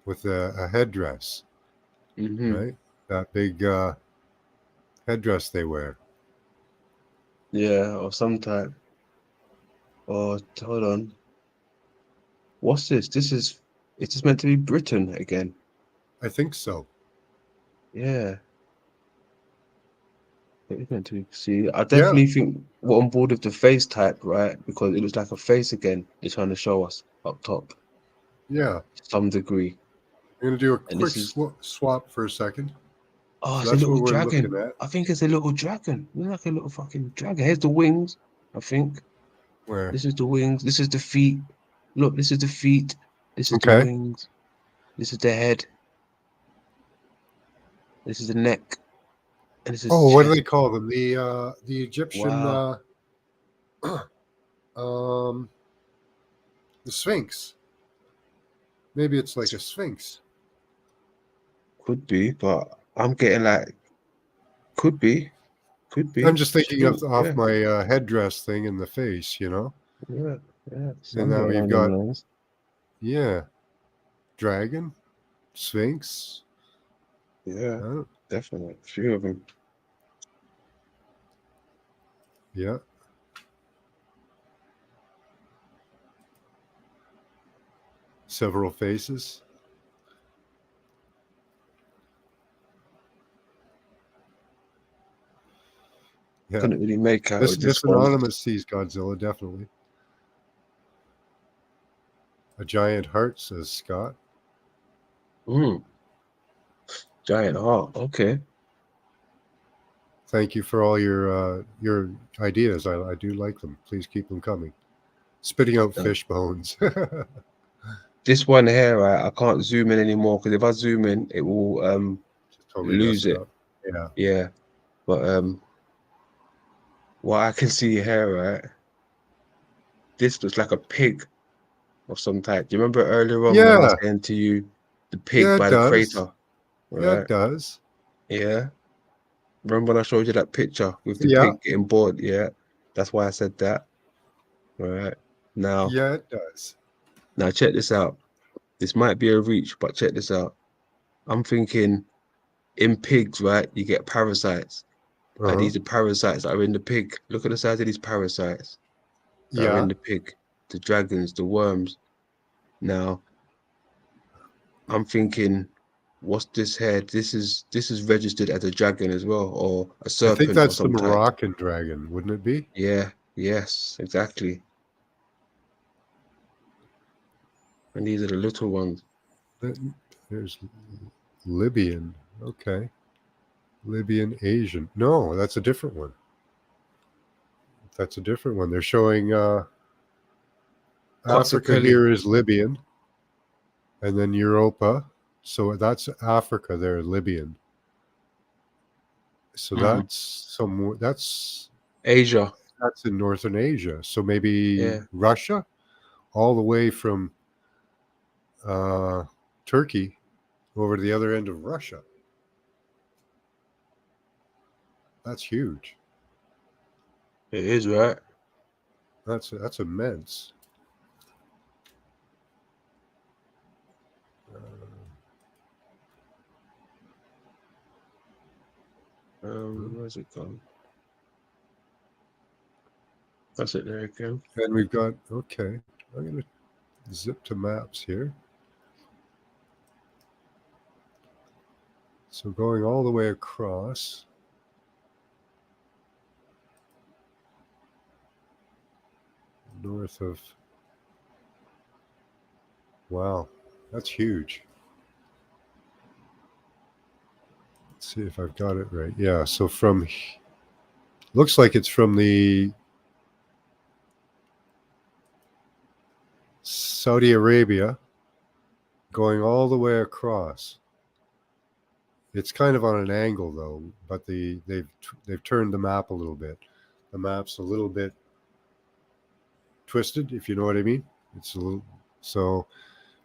with a headdress, Mm-hmm. right? That big headdress they wear. Yeah, or some type. Oh, hold on. What's this? Is this meant to be Britain again? I think so. Yeah. It's meant to be. See, I Yeah. definitely think we're on board with the face type, right? Because it looks like a face again. They're trying to show us up top Yeah. to some degree. I'm going to do a And quick this is, swap for a second. oh, So it's a that's little what we're looking dragon. at. I think it's a little dragon. Looks like a little fucking dragon. Here's the wings, I think. Where? This is the wings. This is the feet. Look, this is the feet. This is the Okay. wings. This is the head. This is the neck. And this is Oh, what do chest. they call them? The Egyptian Wow. um the Sphinx. Maybe it's like a Sphinx. Could be, but I'm getting like, could be. Could I'm be. just thinking of Sure. off Yeah. my headdress thing in the face, you know. Yeah. Yeah. So And I'm now getting we've on them got lines. dragon, Sphinx. Yeah. Uh, Definitely. A few of them. yeah, several faces. Yeah, Couldn't really make out with this this one. anonymous sees Godzilla definitely. A giant heart, says Scott. Mm. Giant heart. Okay. Thank you for all your ideas. I do like them. Please keep them coming. Spitting out Uh, fish bones. this one here, I can't zoom in anymore because if I zoom in, it will Just totally lose mess it it. up. Yeah. Yeah. But what I can see here, right? This looks like a pig of some type. Do you remember earlier on when I was Yeah. saying to you the pig Yeah, it by the does. crater? Yeah, it Right? does. Yeah. Remember when I showed you that picture with the Yeah. pig getting bored? Yeah. That's why I said that. Right. Now, Yeah, it does. now check this out. This might be a reach, but check this out. I'm thinking in pigs, right? You get parasites. And Uh-huh. these are parasites that are in the pig. Look at the size of these parasites that are in Yeah. the pig. The dragons, the worms. Now, I'm thinking, what's this head? This is registered as a dragon as well, or a I think serpent or that's the some type. Moroccan dragon, wouldn't it be? Yeah, yes, exactly. And these are the little ones. There's Libyan. Okay. Libyan Asian. No, that's a different one. That's a different one. They're showing Africa Quetzalcoatl. here is Libyan, and then Europa. So that's Africa there, Libyan. So Mm. Asia. that's in Northern Asia. So maybe Yeah. Russia, all the way from uh, Turkey over to the other end of Russia. That's huge. It is, right? That's immense. Where's it gone? That's it there again. And we've got okay. I'm gonna zip to maps here. So going all the way across. north of. Wow, that's huge. Let's see if I've got it right. Yeah, so from looks like it's from the Saudi Arabia going all the way across. It's kind of on an angle though, but they've turned the map a little bit. The map's a little bit twisted, if you know what I mean. It's a little so.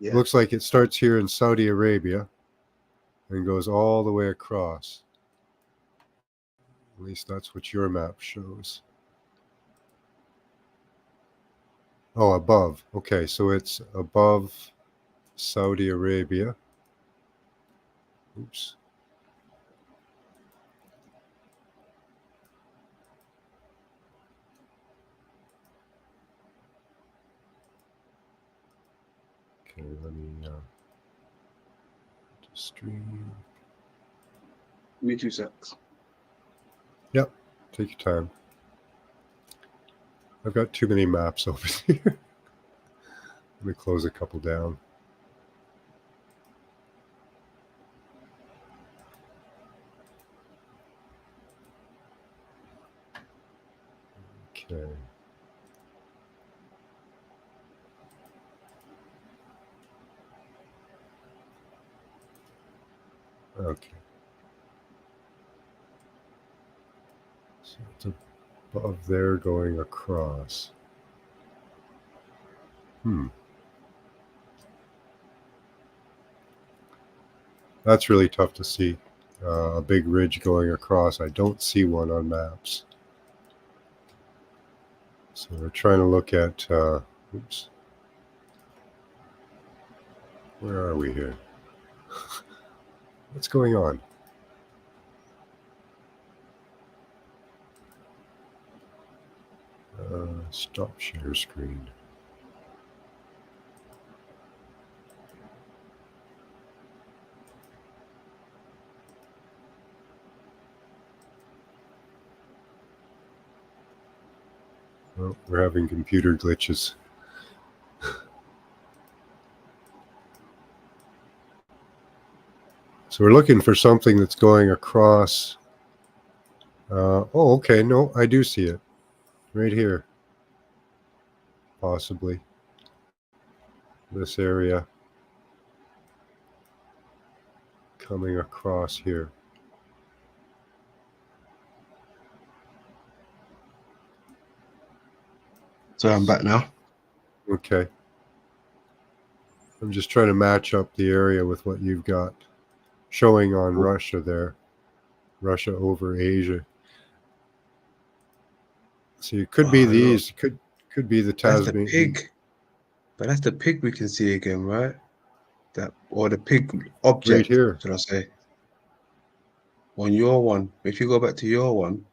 Yeah. It looks like it starts here in Saudi Arabia and goes all the way across. At least that's what your map shows. Oh, above. Okay, so it's above Saudi Arabia. Oops. Okay, let me stream. Give me 2 secs. Yep, take your time. I've got too many maps over here. Let me close a couple down. Okay. Okay. So it's above there going across. That's really tough to see. A big ridge going across. I don't see one on maps. So we're trying to look at, oops. Where are we here? What's going on? Stop share screen. Well, we're having computer glitches. So we're looking for something that's going across. Oh, okay. No, I do see it. Right here. Possibly. This area. Coming across here. So I'm back now. Okay. I'm just trying to match up the area with what you've got showing on Russia there. Russia over Asia. See, it could be these. Could be the That's the Tasman. pig. But that's the pig we can see again, right? That or the pig object. Right here. Should I say? On your one, if you go back to your one.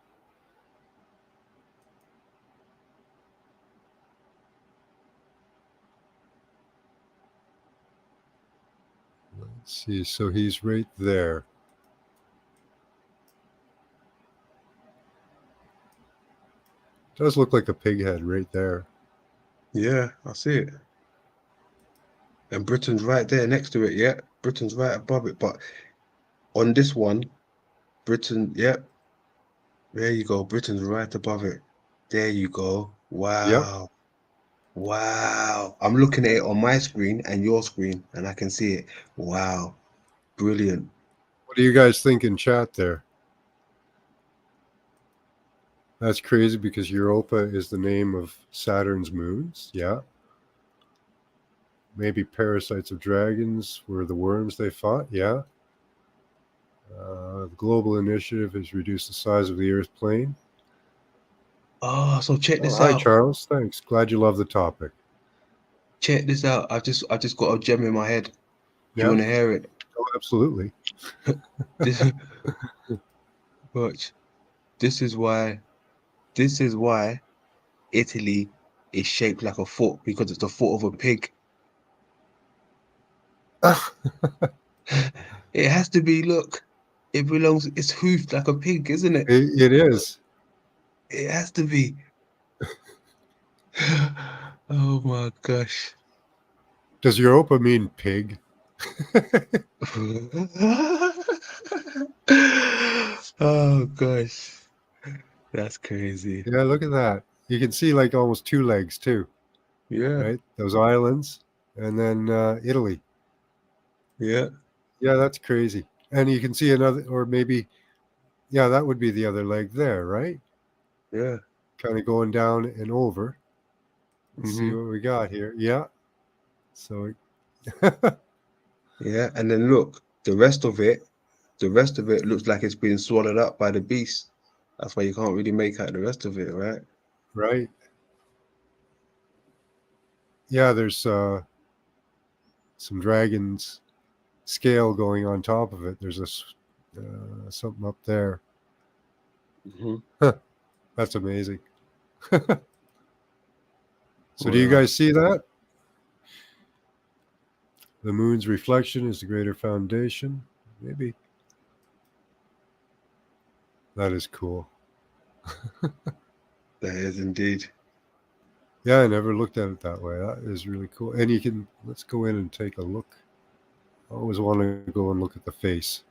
Let's see. So he's right there. Does look like a pig head right there. Yeah, I see it. And Britain's right there next to it, yeah. Britain's right above it. But on this one, Britain, yeah. There you go. Britain's right above it. There you go. Wow. Yep. Wow. I'm looking at it on my screen and your screen, and I can see it. Wow. Brilliant. What do you guys think in chat there? That's crazy because Europa is the name of Saturn's moons. Yeah. Maybe parasites of dragons were the worms they fought. Yeah. The global initiative has reduced the size of the Earth plane. Oh, so check this Hi, out. Charles. Thanks. Glad you love the topic. Check this out. I just got a gem in my head. Do you want to hear it? Oh, absolutely. Watch. This is why Italy is shaped like a foot, because it's the foot of a pig. It has to be. Look, it's hoofed like a pig, isn't it? It is. It has to be. Oh my gosh. Does Europa mean pig? Oh gosh. That's crazy. Yeah, look at that. You can see like almost two legs too, Yeah. right? Those islands, and then Italy. Yeah. Yeah, that's crazy. And you can see another, or maybe, yeah, that would be the other leg there, right? Yeah. Kind of going down and over. Let's see Hmm. what we got here. Yeah. So, Yeah. And then look, the rest of it looks like it's been swallowed up by the beast. That's why you can't really make out the rest of it, right? right. Yeah, there's some dragon's scale going on top of it. There's something up there. Hmm. That's amazing. So, do you Wow. guys see that? The moon's reflection is the greater foundation. Maybe. That is cool. That is indeed. Yeah, I never looked at it that way. That is really cool. And you can, let's go in and take a look. I always want to go and look at the face.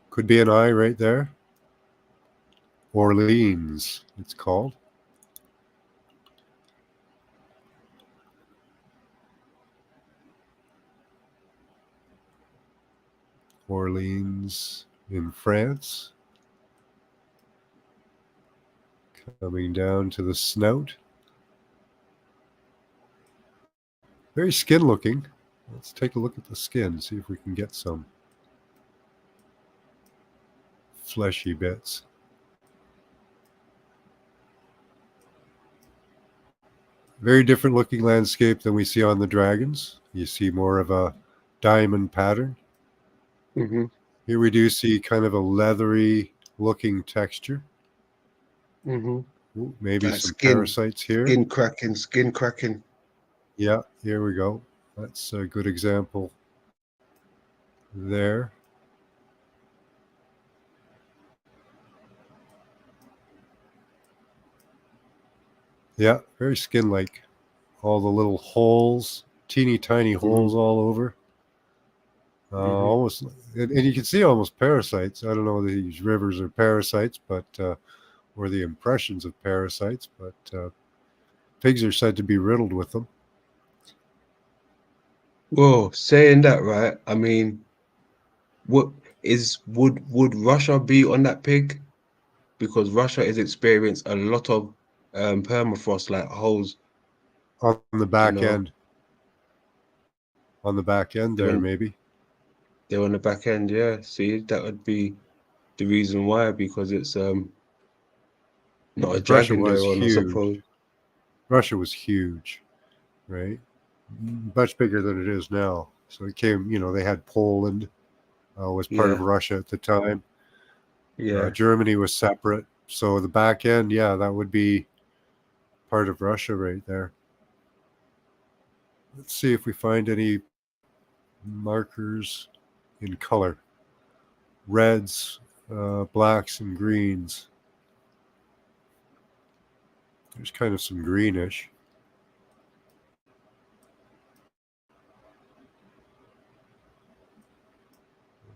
Could be an eye right there. Orleans, it's called. Orleans in France. Coming down to the snout. Very skin looking. Let's take a look at the skin, see if we can get some fleshy bits. Very different looking landscape than we see on the dragons. You see more of a diamond pattern. Hmm. Here we do see kind of a leathery looking texture. Hmm. Ooh, maybe Like some skin, parasites here. skin cracking. Yeah, here we go. That's a good example there. Yeah, very skin-like. All the little holes, teeny tiny holes all over. Hmm. Almost, and you can see almost parasites. I don't know if these rivers are parasites, but or the impressions of parasites, but pigs are said to be riddled with them. Well, saying that, right? I mean, what is would Russia be on that pig? Because Russia has experienced a lot of permafrost like holes, On the you back know. end, on the back end They're there, on maybe. they're on the back end, yeah. See, that would be the reason why, because it's not a Russia dragon was they're on, I huge. suppose. Russia was huge, right? Much bigger than it is now. So it came, they had Poland, was part of Yeah, Russia at the time. yeah. Germany was separate. So the back end, yeah, that would be part of Russia right there. Let's see if we find any markers in color. Reds, blacks, and greens. There's kind of some greenish.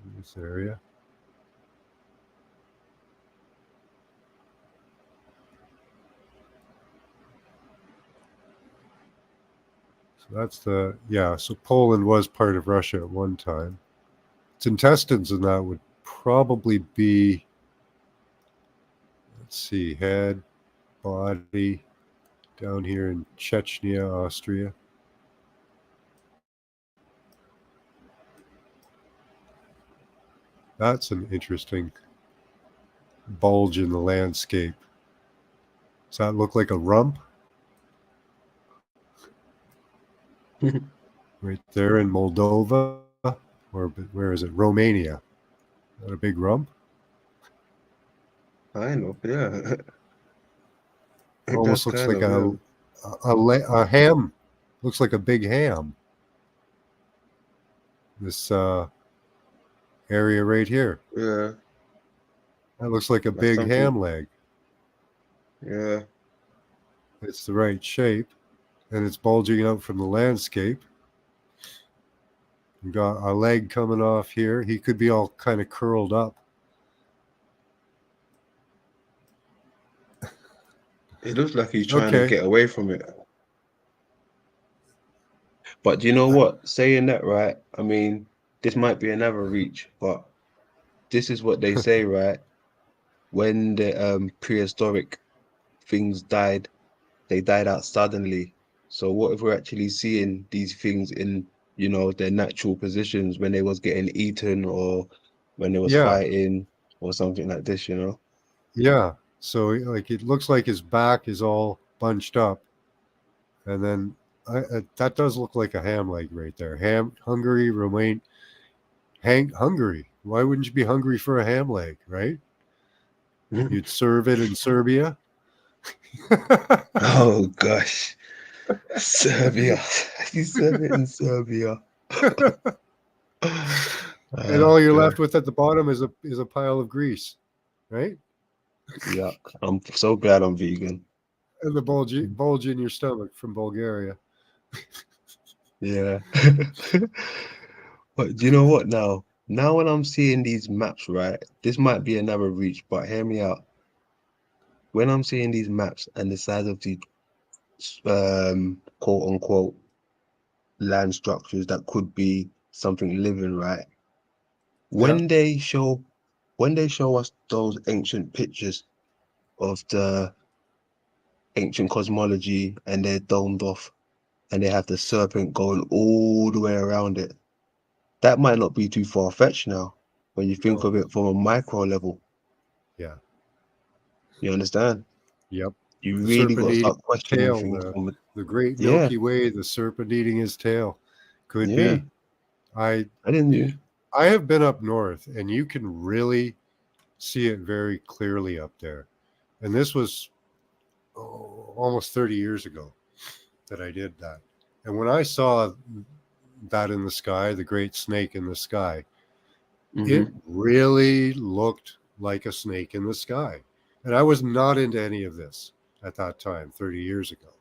In this area. So that's so Poland was part of Russia at one time. Its intestines and that would probably be, let's see, head, body, down here in Chechnya, Austria. That's an interesting bulge in the landscape. Does that look like a rump? Right there in Moldova, or where is it? Romania. Is that a big rump? I know, yeah. It does Almost looks kind like of, yeah. a ham. Looks like a big ham. This area right here. Yeah, That looks like a like big something, ham leg. yeah. It's the right shape, and it's bulging out from the landscape. You got a leg coming off here. He could be all kind of curled up. It looks like he's trying to Okay. get away from it. But you know what? Saying that, right? I mean, this might be another reach, but this is what they say, right? When the prehistoric things died, they died out suddenly. So what if we're actually seeing these things in, you know, their natural positions when they was getting eaten or when they was Yeah. fighting or something like this, you know? Yeah. So like it looks like his back is all bunched up, and then that does look like a ham leg right there. Hungary, Romaine, Hungary. Why wouldn't you be hungry for a ham leg, right? You'd serve it in Serbia. Oh gosh. Serbia. You said it in Serbia. And all you're God. left with at the bottom is a pile of grease, right? Yuck. I'm so glad I'm vegan. And the bulge in your stomach from Bulgaria. Yeah. But do you know what now? Now when I'm seeing these maps, right? This might be another reach, but hear me out. When I'm seeing these maps and the size of the quote unquote land structures that could be something living, right? When they show us those ancient pictures of the ancient cosmology and they're domed off and they have the serpent going all the way around it, that might not be too far-fetched now when you think of it from a micro level. Yeah. You understand? Yep. You The really serpent got to eating start questioning tail, things from the great yeah, Milky Way, the serpent eating his tail. Could yeah. be. I didn't have been up north, and you can really see it very clearly up there. And this was almost 30 years ago that I did that. And when I saw that in the sky, the great snake in the sky, it really looked like a snake in the sky. And I was not into any of this at that time, 30 years ago.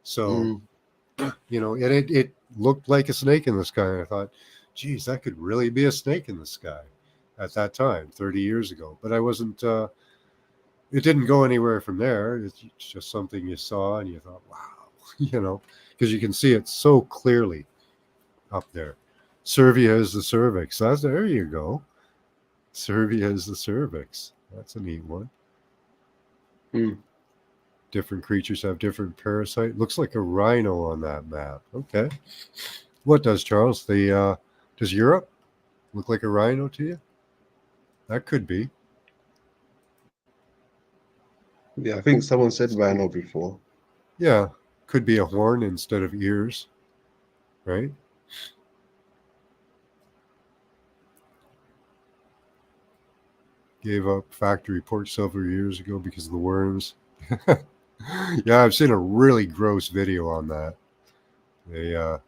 So, you know, and it looked like a snake in the sky. And I thought, geez, that could really be a snake in the sky at that time, 30 years ago. But I wasn't, it didn't go anywhere from there. It's just something you saw and you thought, wow, you know, because you can see it so clearly up there. Serbia is the cervix. There you go. Serbia is the cervix. That's a neat one. Different creatures have different parasite. Looks like a rhino on that map. Okay. What does, Charles? Does Europe look like a rhino to you? That could be. Yeah, I think someone said rhino before. Yeah. Could be a horn instead of ears. Right? Gave up factory pork several years ago because of the worms. Yeah, I've seen a really gross video on that. They I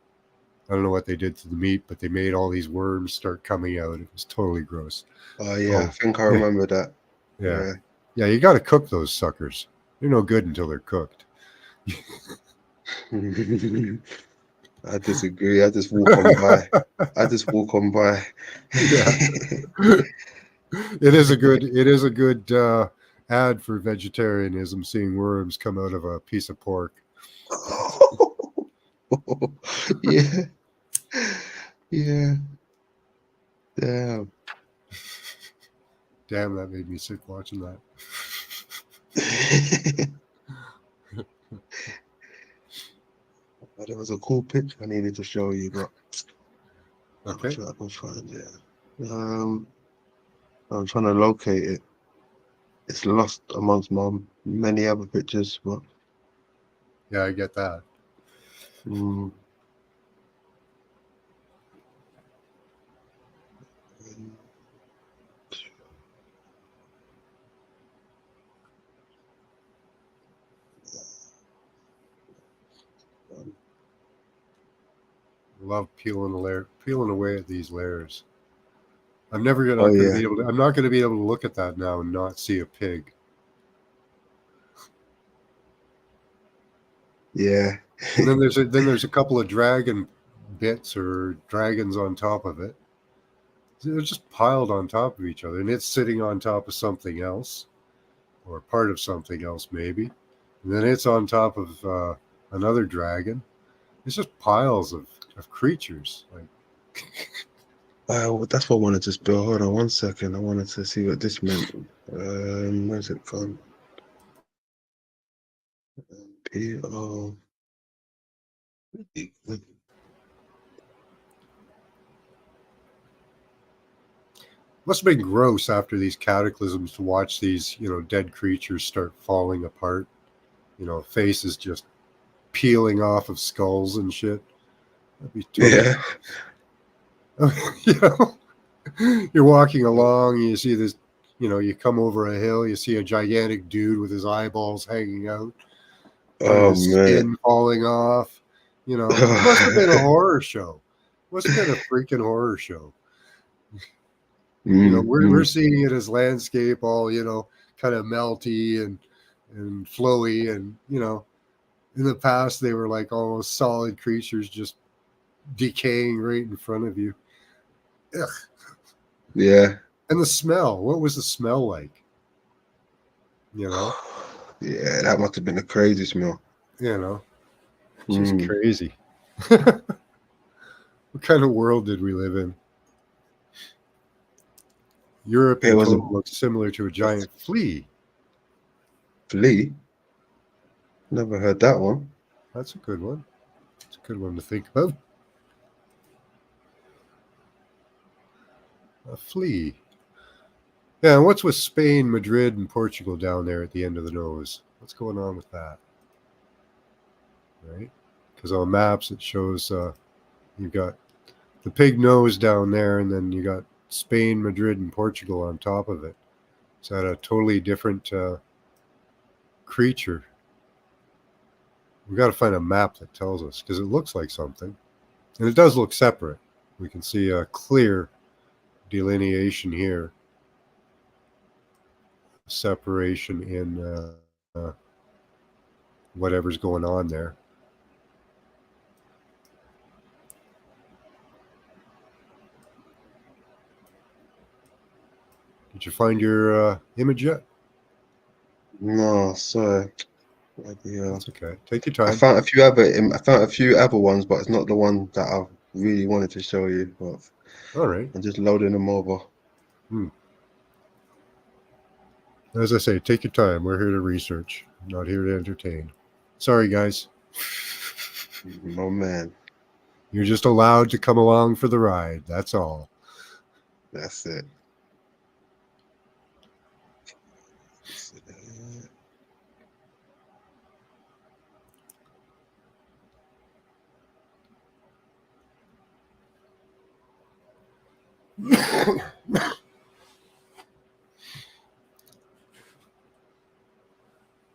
don't know what they did to the meat, but they made all these worms start coming out. It was totally gross. Oh yeah, I think I remember that. Yeah. Yeah, you got to cook those suckers. They're no good until they're cooked. I disagree. I just walk on by. Yeah. It is a good ad for vegetarianism, seeing worms come out of a piece of pork. Yeah. Yeah. Damn. Damn, that made me sick watching that. There was a cool picture I needed to show you, but Okay. I'm sure I can find it. I'm trying to locate it. It's lost amongst my many other pictures, but Yeah, I get that. Love peeling away at these layers. I'm not going to be able to look at that now and not see a pig. Yeah. And then there's a couple of dragon bits or dragons on top of it. They're just piled on top of each other, and it's sitting on top of something else, or part of something else maybe. And then it's on top of another dragon. It's just piles of creatures. Like, That's what I wanted to spell. Hold on 1 second. I wanted to see what this meant. Where's it gone? P-O. must have been gross after these cataclysms to watch these, dead creatures start falling apart. Faces just peeling off of skulls and shit. That'd be totally. Yeah. You're walking along, and you see this. You come over a hill, you see a gigantic dude with his eyeballs hanging out, Oh his man. skin falling off. It must have been a horror show. Must have been a freaking horror show. We're seeing it as landscape, all kind of melty and flowy, and in the past they were like almost solid creatures just decaying right in front of you. Ugh. Yeah. And the smell, what was the smell like? Yeah, that must have been a crazy smell. Just crazy. What kind of world did we live in? European toad looks similar to a giant flea. Flea? Never heard that one. That's a good one. It's a good one to think about. A flea. Yeah, and what's with Spain, Madrid, and Portugal down there at the end of the nose? What's going on with that? Right? Because on maps it shows you've got the pig nose down there, and then you got Spain, Madrid, and Portugal on top of it. Is that a totally different creature? We've got to find a map that tells us, because it looks like something. And it does look separate. We can see a clear delineation here. Separation in whatever's going on there. Did you find your image yet? No, sorry. That's okay. Take your time. I found a few other ones, but it's not the one that I really wanted to show you. But all right. I'm just loading them over. As I say, take your time. We're here to research, not here to entertain. Sorry, guys. Oh man. You're just allowed to come along for the ride. That's all. That's it.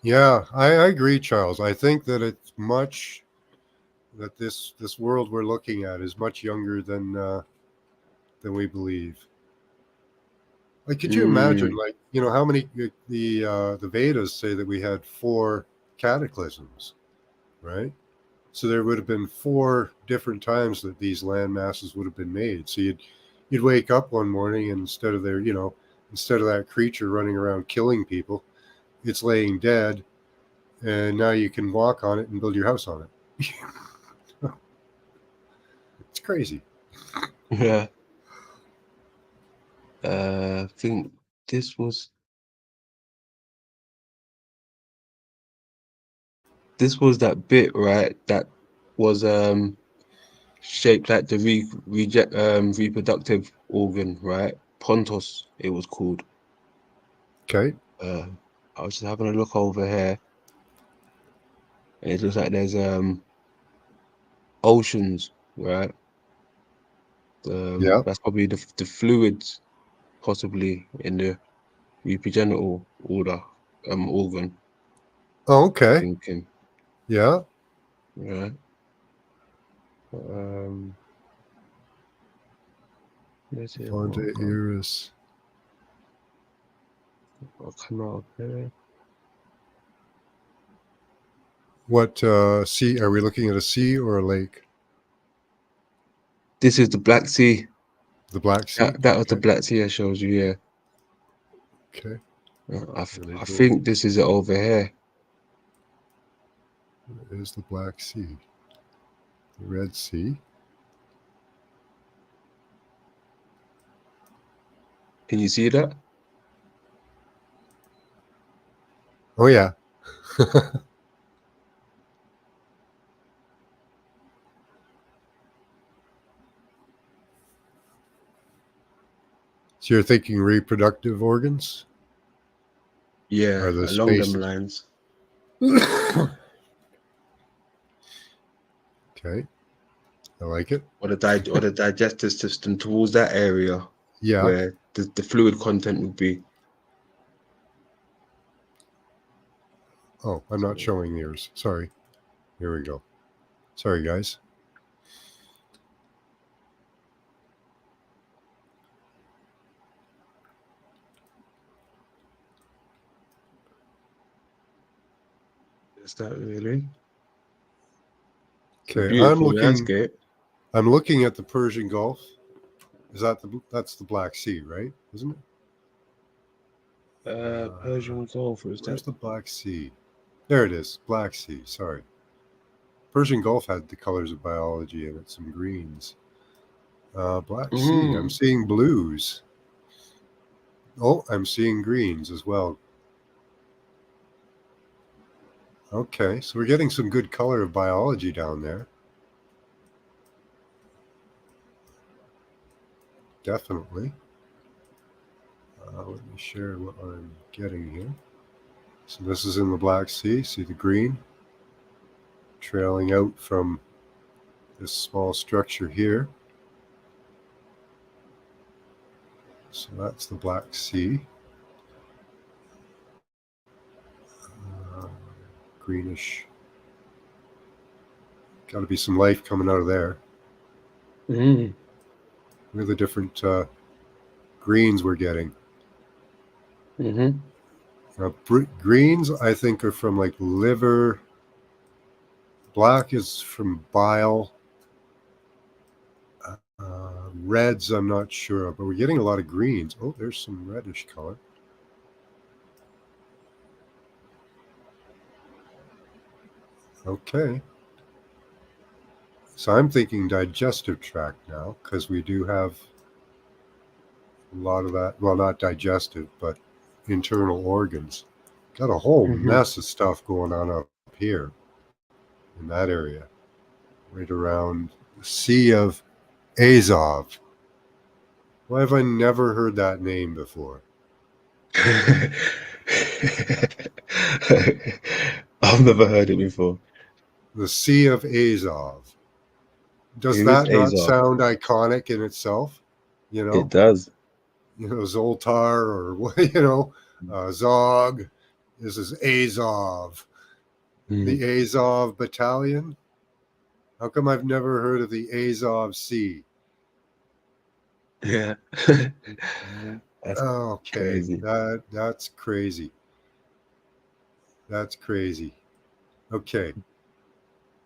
Yeah, I agree, Charles. I think that it's much that this world we're looking at is much younger than we believe. Like, could you imagine, like, how many the Vedas say that we had 4 cataclysms, right? So there would have been 4 different times that these land masses would have been made. So you'd wake up one morning, and instead of that creature running around killing people, it's laying dead, and now you can walk on it and build your house on it. It's crazy. Yeah. I think this was that bit, right? That was shaped like the reproductive organ, right? Pontos, it was called. Okay. I was just having a look over here, and it looks like there's oceans, right? Yeah. That's probably the fluids, possibly in the reprogenital organ. Oh, okay. Thinking, Yeah. right? Let's see. Fonte Iris. I'll come out here. What sea? Are we looking at a sea or a lake? This is the Black Sea. The Black Sea? That was the Okay. Black Sea I showed you, yeah. Okay. Really I cool. think this is it over here. It is the Black Sea. The Red Sea. Can you see that? Oh, yeah. So you're thinking reproductive organs? Yeah, Are the along them spaces? lines. Okay. I like it. Or the digestive system towards that area Yeah. where the fluid content would be. Oh, I'm not showing yours. Sorry. Here we go. Sorry, guys. Is that really? It's a Okay, beautiful landscape. I'm looking at the Persian Gulf. Is that that's the Black Sea, right? Isn't it? Persian Gulf, is Where's that? the Black Sea? There it is. Black Sea. Sorry. Persian Gulf had the colors of biology in it, some greens. Black Sea. I'm seeing blues. Oh, I'm seeing greens as well. Okay, so we're getting some good color of biology down there. Definitely. Let me share what I'm getting here. So this is in the Black Sea. See the green trailing out from this small structure here. So that's the Black Sea. Greenish. Got to be some life coming out of there. Really different greens we're getting. Greens, I think, are from like liver. Black is from bile. Reds, I'm not sure of, but we're getting a lot of greens. Oh, there's some reddish color. Okay. So I'm thinking digestive tract now, because we do have a lot of that. Well, not digestive, but internal organs. Got a whole mess of stuff going on up here in that area, right around the Sea of Azov. Why have I never heard that name before? I've never heard it before. The Sea of Azov. Does Who is that not Azov? sound iconic in itself? You know, It does. Zoltar or Zog. This is Azov. The Azov Battalion. How come I've never heard of the Azov Sea? Yeah. That's Okay, crazy. that's crazy. That's crazy. Okay,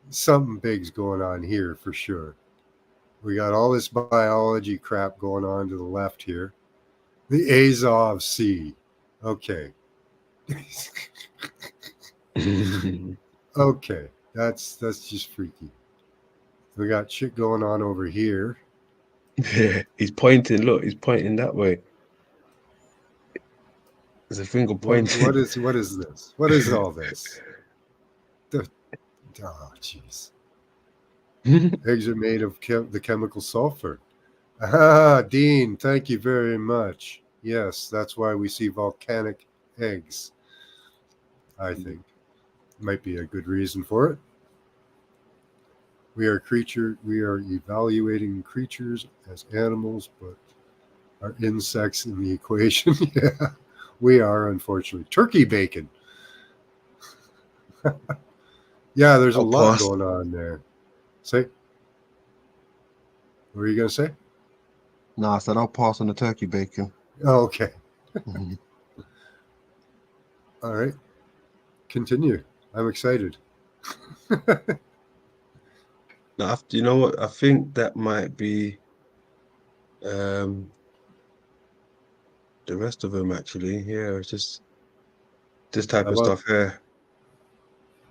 something big's going on here for sure. We got all this biology crap going on to the left here. The Azov Sea. Okay. Okay, that's just freaky. We got shit going on over here. He's pointing. Look, he's pointing that way. There's a finger pointing. What is this? What is all this? Oh, jeez. Eggs are made of the chemical sulfur. Ah, Dean, thank you very much. Yes, that's why we see volcanic eggs. I think might be a good reason for it. We are evaluating creatures as animals, but are insects in the equation. Yeah, we are, unfortunately. Turkey bacon. Yeah, there's a lot going on there. Say, what were you going to say? No, I said I'll pass on the turkey bacon. Oh, okay. All right. Continue. I'm excited. Now, you know what? I think that might be the rest of them actually. Yeah, it's just this type How of about- stuff here.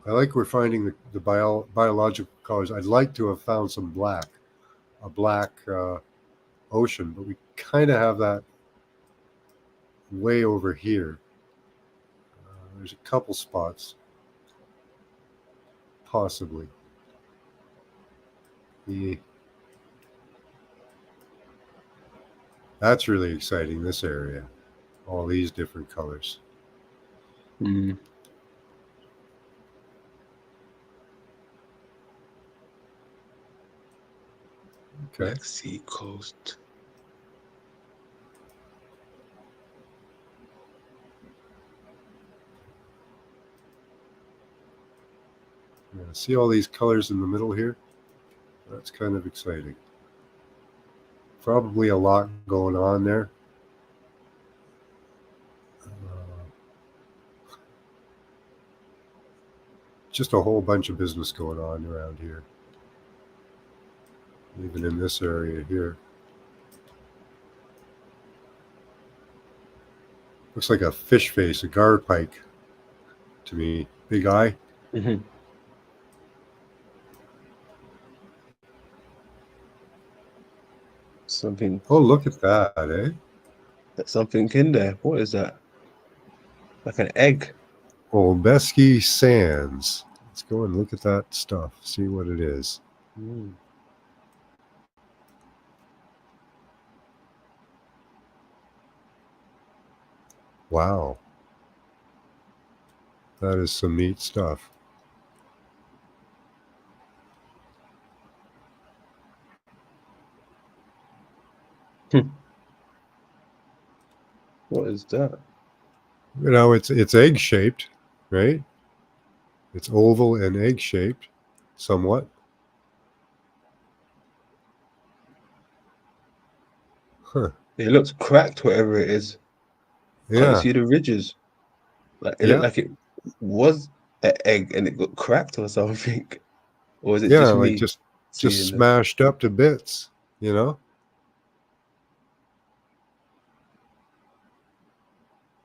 I like we're finding the biological colors. I'd like to have found some black, a black ocean, but we kind of have that way over here. There's a couple spots, possibly. That's really exciting, this area. All these different colors. Mm. Okay. Black Sea Coast. Yeah, see all these colors in the middle here? That's kind of exciting. Probably a lot going on there. Just a whole bunch of business going on around here. Even in this area here. Looks like a fish face, a gar pike to me. Big eye. Mm-hmm. Something. Oh, look at that, eh? That's something in there. What is that? Like an egg. Olbeski Sands. Let's go and look at that stuff. See what it is. Mm. Wow. That is some neat stuff. What is that? You know, it's egg shaped, right? It's oval and egg shaped, somewhat. Huh. It looks cracked, whatever it is. Can't you Yeah. see the ridges? Like it Yeah. looked like it was an egg and it got cracked or something. Or is it Yeah, just like me just seeing it? smashed up to bits, you know?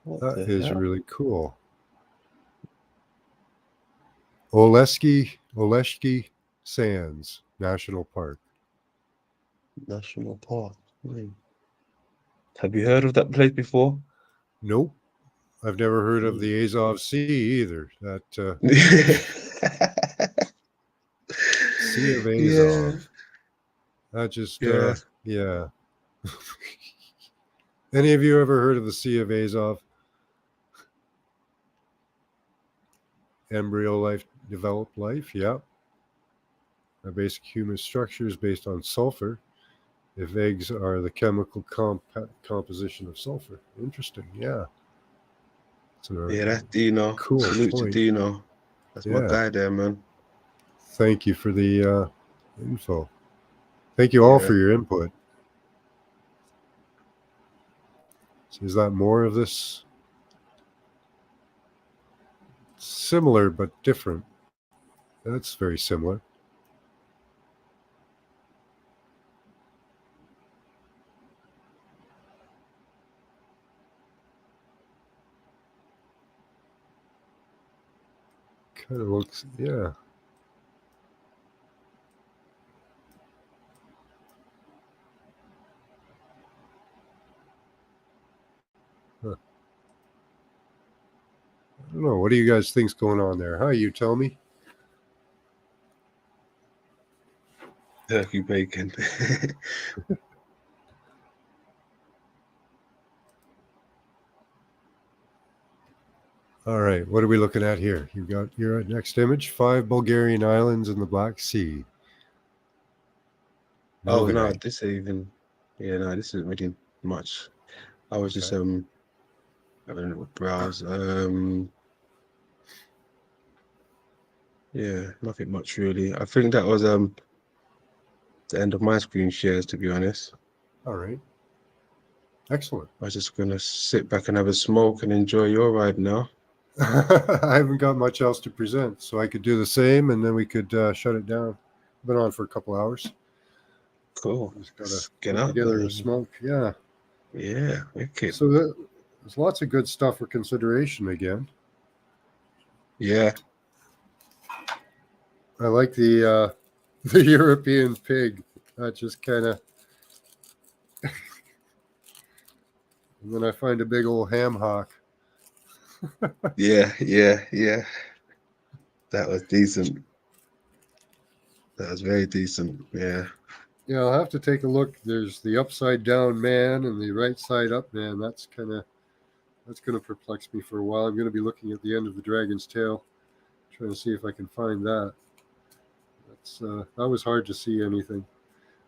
What That the is hell? really cool. Oleshki Sands National Park. National Park. Have you heard of that place before? Nope. I've never heard of the Azov Sea either. That Sea of Azov. Yeah. That just Yeah. yeah. Any of you ever heard of the Sea of Azov? Embryo life, developed life, yeah. A basic human structure is based on sulfur. If eggs are the chemical composition of sulfur. Interesting, yeah. Yeah, that's Dino. Cool Salute to point. Dino. That's my Yeah. guy there, man. Thank you for the info. Thank you all Yeah. for your input. So is that more of this? Similar but different. That's very similar. Kind of looks, yeah. Huh. I don't know. What do you guys think's going on there? Hi, you tell me. Turkey bacon. All right, what are we looking at here? You got your next image: 5 Bulgarian islands in the Black Sea. Oh no, Novidade. this even no, this isn't really much. I was just Okay. having a little browse. Yeah, nothing much really. I think that was the end of my screen shares, to be honest. All right. Excellent. I was just gonna sit back and have a smoke and enjoy your ride now. I haven't got much else to present, so I could do the same, and then we could shut it down. Been on for a couple hours. Cool. Just gotta Let's get put out together there. a smoke. Yeah. Yeah, wicked. So there's lots of good stuff for consideration again. Yeah. I like the the European pig. That just kind of. And then I find a big old ham hock. Yeah. That was decent. That was very decent. Yeah. Yeah, I'll have to take a look. There's the upside down man and the right side up man. That's gonna perplex me for a while. I'm gonna be looking at the end of the dragon's tail, trying to see if I can find that. That was hard to see anything.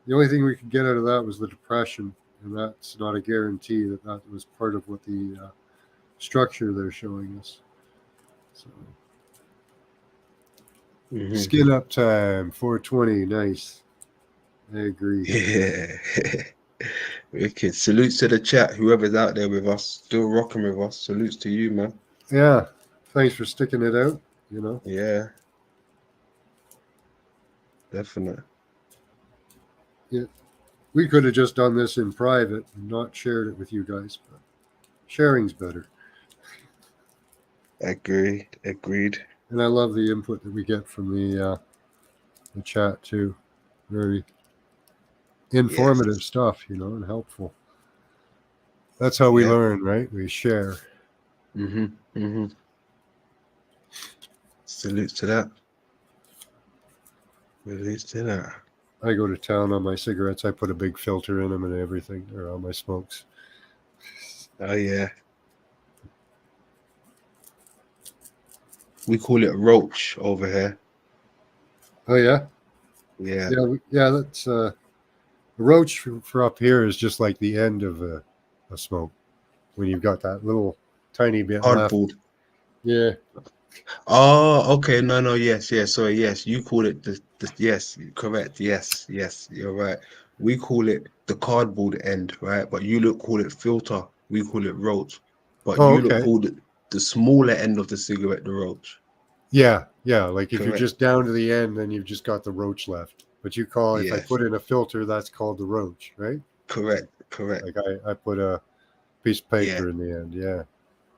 The only thing we could get out of that was the depression, and that's not a guarantee that that was part of what the structure they're showing us. So, Mhm. skin up time, 420, nice. I agree. Yeah. Wicked. Salutes to the chat. Whoever's out there with us, still rocking with us. Salutes to you, man. Yeah, thanks for sticking it out. Yeah. Definitely. We could have just done this in private and not shared it with you guys, but sharing's better. Agreed. And I love the input that we get from the chat too. Very informative stuff, and helpful. That's how we Yeah. learn, right? We share. Mm-hmm. Salutes to that. I go to town on my cigarettes. I put a big filter in them and everything, or on my smokes. Oh yeah. We call it roach over here. Oh yeah, Yeah. yeah. That's the roach for up here is just like the end of a smoke when you've got that little tiny bit left. Hardboard. Yeah. Oh, okay. No. Yes. Sorry. Yes. You call it the yes. Correct. Yes. You're right. We call it the cardboard end, right? But you look call it filter. We call it roach. But Oh, you look okay. call it the smaller end of the cigarette, the roach. Yeah. Like if you're Correct. just down to the end, then you've just got the roach left. But you call if I Yes. put in a filter, that's called the roach, right? Correct. Like I put a piece of paper in the end. Yeah.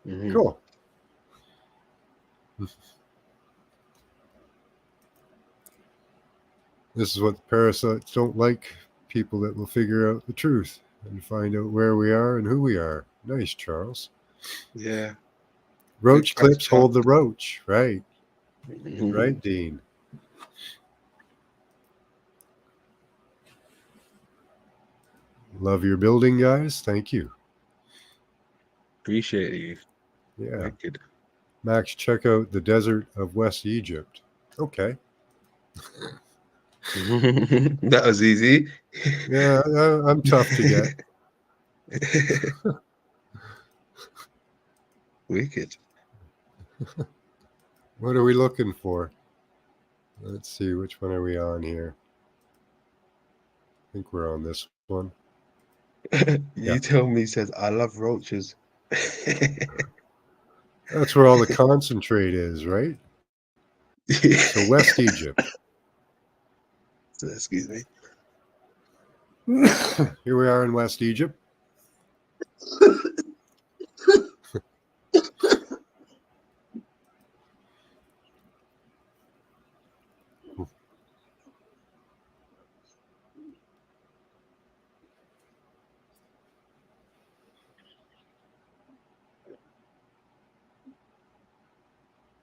Mhm. Cool. This is what the parasites don't like. People that will figure out the truth and find out where we are and who we are. Nice, Charles. Yeah. Roach Good catch, clips hold the roach. Right. Mhm. Right, Dean. Love your building, guys. Thank you. Appreciate you. Yeah. Wicked. Max, check out the desert of West Egypt. Okay. That was easy. Yeah, I'm tough to get. Wicked. What are we looking for? Let's see, which one are we on here? I think we're on this one. You tell me, says, I love roaches. That's where all the concentrate is, right? So West Egypt. Excuse me. Here we are in West Egypt.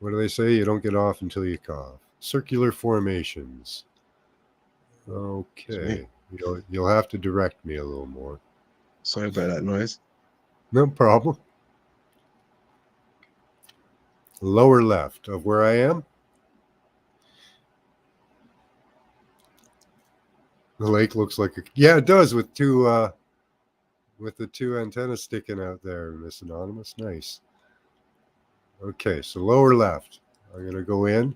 What do they say? You don't get off until you cough. Circular formations. Okay. You'll have to direct me a little more. Sorry about that noise. No problem. Lower left of where I am. The lake looks like yeah, it does with the two antennas sticking out there, Miss Anonymous. Nice. Okay, so lower left. I'm gonna go in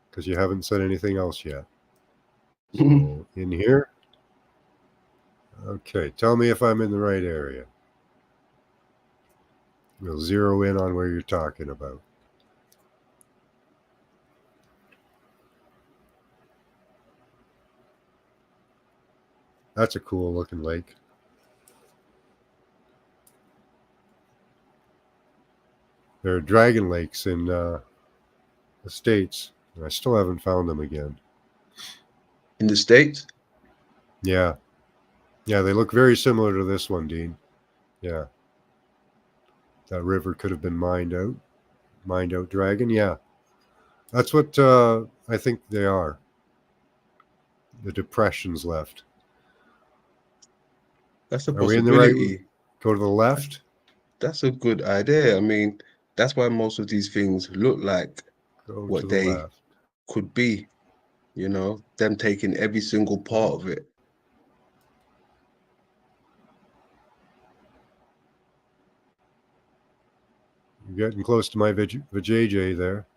because you haven't said anything else yet. So in here. Okay, tell me if I'm in the right area. We'll zero in on where you're talking about. That's a cool looking lake. There are dragon lakes in the States, and I still haven't found them again. In the States? Yeah. Yeah, they look very similar to this one, Dean. Yeah. That river could have been mined out. Mined out dragon, yeah. That's what I think they are. The depressions left. That's a Are we in the right? possibility. Go to the left? That's a good idea. I mean, that's why most of these things look like Go what to the they left. could be, you know, them taking every single part of it. You're getting close to my vajayjay there.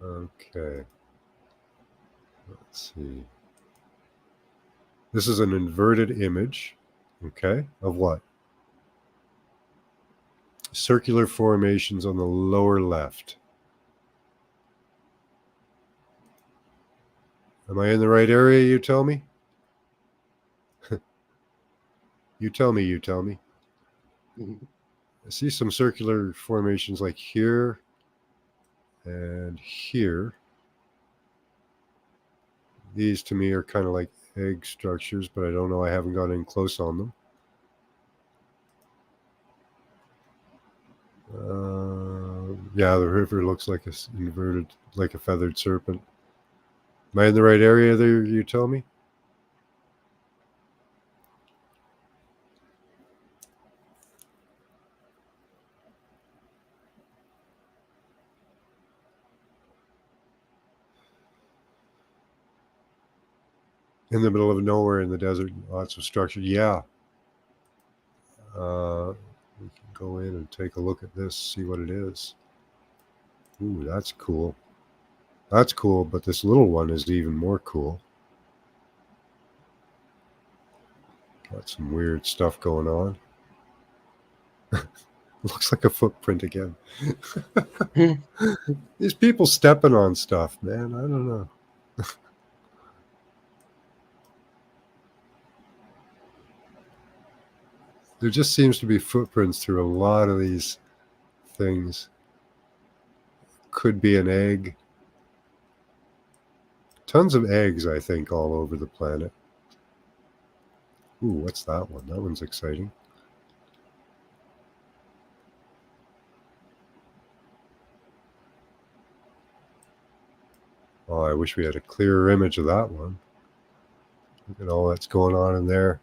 Okay. Let's see. This is an inverted image, okay, of what? Circular formations on the lower left. Am I in the right area, you tell me? You tell me, you tell me. I see some circular formations like here and here. These to me are kind of like egg structures, but I don't know. I haven't gone in close on them. Yeah, the river looks like a inverted, like a feathered serpent. Am I in the right area there, you tell me? In the middle of nowhere in the desert, lots of structure. Yeah. We can go in and take a look at this, see what it is. Ooh, that's cool. That's cool, but this little one is even more cool. Got some weird stuff going on. Looks like a footprint again. These people stepping on stuff, man. I don't know. There just seems to be footprints through a lot of these things. Could be an egg. Tons of eggs, I think, all over the planet. Ooh, what's that one? That one's exciting. Oh, I wish we had a clearer image of that one. Look at all that's going on in there.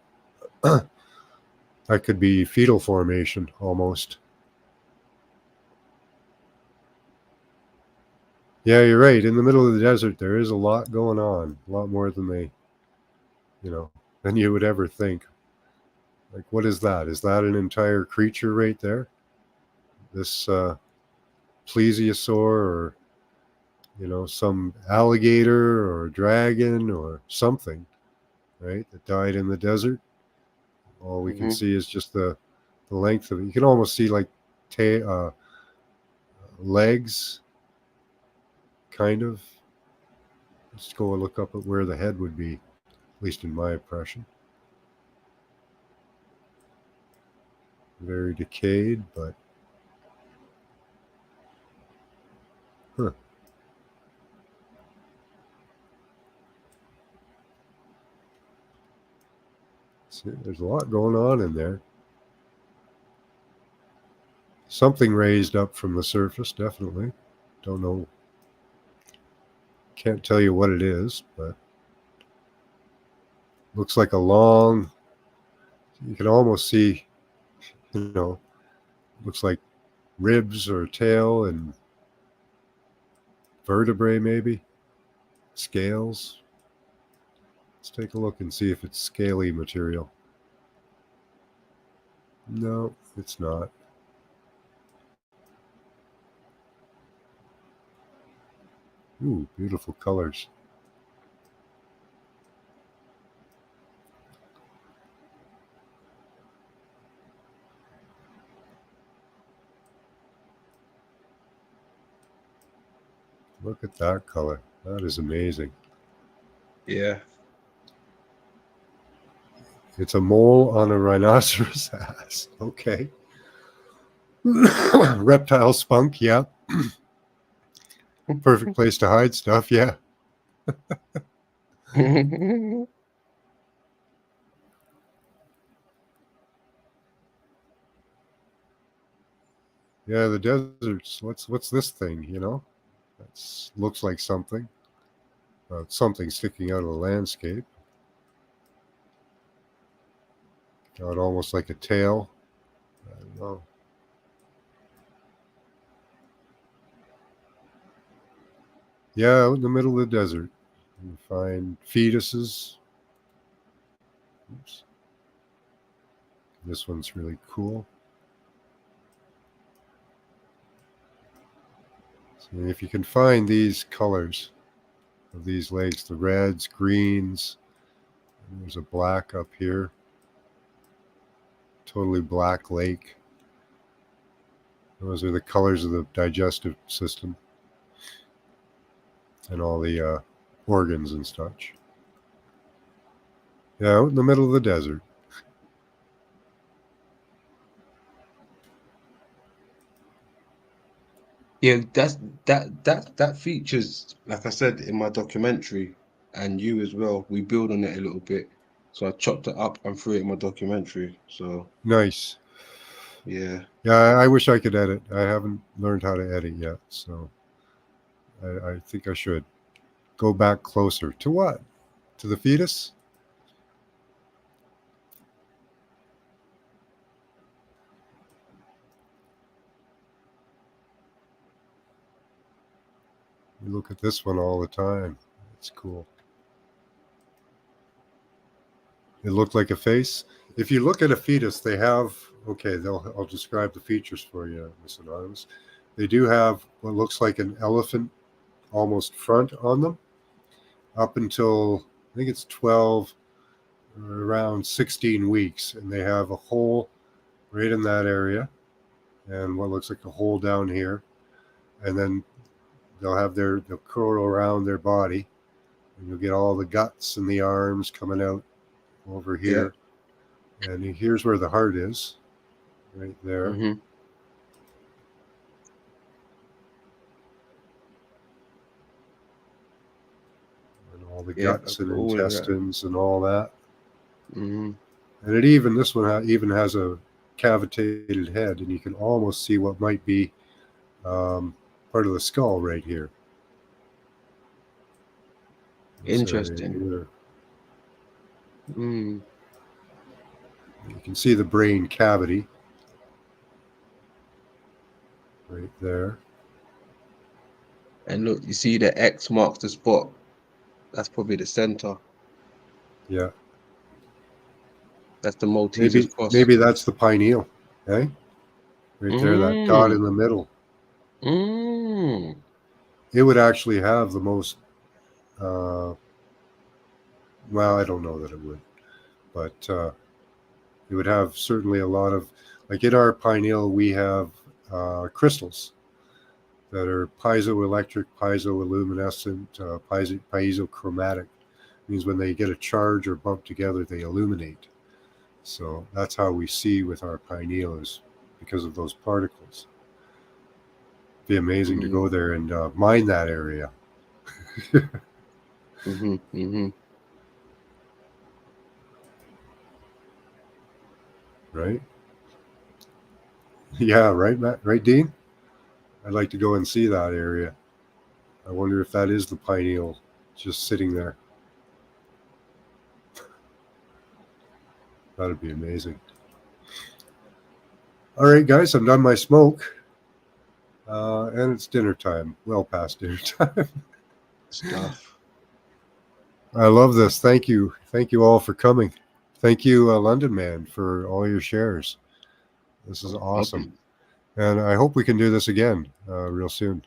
That could be fetal formation, almost. Yeah, you're right. In the middle of the desert, there is a lot going on. A lot more than than you would ever think. Like, what is that? Is that an entire creature right there? This plesiosaur, or some alligator or dragon or something, right? That died in the desert. All we can see is just the length of it. You can almost see like legs, kind of. Let's go and look up at where the head would be, at least in my impression. Very decayed, but huh. See, there's a lot going on in there. Something raised up from the surface, definitely. Don't know. Can't tell you what it is, but looks like a long, you can almost see, looks like ribs or tail and vertebrae, maybe scales. Let's take a look and see if it's scaly material. No, it's not. Ooh, beautiful colors. Look at that color. That is amazing. Yeah. It's a mole on a rhinoceros ass. Okay. Reptile spunk, yeah. Perfect place to hide stuff, yeah. Yeah, the deserts. What's this thing, you know? That looks like something. Something sticking out of the landscape. Got almost like a tail. I don't know. Yeah, out in the middle of the desert. You find fetuses. Oops. This one's really cool. So if you can find these colors of these lakes, the reds, greens, and there's a black up here. Totally black lake. Those are the colors of the digestive system and all the organs and such. Yeah, out in the middle of the desert. Yeah, that features, like I said in my documentary, and you as well. We build on it a little bit, so I chopped it up and threw it in my documentary. So Nice. yeah, Yeah, I wish I could edit. I haven't learned how to edit yet, so I think I should go back closer. To what? To the fetus? You look at this one all the time. It's cool. It looked like a face. If you look at a fetus, they have, okay, I'll describe the features for you, Miss Anonymous. They do have what looks like an elephant almost front on them up until, I think it's 12 or around 16 weeks. And they have a hole right in that area and what looks like a hole down here. And then they'll curl around their body and you'll get all the guts and the arms coming out over here. Yeah. And here's where the heart is, right there. Mm-hmm. And all the guts and intestines and all that. Mm-hmm. And this one even has a cavitated head, and you can almost see what might be part of the skull right here. Interesting. Mm. You can see the brain cavity right there. And look, you see the X marks the spot. That's probably the center. Yeah. That's the Maltese cross. Maybe that's the pineal, eh? Right there, that dot in the middle. Mm. It would actually have the most, well, I don't know that it would, but it would have certainly a lot of, like in our pineal, we have crystals that are piezoelectric, piezooluminescent, piezochromatic. It means when they get a charge or bump together, they illuminate. So that's how we see with our pineal, is because of those particles. It'd be amazing to go there and mine that area. Mm-hmm. Mm-hmm. Right? Yeah, right, Matt? Right, Dean? I'd like to go and see that area. I wonder if that is the pineal just sitting there. That'd be amazing. All right, guys, I'm done my smoke. And it's dinner time. Well past dinner time. Stuff. I love this. Thank you. Thank you all for coming. Thank you, LondonMan, for all your shares. This is awesome. And I hope we can do this again real soon.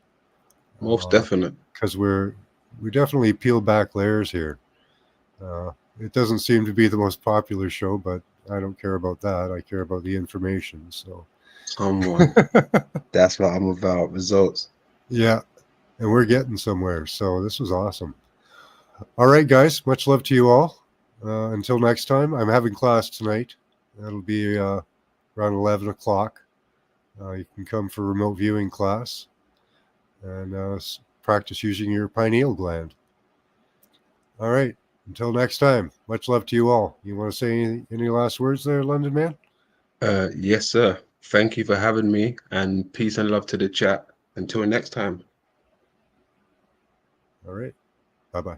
Most definite. Because we definitely peel back layers here. It doesn't seem to be the most popular show, but I don't care about that. I care about the information. So Come on. That's what I'm about. Results. Yeah. and we're getting somewhere. So this was awesome. All right, guys, much love to you all. Until next time, I'm having class tonight. That'll be around 11 o'clock. You can come for remote viewing class and practice using your pineal gland. All right, until next time, much love to you all. You want to say any last words there, London Man? Yes, sir. Thank you for having me, and peace and love to the chat. Until next time. All right, bye-bye.